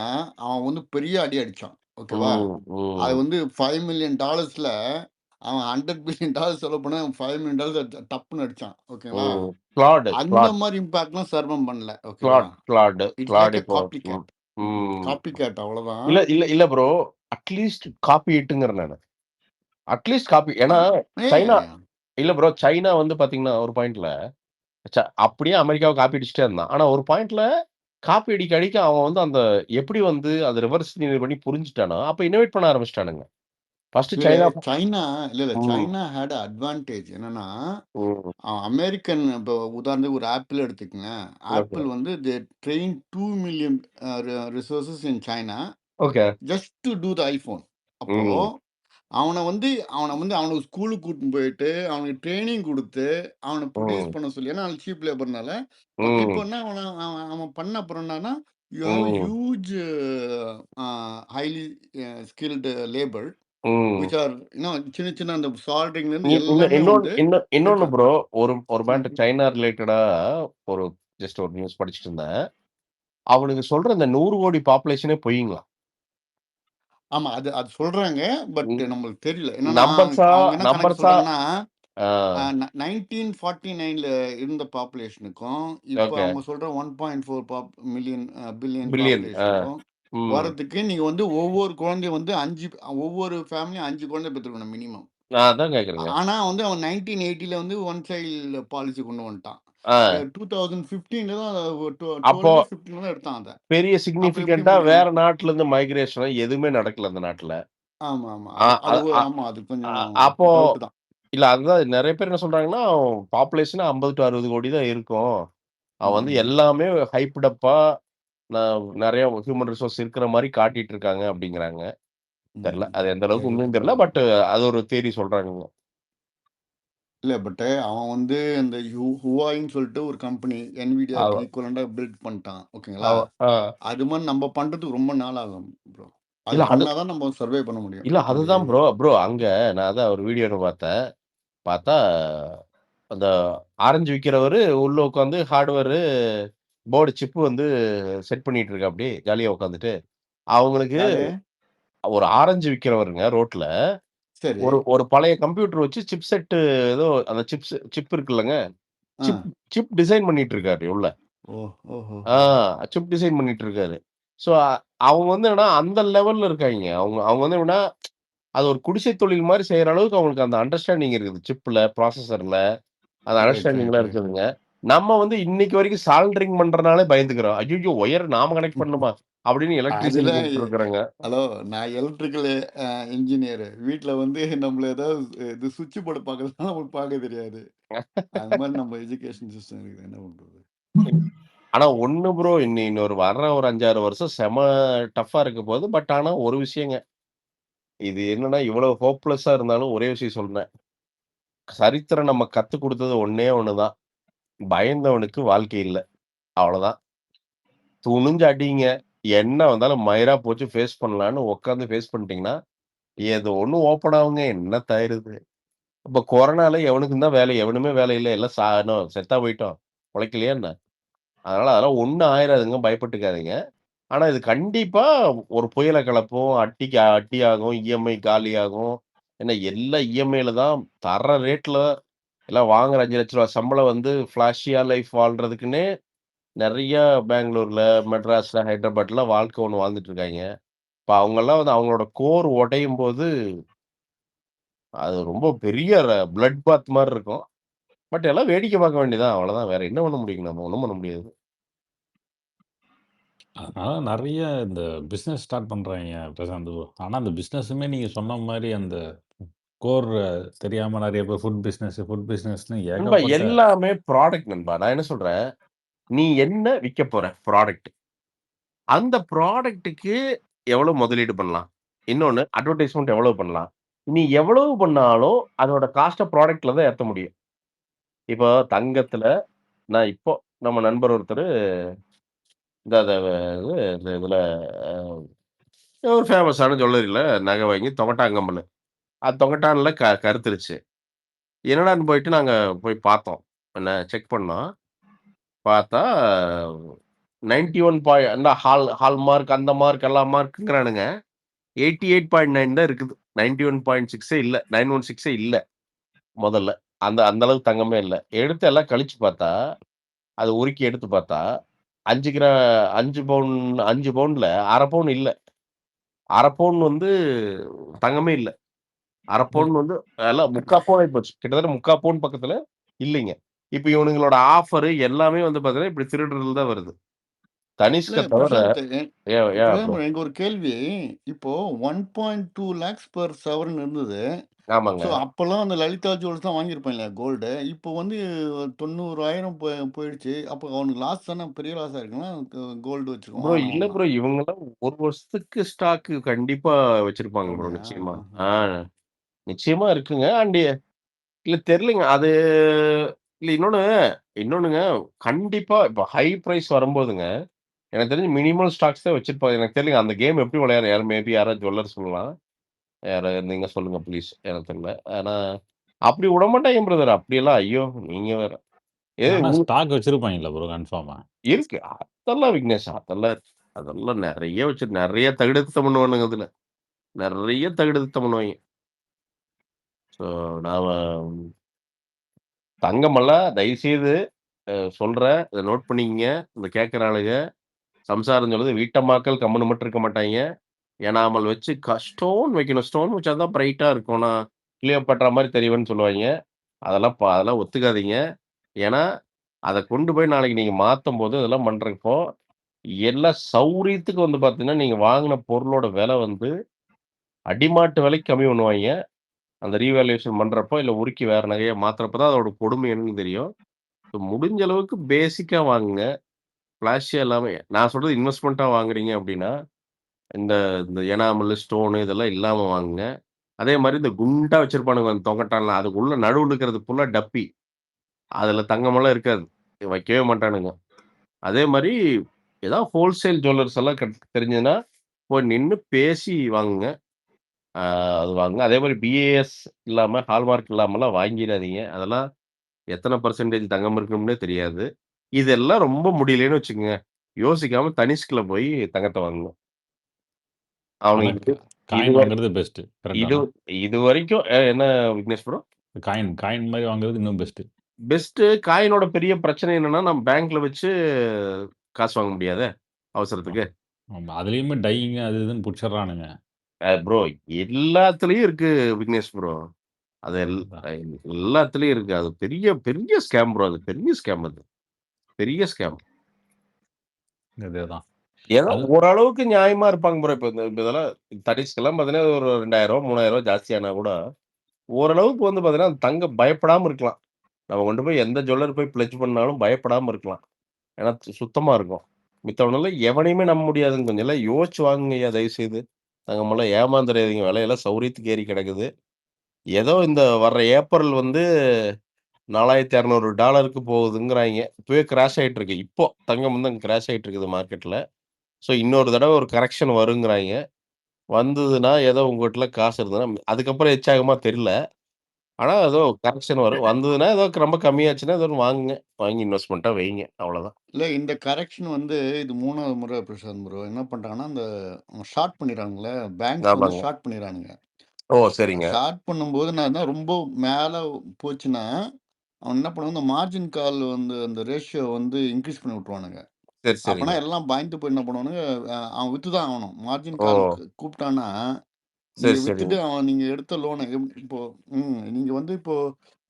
அவன் வந்து பெரிய அடி அடிச்சான். ஓகேவா? அது வந்து $5 million அவன் $100 billion செலவு பண்ண $5 million டப்புன்னு அடிச்சான். ஓகேங்களா? அந்த மாதிரி இம்பாக்ட்லாம் சர்வம் பண்ணல. ஓகேவா? It's like a copy cat அவ்வளவுதான். இல்ல ப்ரோ. அட்லீஸ்ட் காப்பி இட்டுங்கறேன் நானு. At least copy. ஏன்னா சைனா இல்ல ப்ரோ. சைனா வந்து பாத்தீங்கன்னா ஒரு பாயிண்ட்ல அப்படியே அமெரிக்காவை காப்பி அடிச்சுட்டே இருந்தான். ஆனா ஒரு பாயிண்ட்ல காப்பி அடிக்க அவன் வந்து அந்த எப்படி வந்து அதை ரிவர்ஸ் பண்ணி புரிஞ்சுட்டானோ அப்ப இன்னோவேட் பண்ண ஆரம்பிச்சிட்டானுங்க. ஃபர்ஸ்ட் சைனா ஹேட் அட்வான்டேஜ் என்னன்னா அமெரிக்கன் இப்போ உதாரணத்துக்கு ஒரு ஆப்பிள் எடுத்துக்கங்க. ஆப்பிள் வந்து they train 2 million resources in China just to do the iPhone. அப்போ அவனை வந்து அவனுக்கு ஸ்கூலுக்கு கூட்டின்னு போயிட்டு அவனுக்கு ட்ரைனிங் கொடுத்து அவனை ப்ரொடியூஸ் பண்ண சொல்லி, ஏன்னா அவன் சீப் லேபர்னால. இப்போ என்ன அவன் பண்ண அப்புறம் என்னன்னா you have huge highly skilled labour which are சின்ன அந்த சால்ட்ரிங்ல இருந்து எல்லாமே வந்து இன்னொன்னு ப்ரோ. ஒரு மேட்டர் சைனா ரிலேட்டடா ஒரு ஜஸ்ட் ஒரு நியூஸ் படிச்சுட்டு இருந்தேன். அவனுக்கு சொல்ற இந்த 100 கோடி பாப்புலேஷனே பொய்யுங்களா? ஆமா, அது சொல்றாங்க. பட் நம்மளுக்கு தெரியல. என்னன்னா அவங்க என்ன கணக்கு சொல்றாங்கன்னா 1949ல இருந்த பாப்புலேஷனுக்கும் இப்போ அவங்க சொல்ற 1.4 பில்லியன் பாப்புலேஷனுக்கும் வரதுக்கு நீங்க வந்து ஒவ்வொரு குழந்தையும் வந்து ஒவ்வொரு ஃபேமிலியும் 5 குழந்தை பெற்றுக்கணும் மினிமம். ஆனா வந்து அவன் 1980ல வந்து ஒன் சைல்டு பாலிசி கொண்டு வந்துட்டான். 2015ல தான் 2015ல தான் எடுத்தான். அத பெரிய சிக்னிஃபிகண்டா வேற நாட்டுல இருந்து மைக்ரேஷன் எதுவுமே நடக்கல அந்த நாட்டுல. அது கொஞ்சம் அப்போ டவுட் தான். இல்ல அதுதான் நிறைய பேர் என்ன சொல்றாங்கன்னா பாப்புலேஷன் 50 to 60 கோடி தான் இருக்கும். அவன் வந்து எல்லாமே ஹைப்டப்பா நிறைய ஹியூமன் ரிசோர்ஸ் இருக்கிற மாதிரி காட்டிட்டு இருக்காங்க அப்படிங்கிறாங்க. தெரியல அது எந்த அளவுக்கு உண்மையும் தெரியல. பட் அது ஒரு தியரி சொல்றாங்க. இல்ல பட் அவன் வந்து இந்த ஹுவாயின்னு சொல்லிட்டு ஒரு கம்பெனி NVIDIA ஈக்குவலண்டா பில்ட் பண்ணிட்டான். ஓகேங்களா? அது மாதிரி நம்ம பண்றதுக்கு ரொம்ப நாள் ஆகும் ப்ரோ. அது பண்ணாதான் நம்ம சர்வே பண்ண முடியும். இல்ல அதுதான் ப்ரோ அங்க நான் அதான் ஒரு வீடியோ பார்த்தா அந்த ஆரஞ்சு விற்கிறவரு உள்ள உட்காந்து ஹார்ட்வேர் போர்டு சிப்பு வந்து செட் பண்ணிட்டு இருக்கா. அப்படி ஜாலியா உட்காந்துட்டு அவங்களுக்கு ஒரு ஆரஞ்சு விற்கிறவருங்க ரோட்ல ஒரு பழைய கம்ப்யூட்டர் வச்சு சிப் செட் ஏதோ அந்த சிப் இருக்குல்லங்க, சிப் டிசைன் பண்ணிட்டு இருக்காரு உள்ள. சிப் டிசைன் பண்ணிட்டு இருக்காரு. ஸோ அவங்க வந்து என்னன்னா அந்த லெவல்ல இருக்காங்க. அவங்க வந்து என்னன்னா அது ஒரு குடிசை தொழில் மாதிரி செய்யற அளவுக்கு அவங்களுக்கு அந்த அண்டர்ஸ்டாண்டிங் இருக்குது. சிப்ல ப்ராசஸர்ல அந்த அண்டர்ஸ்டாண்டிங்லாம் இருக்குதுங்க. நம்ம வந்து இன்னைக்கு வரைக்கும் சால்டரிங் பண்றதுனாலே பயந்துக்கிறோம். ஐயோ ஒயர் நாம கனெக்ட் பண்ணுமா அப்படின்னு எலக்ட்ரிஷியன் கூப்பிட்டுருக்காங்க. ஹலோ, நான் எலக்ட்ரிக்கல் இன்ஜினியர். வீட்டுல வந்து நம்மள ஏதாவது இது சுவிட்ச் போர்டு பார்க்கறதுனால நம்மளுக்கு பார்க்க தெரியாது. அது மாதிரி நம்ம எஜுகேஷன் சிஸ்டம் இருக்குது. என்ன பண்றது? ஆனா ஒண்ணு ப்ரோ, இன்னொரு வர்ற ஒரு 5-6 வருஷம் செம டஃபா இருக்க போகுது. பட் ஆனா ஒரு விஷயங்க, இது என்னன்னா இவ்வளவு ஹோப்லெஸ்ஸா இருந்தாலும் ஒரே விஷயம் சொல்றேன். சரித்திரம் நம்ம கத்து கொடுத்தது ஒண்ணே ஒண்ணுதான். பயந்தவனுக்கு வாழ்க்கை இல்லை. அவ்வளவுதான். துணிஞ்சு அடிங்க. என்ன வந்தாலும் மயிரா போச்சு ஃபேஸ் பண்ணலான்னு உட்காந்து ஃபேஸ் பண்ணிட்டீங்கன்னா, ஏதோ ஒண்ணு ஓப்பன் ஆகுங்க. என்னத்த ஆயிருது? இப்ப கொரோனால எவனுக்கும் தான் வேலை. எவனுமே வேலை இல்ல. எல்லாம் செத்தா போயிட்டோம். பொழைக்கலையா என்ன? அதனால அதெல்லாம் ஒண்ணும் ஆயிராதுங்க. பயப்பட்டுக்காதீங்க. ஆனா இது கண்டிப்பா ஒரு புயல கெளப்பும். அட்டி ஆகும். இஎம்ஐ காலியாகும். ஏன்னா எல்லாம் இஎம்ஐல தான் தர்ற ரேட்ல எல்லாம் வாங்குற ரூ. 5,00,000 சம்பளம் வந்து ஃபிளாஷியா லைஃப் வாழ்றதுக்குன்னே நெறைய பெங்களூர்ல, மெட்ராஸ்ல, ஹைதராபாத்ல வாழ்க்கை ஒண்ணு வாழ்ந்துட்டு இருக்காய்ங்க. இப்ப அவங்கலாம் வந்து அவங்களோட கோர் உடையும்போது, அது ரொம்ப பெரிய பிளட் பாத் மாரி இருக்கும். பட் எல்லாம் வேடிக்கை பார்க்க வேண்டியது தான். அவ்வளோதான். வேற என்ன பண்ண முடியுங்க நம்ம? ஒண்ணும் பண்ண முடியாது. அதனால நெறைய இந்த பிசினஸ் ஸ்டார்ட் பண்றாய்ங்க பிரசாந்த் ப்ரோ. ஆனா அந்த பிசினஸுமே நீங்க சொன்ன மாரி அந்த கோர் தெரியாம நெறைய பேர் ஃபுட் பிசினஸ்ன்னு நண்பா ஏகப்பட்ட எல்லாமே ப்ராடக்ட் நண்பா. நான் என்ன சொல்றேன், நீ என்ன விக்க போற ப்ராடக்ட். அந்த ப்ராடக்ட்டுக்கு எவ்வளவு முதலீடு பண்ணலாம்? இன்னொன்னு அட்வர்டைஸ்மென்ட் எவ்வளவு பண்ணலாம்? நீ எவ்வளவு பண்ணாலும் அதோட காஸ்ட்ட ப்ராடக்ட்ல தான் ஏத்த முடியும். இப்போ தங்கத்துல நான் இப்போ நம்ம நண்பர் ஒருத்தரு இந்த அத இது இந்த இதுல ஒரு ஃபேமஸான ஜுவல்லரில நகை வாங்கி தொகட்டான் கம்மலு. அது தொகட்டான்ல கருத்துருச்சு. என்னடான்னு போயிட்டு நாங்க போய் பார்த்தோம். என்ன செக் பண்ணோம். பார்த்தா 91 அந்த ஹால்மார்க் அந்த மார்க் எல்லா மார்க்குங்கிறானுங்க. 88.9 தான் இருக்குது. 91.6 இல்ல. 916 இல்ல முதல்ல. அந்த அந்த அளவுக்கு தங்கமே இல்ல. எடுத்து எல்லாம் கழிச்சு பார்த்தா, அத உருக்கி எடுத்து பார்த்தா, 5 கிரா 5 பவுன் 5 பவுன்ல 1/2 பவுன் இல்ல. 1/2 பவுன் வந்து தங்கமே இல்ல. 1/2 பவுன் வந்து எல்லாம் 3/4 பவுன் ஆயிப்போச்சு. கிட்டத்தட்ட 3/4 பவுன் பக்கத்துல இல்லைங்க. இப்ப இவனுங்களோட ஆஃபர் எல்லாமே வந்து பார்த்தீங்கன்னா, இப்படி திருடுறதுல தான் வருது. இல்ல தனிஷ்க தவிர பிரசாந்த், பிரதர் ப்ரோ எனக்கு ஒரு கேள்வி. இப்போ 1.2 லேக்ஸ் பெர் சவரன் இருந்தது. ஆமாங்க. ஸோ அப்போலாம் அந்த லலிதா ஜுவல்ஸ் தான் வாங்கியிருப்பான் இல்லையா கோல்டு. இப்போ வந்து 90,000 போயிடுச்சு. அப்போ அவனுக்கு லாஸ் தானே, பெரிய லாஸாக இருக்குன்னா கோல்டு வச்சுருக்கோம் ப்ரோ இல்ல வாங்கினவங்களாம். ப்ரோ. இவங்கலாம் 1 வருஷத்துக்கு ஸ்டாக் கண்டிப்பா வச்சிருப்பாங்க ப்ரோ. அப்படியா? நிச்சயமா. ஆஹா. நிச்சயமா இருக்குங்க. இல்ல தெரியலங்க. அது இல்ல இன்னொன்னுங்க கண்டிப்பா இப்ப ஹை பிரைஸ் வரும்போதுங்க, எனக்கு தெரிஞ்சு மினிமல் ஸ்டாக்ஸ் தான் வச்சிருப்பாங்க. எனக்கு தெரியலங்க. அந்த கேம் எப்படி விளையாடுற மேபி யாராவது ஜுவல்லர் சொல்லலாம். யாராவது இருந்தீங்கன்னா சொல்லுங்க ப்ளீஸ். எனக்கு தெரியல. ஆனா அப்படி விடமாட்டாய்ங்க பிரதர். அப்படியெல்லாம் ஐயோ! நீங்க வேற. ஆனா ஸ்டாக் வச்சிருப்பாங்கல்ல ப்ரோ கன்ஃபார்மா. இருக்கு. அதெல்லாம் விக்னேஷ் அதெல்லாம் நெறைய தகுடுத்தம் பண்ணுவானுங்க அதுல. நெறைய தகுடுத்தம் பண்ணுவாய்ங்க. ஸோ நாம தங்கமெல்லாம் தயவுசெய்து சொல்றேன். இத நோட் பண்ணிக்கங்க. இந்த கேட்கிற ஆளுங்க. சம்சாரம் சொல்லுது வீட்டம்மாக்கள் கம்முனு மட்டும் இருக்க மாட்டாய்ங்க. ஏனாமல் வச்சு ஸ்டோன் வைக்கணும். ஸ்டோன் வச்சா தான் பிரைட்டா இருக்கும். நான் கிளியோபாட்ரா மாரி தெரிவேன்னு சொல்லுவாய்ங்க. அதெல்லாம் ஒத்துக்காதீங்க. ஏன்னா, அத கொண்டு போய் நாளைக்கு நீங்க மாத்தும்போது, இதெல்லாம் பண்றப்போ, எல்லா சௌரியத்துக்கு வந்து பார்த்தீங்கன்னா, நீங்க வாங்குன பொருளோட விலை வந்து அடிமாட்டு விலைக்கு கம்மி பண்ணுவாய்ங்க. அந்த ரீவேல்யூவேஷன் பண்றப்போ, இல்ல உருக்கி வேற நகையா மாத்துறப்ப தான் அதோட கொடுமை என்னன்னு தெரியும். ஸோ முடிஞ்ச அளவுக்கு பேசிக்கா வாங்குங்க. ஃபிளாஷியா இல்லாம நான் சொல்றது இன்வெஸ்ட்மென்ட்டா வாங்குறீங்க அப்டின்னா, இந்த இந்த எனாமல், ஸ்டோனு இதெல்லாம் இல்லாம வாங்குங்க. அதே மாரி இந்த குண்டா வச்சிருப்பானுங்க அந்த தொங்கட்டான்லாம். அதுக்குள்ள நடுவுல இருக்கிறது ஃபுல்லா டப்பி. அதுல தங்கமெல்லாம் இருக்காது. வைக்கவே மாட்டானுங்க. அதே மாரி ஏதாவது ஹோல்சேல் ஜுவல்லர்ஸ் எல்லாம் தெரிஞ்சதுன்னா, போய் நின்னு பேசி வாங்குங்க. ஆ அது வாங்குங்க. அதே மாரி பிஏஎஸ் இல்லாம, ஹால்மார்க் இல்லாமலாம் வாங்கிடாதீங்க. அதெல்லாம் எத்தன பெர்சென்டேஜ் தங்கம் இருக்கும்னே தெரியாது. இதெல்லாம் ரொம்ப முடியலன்னு வச்சுக்கங்க. யோசிக்காம தனிஷ்க்ல போய் தங்கத்த வாங்குங்க. ஆனா அவனுக்கு காயின் இதுவரை வாங்குறது பெஸ்ட். இது கரெக்ட்டானா? இதுவரைக்கும் என்ன விக்னேஷ் ப்ரோ? காயின் மாரி வாங்குறது இன்னும் பெஸ்ட். பெஸ்ட்டு காயினோட பெரிய பிரச்சனை என்னன்னா, நம்ம பேங்க்ல வச்சு காசு வாங்க முடியாதே! அவசரத்துக்கு. ஆமா. அதுலயுமே டையிங் அது இதுன்னு புடிச்சிடுறானுங்க. ப்ரோ எல்லாத்துலயும் இருக்கு விக்னேஷ் ப்ரோ. அது அதான். எல்லாத்துலயும் இருக்கு. அது பெரிய பெரிய ஸ்கேம் ப்ரோ. அது பெரிய ஸ்கேம் அது. பெரிய ஸ்கேம். அதேதான். ஏதோ அது ஓரளவுக்கு நியாயமா இருப்பாங்க ப்ரோ. இப்ப இதெல்லாம் தனிஷ்க்கெல்லாம் பார்த்தீங்கன்னா, ஒரு ரூ. 2000 3000 ஜாஸ்தியானா கூட, ஓரளவுக்கு வந்து பார்த்தீங்கன்னா, தங்கம் பயப்படாம இருக்கலாம். நம்ம கொண்டு போய் எந்த ஜுவல்லர் போய் பிளெட்ஜ் பண்ணாலும் பயப்படாம இருக்கலாம். ஏன்னா சுத்தமா இருக்கும். மித்தவனெல்லாம் எவனையுமே நம்ப முடியாதுங்க. கொஞ்சம் எல்லாம் யோசிச்சு வாங்குங்கய்யா தயவுசெய்து. தங்கமெல்லாம் ஏமாந்துறாதீங்க. விலையெல்லாம் சௌரியத்துக்கு ஏறி கிடக்குது. ஏதோ இந்த வர்ற ஏப்ரல் வந்து $4,200 போகுதுங்கிறாய்ங்க. இப்பவே கிராஷ் ஆயிட்டு இருக்கு. இப்போ தங்கம் வந்து அங்க கிராஷ் ஆயிட்டு இருக்குது மார்க்கெட்ல. ஸோ இன்னொரு தடவ ஒரு கரெக்ஷன் வருங்கிறாய்ங்க. வந்ததுன்னா ஏதோ உங்ககிட்ட காசு இருந்ததுன்னா அதுக்கப்புறம் எச்சாகுமா தெரியல. ஆனா ஏதோ கரெக்ஷன் வரும். வந்ததுன்னா ஏதோ ரொம்ப கம்மியாச்சுன்னா ஏதோ ஒண்ணு வாங்குங்க. வாங்கி இன்வெஸ்ட்மென்ட்டா வைங்க. அவ்வளோதான். இல்ல இந்த கரெக்ஷன் வந்து இது 3வது முறை பிரசாந்த் ப்ரோ. என்ன பண்றாங்கன்னா, அந்த ஷார்ட் பண்ணிடுறாங்கல்ல, பேங்க்ஸ் வந்து ஆமாங்க. ஷார்ட் பண்ணிடுறானுங்க. ஓ! சரிங்க. ஷார்ட் பண்ணும்போது நான் தான் ரொம்ப மேல போச்சுன்னா, அவன் என்ன பண்ணுவான், இந்த மார்ஜின் கால் வந்து அந்த ரேஷியோ வந்து இன்க்ரீஸ் பண்ணி விட்டுருவானுங்க. சரி, அப்பனா சரிங்க. எல்லாம் பயந்து போய் என்ன பண்ணுவானுங்க, அவன் வித்து தான் ஆகணும். மார்ஜின் ஓ! கால் கூப்பிட்டான்னா, சரி, நீங்க சரிங்க. வித்துட்டு நீங்க எடுத்த லோன இப்போ நீங்க வந்து இப்போ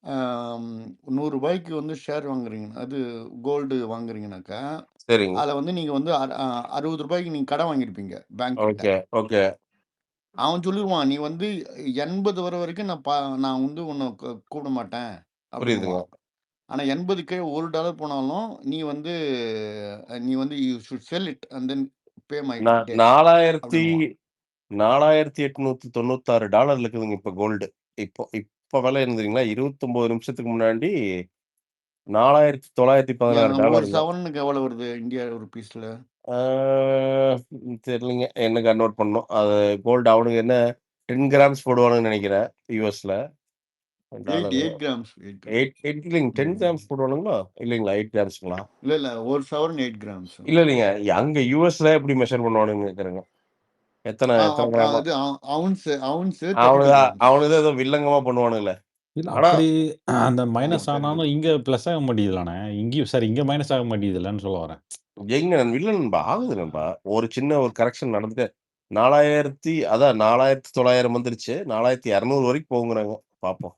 ஆம், ₹100 வந்து ஷேர் வாங்குறீங்க. அது கோல்டு வாங்குறீங்கனாக்கா, சரிங்க. அதில வந்து நீங்க வந்து ₹60 நீங்க கடன் வாங்கியிருப்பீங்க பேங்க் கிட்ட. Okay, okay. அவன் சொல்லிருவான், "நீ வந்து 80 வர வரைக்கும் நான் வந்து உன்ன கூப்பிட மாட்டேன்" புரியுதுங்க. அப்படின்னுவான். ஆனா 80க்கு $1 போனாலும் நீ வந்து you should sell it and then pay my நா டெட் அப்படின்னுவான். $4,896 இருக்குதுங்க இப்ப கோல்டு. இப்ப விலை இருந்ததுங்களா? 29 நிமிஷத்துக்கு முன்னாடி ஒரு $4,916 சவரனுக்கு எவ்வளவு வருது இந்தியா ரூபீஸ்ல? ஆ தெரியலங்க. என்ன கன்வெர்ட் பண்ணணும். அது கோல்டு அவனுங்க என்ன 10 கிராம்ஸ் போடுவானுங்கன்னு நெனைக்கிறேன். யுஎஸ்ல. 8 டாலரு. 8 grams 8 grams. 8 இல்லைங்க 10 கிராம்ஸ் போடுவானுங்களா? இல்லைங்களா? 8 கிராம்ஸ்ங்களா? இல்ல ஒரு சவரன் 8 கிராம்ஸ். இல்லைங்க. அங்க யுஎஸ்ல எப்படி மெஷர் பண்ணுவானுங்கன்னு கேட்கிறேங்க. எத்தன எத்தன கிராமா? அது அவுன்ஸ் 32 கிராம்ஸ். அவனுங்க ஏதோ வில்லங்கமா பண்ணுவானுங்கல்ல. இல்ல ஆனா அப்படி அந்த ஆமா மைனஸ் கரெக்ட். ஆனாலும் இங்க பிளஸ் ஆக மாட்டேங்குதுலண்ணே. இங்கேயும் சார் இங்க மைனஸ் ஆக மாட்டேங்குதுல்லன்னு சொல்ல வரேன். எங்க இல்ல நண்பா. ஆகுது நண்பா. ஒரு சின்ன ஒரு கரெக்ஷன் நடந்துட்டு 4000 அதான் 4900 வந்துருச்சு. 4200 வரைக்கும் போகுங்கிறாங்க. பார்ப்போம்.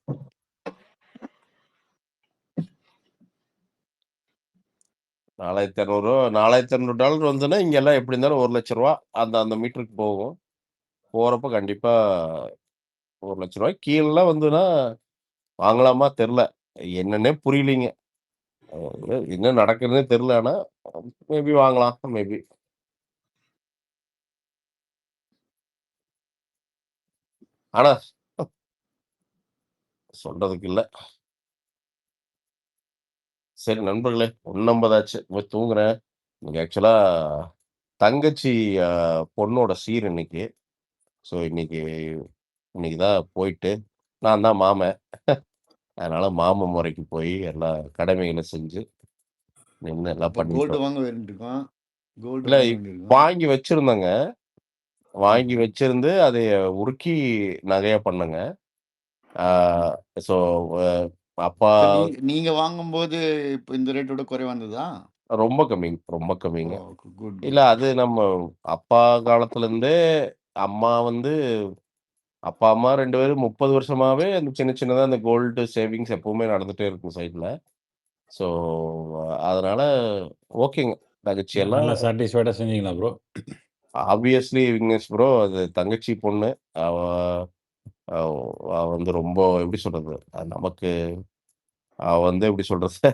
$4,200 வந்ததுன்னா, இங்க எல்லாம் எப்படி இருந்தாலும் ரூ. 1,00,000 அந்த அந்த மீட்டருக்கு போகும். போறப்ப கண்டிப்பா ரூ. 1,00,000 கீழலாம் வந்ததுன்னா, வாங்கலாமா தெர்ல. என்னன்னே புரியலைங்க. என்ன நடக்குதுன்னே தெரியல. ஆனா, மேபி வாங்கலாம். மேபி. ஆனா சொல்றதுக்கு இல்ல. சரி நண்பர்களே, 1:50 ஆச்சு. போய் தூங்குறேன். இன்னைக்கு ஆக்சுவலா தங்கச்சி அ பொண்ணோட சீர் இன்னைக்கு. ஸோ இன்னைக்கு இன்னைக்கு தான் போயிட்டு நான் தான் மாமன். அதனால மாமன் முறைக்கு போய் எல்லா கடமைகள செஞ்சு, நின்னு எல்லாம் அப்ப பண்ணிட்டு கோல்டு வாங்க வேண்டியிருக்கும். கோல்டு இல்ல வாங்க வேண்டியிருக்கும். வாங்கி வச்சிருந்தேங்க. வாங்கி வச்சிருந்து அதை உருக்கி நகையா பண்ணேங்க. ஆ ஸோ அ அப்பா சரி நீங்க வாங்கும்போது இப்ப இந்த ரேட்டோட குறைவா இருந்ததா? ரொம்ப கம்மிங்க. ரொம்ப கம்மிங்க. குட் இல்ல குட். அது நம்ம அப்பா காலத்துலருந்தே அம்மா வந்து அப்பா, அம்மா 2 பேரும் 30 வருஷமாவே அந்த சின்ன சின்னதா அந்த கோல்டு சேவிங்ஸ் எப்பவுமே நடந்துட்டே இருக்கும் சைட்ல. ஸோ அதனால ஓகேங்க. தங்கச்சி எல்லாம் நல்லா சாட்டிஸ்ஃபைடா செஞ்சீங்களா ப்ரோ? ஆப்வியஸ்லி விக்னேஷ் ப்ரோ அது தங்கச்சி பொண்ணு. அவ அவ அவ வந்து ரொம்ப எப்படி சொல்றது? நமக்கு அவ வந்து எப்படி சொல்றது?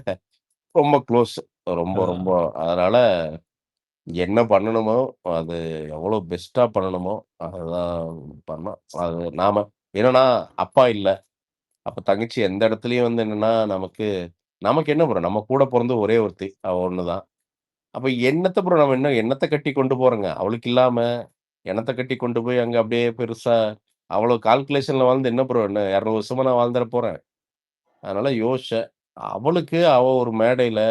ரொம்ப க்ளோஸ். ரொம்ப ரொம்ப அதனால என்ன பண்ணணுமோ, அது எவ்வளோ பெஸ்ட்டா பண்ணணுமோ, அதுதான் பண்ணோம். அது நாம என்னன்னா அப்பா இல்ல. அப்ப தங்கச்சி எந்த இடத்துலயும் வந்து என்னன்னா, நமக்கு நமக்கு என்ன ப்ரோ? நம்ம கூட பொறந்த ஒரே ஒருத்தி. அவ ஒண்ணு தான். அப்ப என்னத்த ப்ரோ நம்ம இன்னும் என்னத்த கட்டி கொண்டு போறோங்க? அவளுக்கு இல்லாம, எண்ணத்த கட்டி கொண்டு போய் அங்க அப்படியே பெருசா அவ்வளோ கால்குலேஷன்ல வாழ்ந்து என்ன ப்ரோ என்ன 200 வருஷமா நான் வாழ்ந்துற போறேன். அதனால யோசிச்சேன். அவளுக்கு அவ ஒரு மேடையில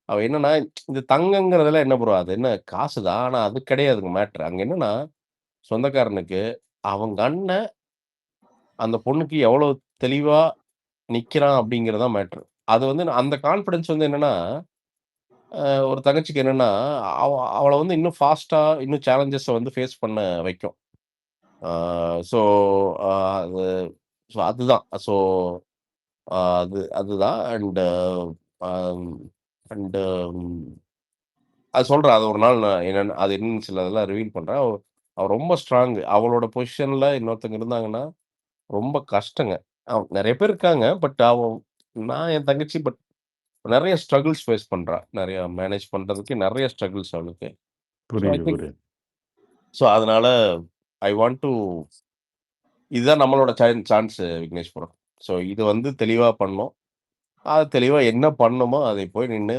அவ என்னன்னா, இந்த தங்கங்கிறதெல்லாம் என்ன ப்ரோ? அது என்ன காசு தான். ஆனா அது கிடையாதுங்க மேட்டர். அங்க என்னன்னா, சொந்தக்காரனுக்கு அவங்க அண்ணன் அந்த பொண்ணுக்கு எவ்வளோ தெளிவா நிக்கிறான் அப்படிங்கிறது தான் மேட்டர். அது வந்து அந்த கான்ஃபிடன்ஸ் வந்து என்னன்னா, ஒரு தங்கச்சிக்கு என்னன்னா, அவள வந்து இன்னும் ஃபாஸ்ட்டா இன்னும் சேலஞ்சஸ வந்து ஃபேஸ் பண்ண வைக்கும். ஆ ஸோ அ அது ஸோ அதுதான். ஸோ அதுதான் அம் அண்ட் அது சொல்றேன். அது ஒரு நாள் நான் என்னன்னு அது என்னன்னு சிலதெல்லாம் ரிவீல் பண்றேன். அவ ரொம்ப ஸ்ட்ராங். அவளோட பொசிஷன்ல இன்னொருத்தங்க இருந்தாங்கன்னா, ரொம்ப கஷ்டங்க. நெறைய பேர் இருக்காங்க. பட் நான் என் தங்கச்சி நெறைய ஸ்ட்ரகிள்ஸ் ஃபேஸ் பண்றா. நெறைய மேனேஜ் பண்றதுக்கு நெறைய ஸ்ட்ரகிள்ஸ் அவளுக்கு. ஸோ ஐ புரியுது, திங்க் புரியுது. ஸோ அதனால ஐ வாண்ட் டூ இதுதான் நம்மளோட சான்ஸ் விக்னேஷ் ப்ரோ. ஸோ இது வந்து தெளிவா பண்ணோம். அது தெளிவா என்ன பண்ணணுமோ அதை போய் நின்னு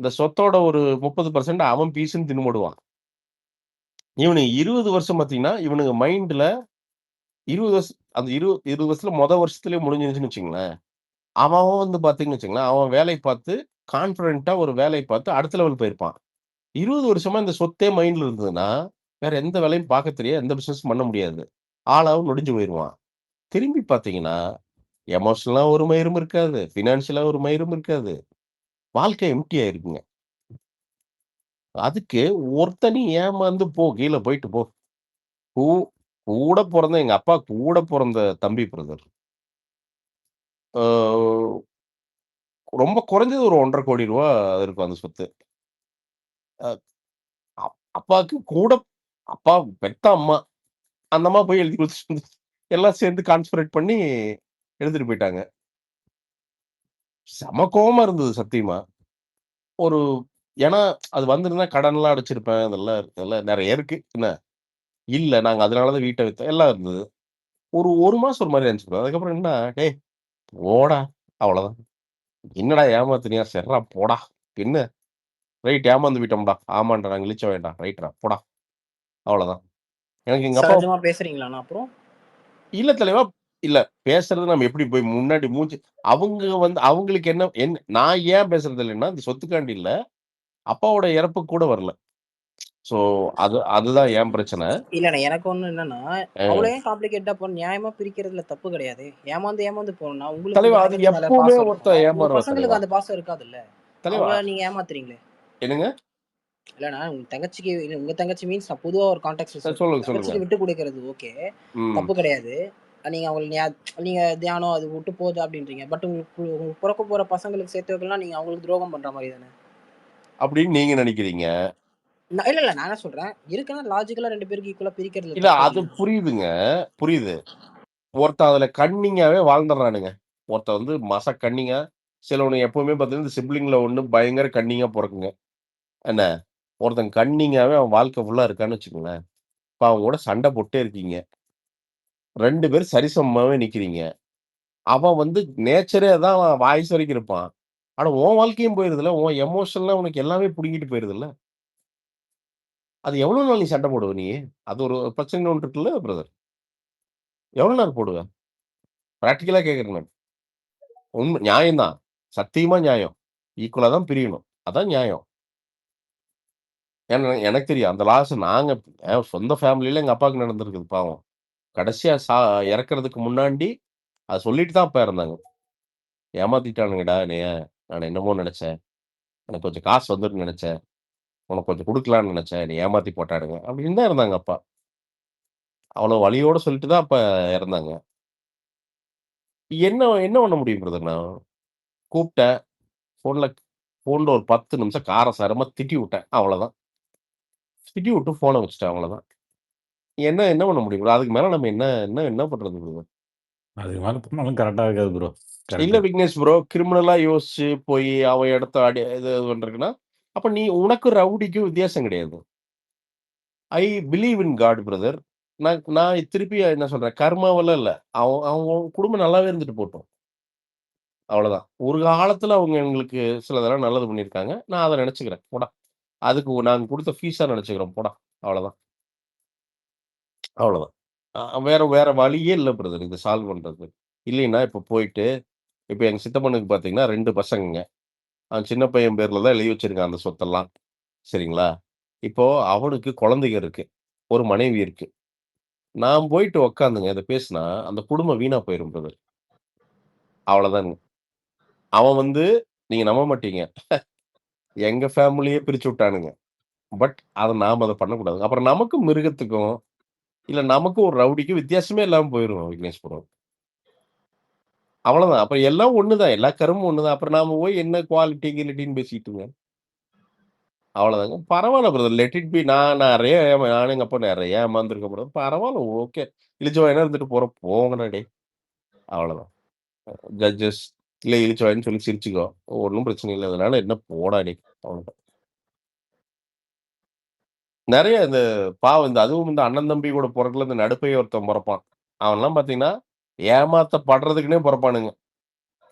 இந்த சொத்தோட ஒரு 30% அவன் பீஸ்ன்னு தின்னுமுடுவான். இவனுக்கு 20 வருஷம் பார்த்தீங்கன்னா, இவனுங்க மைண்ட்ல 20 வருஷம் அந்த 20 வருஷத்துல வருஷத்திலேயே முடிஞ்சிருச்சுன்னு வச்சுக்கங்களேன். அவன் வந்து பார்த்தீங்கன்னு வச்சுக்கங்களேன், அவன் வேலை பார்த்து கான்ஃபிடென்ட்டா ஒரு வேலை பார்த்து அடுத்த லெவல் போயிருப்பான். 20 வருஷமா இந்த சொத்தே மைண்ட்ல இருந்ததுன்னா, வேற எந்த வேலையும் பார்க்க தெரியாது. எந்த பிசினஸும் பண்ண முடியாது. ஆளாவும் நொடிஞ்சு போயிருவான். திரும்பி பார்த்தீங்கன்னா, எமோஷனலா ஒரு மயிரும் இருக்காது. பினான்சியலா ஒரு மயிரும் இருக்காது. வாழ்க்கை எம்ப்டி ஆயிருக்குங்க. அதுக்கு ஒருத்தன் ஏமாந்து போ, கீழ போயிட்டு போ. கூ கூட பொறந்த எங்க அப்பா கூட பொறந்த தம்பி பிரதர். ஆ ரொம்ப குறைஞ்சது ஒரு ரூ. 1,50,00,000 இருக்கும் அந்த சொத்து. அ அப்பாவுக்கு கூட அப்பா பெத்த அம்மா. அந்த அம்மா போய் எழுதி குடுத்துட்டு வந்து எல்லாம் சேர்ந்து கான்ஸ்பிரேட் பண்ணி எடுத்துட்டு போயிட்டாங்க. செம கோவமா இருந்தது சத்தியமா. ஒரு ஏன்னா அது வந்திருந்தா கடன்லாம் அடைச்சிருப்பேன். அதெல்லாம் நெறைய இருக்கு. என்ன? இல்ல நாங்க அதனால தான் வீட்ட வித்தோம். எல்லாம் இருந்தது. ஒரு 1 மாசம் ஒரு மாரி இருந்துச்சு ப்ரோ. அதுக்கப்புறம் என்ன, "டேய் போடா" அவ்வளோதான். "என்னடா ஏமாத்துனியா? சரிடா போடா." என்ன? "ரைட் ஏமாந்து விட்டோம்டா." "ஆமான்டா நாங்க இளிச்சவாயன்டா." "ரைட்றா போடா." அவ்வளோதான். எனக்கு எங்க அப்பா சகஜமா பேசுறீங்களாண்ணா அப்புறம்? இல்ல தலைவா. இல்ல பேசுறது நம்ம எப்படி போய் முன்னாடி மூஞ்சி அவங்க வந்து அவங்களுக்கு நான் ஏன் பேசுறது இல்லைன்னா, இந்த சொத்துக்காண்டி இல்ல. அப்பாவோட இறப்பு கூட வரல. ஸோ அதுதான் என் பிரச்சனை. இல்லண்ணா எனக்கு ஒண்ணு என்னன்னா, அ அவ்வளோ ஏன் காம்ப்ளிகேட்டா நியாயமா பிரிக்கிறதுல தப்பு கிடையாது. ஏமாந்து போனா உங்களுக்கு உங்க தலைவா அது தங்கச்சி மேல எப்பவுமே பாசம் இருக்கும். ஒருத்தன் உங்க ஏமாறுவான் தலைவா. பசங்களுக்கு அந்த பாசம் இருக்காதுல்ல. தலைவா அவங்கள நீங்க ஏமாத்துறீங்களே. என்னங்க? இல்லண்ணா உங்க தங்கச்சிக்கு உங்க தங்கச்சி மீன்ஸ் நான் பொதுவா ஒரு கான்டெக்ஸ்ட்ல சொல்றேன். சொல்லுங்க. தங்கச்சிக்கு விட்டு குடுக்குறது ஓகே. ம். தப்பு கிடையாது. நீங்க அவங்களுக்கு நீங்க தியானம் அது விட்டு போகுது அப்படின்றீங்க. பட் உங்களுக்கு பொறக்க போற பசங்களுக்கு சேர்த்து வைக்கலாம் நீங்க அவங்களுக்கு துரோகம் பண்ற மாரி தானே. அப்படின்னு நீங்க நினைக்கிறீங்க. இல்ல நான் என்ன சொல்றேன், இருக்குன்னா லாஜிக்கலா 2 பேருக்கு ஈக்குவலா பிரிக்கிறதுல இல்ல தப்பு அது இல்ல. புரியுதுங்க. புரியுது. ஒருத்தன் அதுல கன்னிங்காவே வாழ்ந்துடுறானுங்க. ஒருத்தன் வந்து கன்னிங்கா சிலவனுங்க எப்பவுமே பார்த்தீங்கன்னா, சிப்லிங்ல ஒண்ணு பயங்கர கன்னிங்கா பொறக்குங்க. என்ன? ஒருத்தன் கன்னிங்காவே அவன் வாழ்க்கை ஃபுல்லா இருக்கான்னு வச்சுக்கோங்களேன். இப்ப அவங்க கூட சண்டை போட்டே இருக்கீங்க. 2 பேரும் சரிசமமாவே நிக்கிறீங்க. அவன் வந்து நேச்சரே அதான் அவன் வயசு வரைக்கும் இருப்பான். ஆனா உன் வாழ்க்கையும் போயிருதுல்ல. உன் எமோஷனலா உனக்கு எல்லாமே புடுங்கிட்டு போயிருதுல்ல. அது எவ்வளோ நாள் நீ சண்டை போடுவ நீ? அது ஒரு பிரச்சனைன்னு ஒண்ணு இருக்குல்ல பிரதர். எவ்வளோ நேரம் போடுவ? பிராக்டிகலா கேட்கிறேன் நான். உண்ம நியாயம் தான். சத்தியமா நியாயம். ஈக்குவலா தான் பிரியணும். அதான் நியாயம். ஏன்னா எனக்கு தெரியும். அந்த லாஸ் நாங்க என் சொந்த ஃபேமிலில எங்க அப்பாவுக்கு நடந்திருக்குது பாவம். கடைசியா இறக்கறதுக்கு முன்னாடி அத சொல்லிட்டு தான் அப்பா இறந்தாங்க. "ஏமாத்திட்டானுங்கடா என்னைய. நான் என்னமோ நெனச்சேன். எனக்கு கொஞ்சம் காசு வந்துரும்னு நெனச்சேன். உனக்கு கொஞ்சம் குடுக்கலாம்னு நெனச்சேன். என்னைய ஏமாத்தி போட்டானுங்க." அப்படின்னு தான் இருந்தாங்க அப்பா. அவ்வளோ வலியோட சொல்லிட்டு தான் அப்பா இறந்தாங்க. என்ன என்ன பண்ண முடியும் பிரதர் நான்? கூப்ட்டேன். ஃபோன்ல ஃபோன்ல ஒரு 10 நிமிஷம் காரசாரமா திட்டி விட்டேன். அவ்வளோதான். திட்டி விட்டு ஃபோன வச்சுட்டேன் அவ்வளோதான். என்ன என்ன பண்ண முடியும் ப்ரோ? அதுக்கு மேல நம்ம என்ன என்ன என்ன பண்றது ப்ரோ? அதுக்கு மேல பண்ணாலும் கரெக்ட்டா இருக்காது ப்ரோ. இல்ல கரெக்ட்டு. விக்னேஷ் ப்ரோ, கிரிமினலா யோசிச்சு போய் அவன் இடத்த இது பண்றதுக்குன்னா, அப்ப நீ உனக்கும் ரவுடிக்கும் வித்தியாசம் கிடையாது. I believe in God brother. நான் நான் திருப்பி என்ன சொல்றேன், கர்மாவெல்லாம் இல்ல. அவன் அவன் குடும்பம் நல்லாவே இருந்துட்டு போட்டும். அவ்வளோதான். ஒரு காலத்துல அவங்க எங்களுக்கு சிலதெல்லாம் நல்லது பண்ணியிருக்காங்க. நான் அத நெனச்சுக்கிறேன். போடா! அதுக்கு நாங்க குடுத்த ஃபீஸா நெனச்சுக்கிறோம். போடா! அவ்வளோதான். அவ்வளோதான். வேற வேற வழியே இல்ல பிரதர் இத சால்வ் பண்றதுக்கு. இல்லைன்னா இப்ப போயிட்டு இப்ப எங்க சித்தப்பனுக்கு பார்த்தீங்கன்னா 2 பசங்கங்க. அவன் சின்ன பையன் பேர்ல தான் எழுதி வச்சிருக்கான் அந்த சொத்தெல்லாம். சரிங்களா? இப்போ அவனுக்கு குழந்தைங்க இருக்கு. ஒரு மனைவி இருக்கு. நான் போயிட்டு உட்காந்துங்க இத பேசினா, அந்த குடும்பம் வீணா போயிரும் பிரதர். அவ்வளோதானுங்க. அவன் வந்து நீங்க நம்ப மாட்டீங்க. எங்க ஃபேமிலியே பிரிச்சு விட்டானுங்க. பட் நாம அத பண்ணக்கூடாது. அப்புறம் நமக்கும் மிருகத்துக்கும், இல்ல நமக்கும் ஒரு ரவுடிக்கும் வித்தியாசமே இல்லாம போயிரும் விக்னேஷ் ப்ரோ. அவ்வளோதான். அப்புறம் எல்லாம் ஒண்ணு தான். எல்லா கருமும் ஒண்ணு தான். அப்புறம் நாம போய் என்ன குவாலிட்டி கிலிட்டின்னு பேசிட்டுங்க. அவ்வளோதாங்க. பரவால்ல பிரதர். Let it be. நான் நெறைய நானும் எங்க அப்பா நெறைய ஏமாந்துருக்கோம் பிரதர். பரவால்ல ஓகே. இளிச்சவாயனா இருந்துட்டு போறோம். போங்கடா டேய். அவ்வளோதான். ஜட்ஜஸ் இல்ல இளிச்சவாயன்னு சொல்லி சிரிச்சுக்கோ. ஒண்ணும் பிரச்சனை இல்ல. அதனால என்ன போடா டேய். அவ்வளோதான். நெறைய இந்த பாவம் அதுவும் இந்த அண்ணன் தம்பி கூட பொறக்கல இந்த நடுப்பையன் ஒருத்தன் பொறப்பான். அவன்லாம் பார்த்தீங்கன்னா, ஏமாத்தப்படுறதுக்குன்னே பொறப்பானுங்க.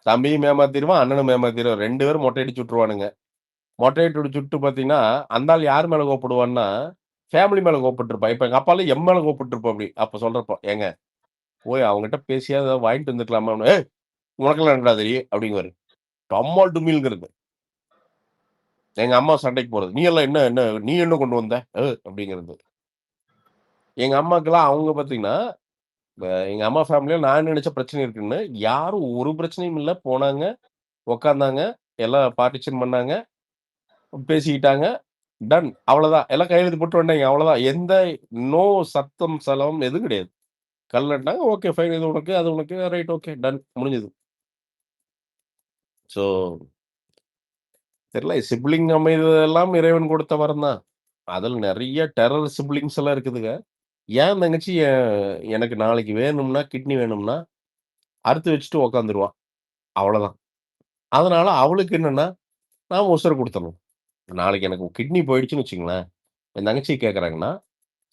தம்பியும் ஏமாத்திருவான், அண்ணனும் ஏமாத்திருவான். 2 பேரும் மொட்டை அடிச்சு விட்டுருவானுங்க. மொட்டையடிச்சு சுட்டு பார்த்தீங்கன்னா, அந்த ஆள் யார் மேல கோவப்படுவான்னா, ஃபேமிலி மேல கோவப்பட்டுருப்பான். இப்ப எங்க அப்பாலாம் என் மேல கோவப்பட்டுருப்பாப்படி. அப்ப சொல்றப்போ, "ஏங்க போய் அவங்ககிட்ட பேசியாவது ஏதாவது வாங்கிட்டு வந்துருக்கலாமான்னு." "ஏய் உனக்கெல்லாம் என்னடா தெரியும்?" அப்படிங்குவாரு. டம்மால் டும்மில்ங்கிறது. எங்க அம்மா சண்டைக்கு போறது. "நீ எல்லாம் என்ன என்ன நீ என்ன கொண்டு வந்த?" அப்படிங்கிறது. எங்க அம்மாக்கெல்லாம் அவங்க பார்த்தீங்கன்னா, எங்க அம்மா ஃபேமிலில நான் நெனச்ச பிரச்சனை இருக்குன்னு, யாரும் ஒரு பிரச்சனையும் இல்ல. போனாங்க, உட்கார்ந்தாங்க, எல்லாம் பார்ட்டிஷன் பண்ணாங்க, பேசிக்கிட்டாங்க. டன். அவ்வளோதான். எல்லாம் கையெழுத்து போட்டு வந்துட்டாய்ங்க. அவ்வளோதான். எந்த நோ சத்தம், சலனம் எதுவும் கிடையாது. கல் நட்டாங்க. Okay fine. இது உனக்கு, அது உனக்கு. Right okay. டன். முடிஞ்சது. ஸோ தெரியல. சிப்லிங் அமைததெல்லாம் இறைவன் கொடுத்த வரம் தான். அதில நெறைய டெரர் சிப்லிங்ஸ் எல்லாம் இருக்குதுங்க. என் தங்கச்சி எனக்கு நாளைக்கு வேணும்னா, கிட்னி வேணும்னா, அறுத்து வச்சுட்டு உட்காந்துருவா. அவ்வளோதான். அதனால அவளுக்கு என்னன்னா, நாம உசுர குடுத்துறணும். நாளைக்கு எனக்கு கிட்னி போயிடுச்சுன்னு வச்சுக்கங்களேன், என் தங்கச்சி கேட்கறாங்கன்னா,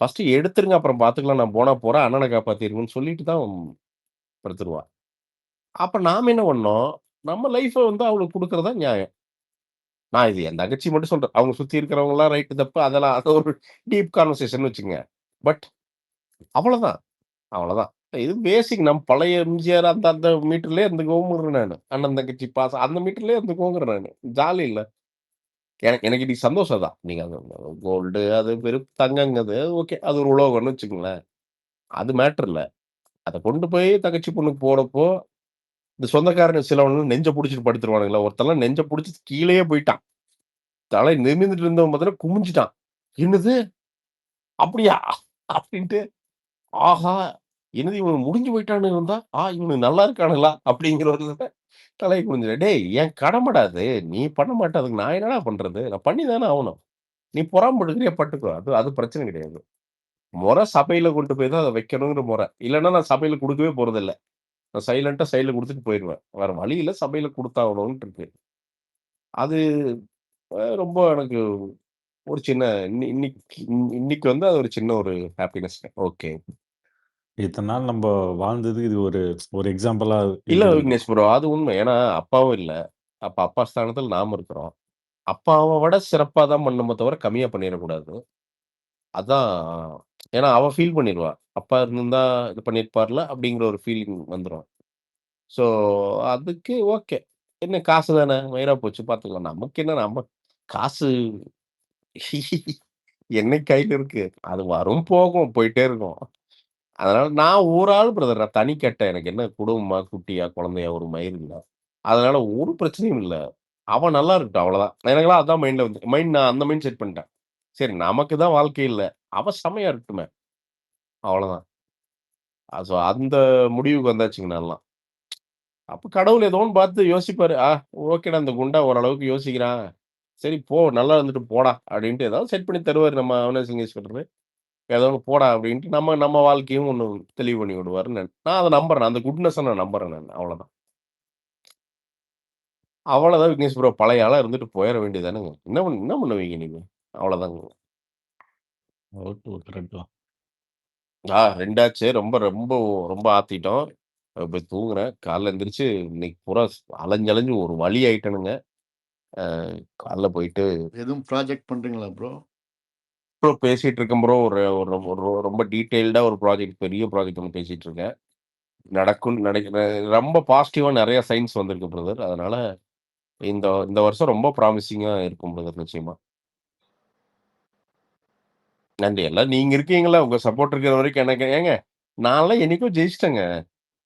"ஃபர்ஸ்ட்டு எடுத்துருங்க. அப்புறம் பார்த்துக்கலாம். நான் போனா போறேன். அண்ணன காப்பாத்திருங்கன்னு" சொல்லிட்டு தான் படுத்துருவா. அப்ப நாம என்ன பண்ணோம், நம்ம லைஃப வந்து அவளுக்கு குடுக்குறது தான் நியாயம். நான் இது என் தங்கச்சி மட்டும் சொல்றேன். அவங்க சுத்தி இருக்கிறவங்கலாம் ரைட்டு, தப்பு அதெல்லாம் அது ஒரு டீப் கான்வர்சேஷன்னு வச்சுக்கங்க. பட் அவ்வளதான், அவ்வளதான். இது பேசிக் நம்ம பழைய எம்ஜிஆர் அந்த அந்த மீட்டர்லயே இருந்துக்குவோம்ங்கிறேன் நானு. அண்ணன், தங்கச்சி பாசம் அந்த மீட்டர்லயே இருந்துக்குவோங்கிறேன் நானு. ஜாலி இல்ல. எனக்கு எனக்கு இன்னைக்கு சந்தோஷம் தான். நீங்க அது கோல்டு அது வெறும் தங்கங்கிறது ஓகே. அது ஒரு உலோகம்னு வச்சுக்கங்களேன். அது மேட்டர் இல்ல. அத கொண்டு போய் தங்கச்சி பொண்ணுக்கு போடப்போ, இந்த சொந்தக்காரங்க சிலவன்லாம் நெஞ்ச புடிச்சுட்டு படுத்துருவானுங்கல்ல. ஒருத்தன்லாம் நெஞ்ச புடிச்சு கீழயே போயிட்டான். தலை நிமிர்ந்துட்டு இருந்தவன் பார்த்தீங்கன்னா குமிஞ்சுட்டான். "என்னது? அப்படியா?" அப்படின்ட்டு, ஆஹா! என்னது இவனுங்க முடிஞ்சு போயிட்டானுங்க இருந்தா, இவனுங்க நல்லா இருக்கானுங்களா? அப்படிங்கிற ஒரு இதுல தலைய குனிஞ்சுறேன். டேய் என் கடமைடா அது. நீ பண்ண மாட்ட. அதுக்கு நான் என்னடா பண்றது? நான் பண்ணி தானே ஆவணும். நீ பொறாம பட்டுக்கிறியா பட்டுக்கோ. அது அது பிரச்சனை கிடையாது. மொற சபையில கொண்டு போய் தான் அத வைக்கணுங்கிற மொற. இல்லன்னா நான் சபையில குடுக்கவே போறதில்ல. நான் சைலன்ட்டா சைடுல குடுத்துட்டு போயிருவேன். வேற வழி இல்ல. சபையில குடுத்தாகணும்ன்ட்டு இருக்கு. அது ரொம்ப எனக்கு ஒரு சின்ன இன்னைக்கு வந்து அது ஒரு சின்ன ஒரு ஹேப்பினஸ். ஓகே. இத்தன நாள் நம்ப வாழ்ந்ததுக்கு இது ஒரு ஒரு எக்ஸாம்பிளா இல்ல இருந்தது. விக்னேஷ் ப்ரோ. அது உண்மை. ஏன்னா அப்பாவும் இல்ல. அப்ப அப்பா ஸ்தானத்துல நாம இருக்கிறோம். அப்பாவ விட சிறப்பா தான் பண்ணணுமே தவிர கம்மியா பண்ணிறக்கூடாது. அதான் ஏன்னா அவ ஃபீல் பண்ணிருவா. அப்பா இருந்திருந்தா இது பண்ணியிருப்பார்ல அப்படிங்கிற ஒரு ஃபீலிங் வந்துரும். ஸோ அதுக்கு ஓகே. என்ன காசு தானே மயிரா போச்சு பார்த்துக்கலாம். நமக்கு என்ன நம்ம காசு என்னைக்கு கையில இருக்கு. அது வரும் போகும் போயிட்டே இருக்கும். அதனால நான் ஒரு ஆள் பிரதர். நான் தனி கட்டை. எனக்கு என்ன குடும்பமா, குட்டியா, குழந்தையா ஒரு மயிர் இல்ல. அதனால ஒரு பிரச்சனையும் இல்ல. அவன் நல்லா இருக்கட்டும் அவ்வளோதான். எனக்கெல்லாம் அதான் மைண்ட்ல வந்து நான் அந்த மைண்ட் செட் பண்ணிட்டேன். சரி நமக்கு தான் வாழ்க்கை இல்ல. அவ செம்மையா இருக்கட்டுமே. அவ்வளோதான். ஸோ அந்த முடிவுக்கு வந்தாச்சுங்க நான்லாம். அப்ப கடவுள் ஏதோ ஒண்ணு பார்த்து யோசிப்பாரு. ஓகேடா இந்த குண்டா ஓரளவுக்கு யோசிக்கிறான். சரி போ நல்லா இருந்துட்டு போடா! அப்படின்ட்டு ஏதாவது செட் பண்ணி தருவாரு நம்ம அவனே சிங்கேஸ்வரரு. ஏதோ ஒண்ணு போடா அப்படின்ட்டு நம்ம நம்ம வாழ்க்கையும் ஒண்ணு தெளிவு பண்ணி விடுவாருன்னு நான் அத நம்புறேன். அந்த குட்னஸ நான் நம்புறேன் நானு. அவ்வளோதான். அவ்வளோதான் விக்னேஷ் ப்ரோ. பழைய ஆளா இருந்துட்டு போயிற வேண்டியது தானங்க. என்ன பண்ணுவீங்க நீங்க? அவ்வளோதாங்க. ஓகே, கரெக்ட் தான். 2 ஆச்சு. ரொம்ப ரொம்ப ரொம்ப ஆத்திட்டோம். போய் தூங்குறேன். காலைல எந்திரிச்சு இன்னைக்கு பூரா அலைஞ்சு அலைஞ்சு ஒரு வழி ஆயிட்டேனுங்க. காலைல போயிட்டு எதுவும் ப்ராஜெக்ட் பண்றீங்களா ப்ரோ? ப்ரோ பேசிட்டு இருக்கேன் ப்ரோ. ஒரு ஒரு ஒரு ரொம்ப டீட்டெயில்டா ஒரு ப்ராஜெக்ட் பெரிய ப்ராஜெக்ட் ஒண்ணு பேசிட்டு இருக்கேன். நடக்கும்னு நினைக்கிறேன். ரொம்ப பாசிட்டிவா நெறைய சைன்ஸ் வந்திருக்கு பிரதர். அதனால இந்த இந்த வருஷம் ரொம்ப ப்ராமிசிங்கா இருக்கும் பிரதர் நிச்சயமா. நன்றி. எல்லாம் நீங்க இருக்கீங்கல்ல. உங்க சப்போர்ட் இருக்கிற வரைக்கும் எனக்கு ஏங்க நான்லாம் என்னைக்கோ ஜெயிச்சுட்டேங்க.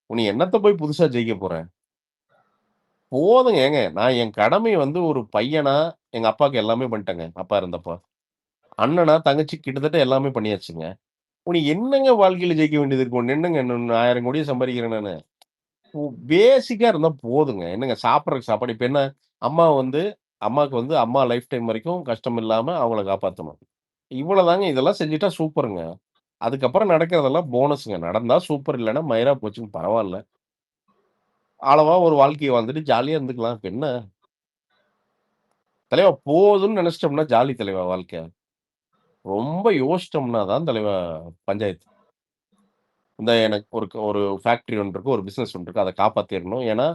நீ என்னத்த போய் புதுசா ஜெயிக்க போறேன்? போதுங்க ஏங்க. நான் என் கடமைய வந்து ஒரு பையனா, எங்க அப்பாவுக்கு எல்லாமே பண்ணிட்டேங்க. அப்பா இருந்தப்ப. அண்ணனா, தங்கச்சிக்கு கிட்டத்தட்ட எல்லாமே பண்ணியாச்சுங்க. உனக்கு என்னங்க வாழ்க்கையில ஜெயிக்க வேண்டியது இருக்கு? ஒண்ணு என்னங்க இன்னும் 1000 கோடிய சம்பாரிக்கிறேன் நானு. பேசிக்கா இருந்தா போதுங்க. என்னங்க சாப்பிடுறதுக்கு சாப்பாடு இப்ப என்ன, அம்மா வந்து அம்மாக்கு வந்து அம்மா லைஃப் டைம் வரைக்கும் கஷ்டம் இல்லாம அவங்கள காப்பாத்தணும். இவ்வளவுதாங்க. இதெல்லாம் செஞ்சுட்டா சூப்பர்ங்க. அதுக்கப்புறம் நடக்கிறதெல்லாம் போனஸ்ங்க. நடந்தா சூப்பர் இல்லன்னா மயிரா போச்சுங்க பரவால்ல. அளவா ஒரு வாழ்க்கைய வாழ்ந்துட்டு ஜாலியா இருந்துக்கலாம். இப்ப என்ன? தலைவா போதும்ன்னு நெனச்சுட்டோம்னா ஜாலி தலைவா வாழ்க்கை. ரொம்ப யோசிச்சோம்னா தான் தலைவா பஞ்சாயத்து. இந்த எனக்கு ஒரு ஒரு ஃபேக்டரி ஒண்ணு இருக்கு. ஒரு பிசினஸ் ஒண்ணு இருக்கு. அத காப்பாத்திறணும். ஏன்னா,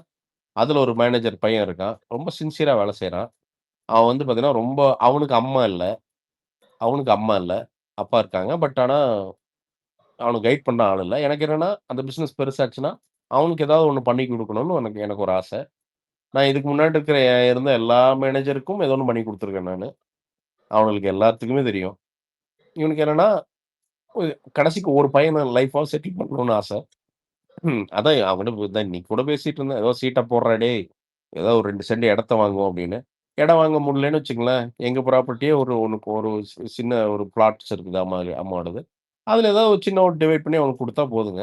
அதுல ஒரு மேனேஜர் பையன் இருக்கான். ரொம்ப சின்சியரா வேலை செய்றான். அவன் வந்து பார்த்தீங்கன்னா, ரொம்ப அவனுக்கு அம்மா இல்ல. அவனுக்கு அம்மா இல்ல. அப்பா இருக்காங்க. பட் ஆனா, அவனுக்கு கைட் பண்ண ஆள் இல்ல. எனக்கு என்னன்னா, அந்த பிசினஸ் பெருசாச்சுன்னா, அவனுக்கு ஏதாவது ஒண்ணு பண்ணி குடுக்கணும்னு எனக்கு எனக்கு ஒரு ஆசை. நான் இதுக்கு முன்னாடி இருக்கிற இருந்த எல்லா மேனேஜருக்கும் ஏதோ ஒண்ணு பண்ணி குடுத்துருக்கேன் நானு. அவனுங்களுக்கு எல்லாத்துக்குமே தெரியும். இவனுக்கு என்னன்னா, ஒ கடைசிக்கு ஒரு பையன லைஃப்பாவது செட்டில் பண்ணணும்னு ஆசை. அதான் அவன்கிட்ட தான் இன்னைக்கு கூட பேசிட்டு இருந்தேன். ஏதோ சீட்ட போடுறா டேய்! ஏதோ ஒரு 2 சென்ட் இடத்த வாங்குவோம் அப்படின்னு. இடம் வாங்க முடியலன்னு வச்சுக்கங்களேன், எங்க ப்ராப்பர்ட்டியே உனக்கு ஒரு சின்ன ஒரு பிளாட்ஸ் இருக்குது அம்மாவோடது. அதுல ஏதாவது ஒரு சின்ன ஒரு டிவைட் பண்ணி அவனுக்கு குடுத்தா போதுங்க.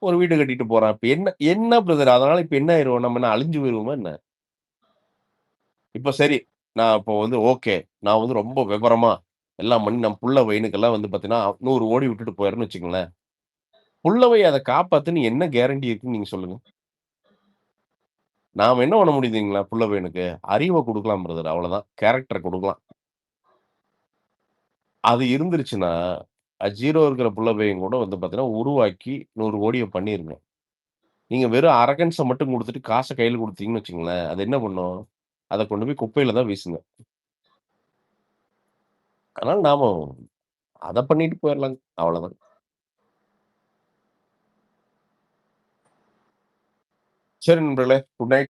ஒரு வீடு கட்டிட்டு போறான். இப்ப என்ன என்ன பிரதர் அதனால இப்ப என்ன ஆயிருவோம்? நம்ம என்ன அழிஞ்சு போயிருவோமா என்ன? இப்ப சரி, நான் இப்போ வந்து ஓகே. நான் வந்து ரொம்ப விவரமா எல்லாம் பண்ணி நம்ம புள்ள பையனுக்கெல்லாம் வந்து பார்த்தீங்கன்னா, 100 கோடி விட்டுட்டு போயிறேன்னு வச்சுக்கங்களேன். புள்ளவை அத காப்பாத்துன்னு என்ன கேரண்டி இருக்குன்னு நீங்க சொல்லுங்க? நாம என்ன பண்ண முடியும் தெரியுங்களா? புள்ள பையனுக்கு? அறிவ குடுக்கலாம் பிரதர் அவ்வளோதான். கேரக்டர குடுக்கலாம். அது இருந்துருச்சுன்னா, 0 இருக்கிற புள்ள பையன் கூட வந்து பார்த்தீங்கன்னா, உருவாக்கி 100 கோடிய பண்ணிருங்க. நீங்க வெறும் அரகன்ஸ மட்டும் குடுத்துட்டு, காச கையில குடுத்தீங்கன்னு வச்சுக்கங்களேன், அது என்ன பண்ணும்? அத கொண்டு போய் குப்பையில தான் வீசுங்க. அதனால நாம அத பண்ணிட்டு போயிரலாங்க. அவ்வளோதான். சரி நண்பர்களே. Good night.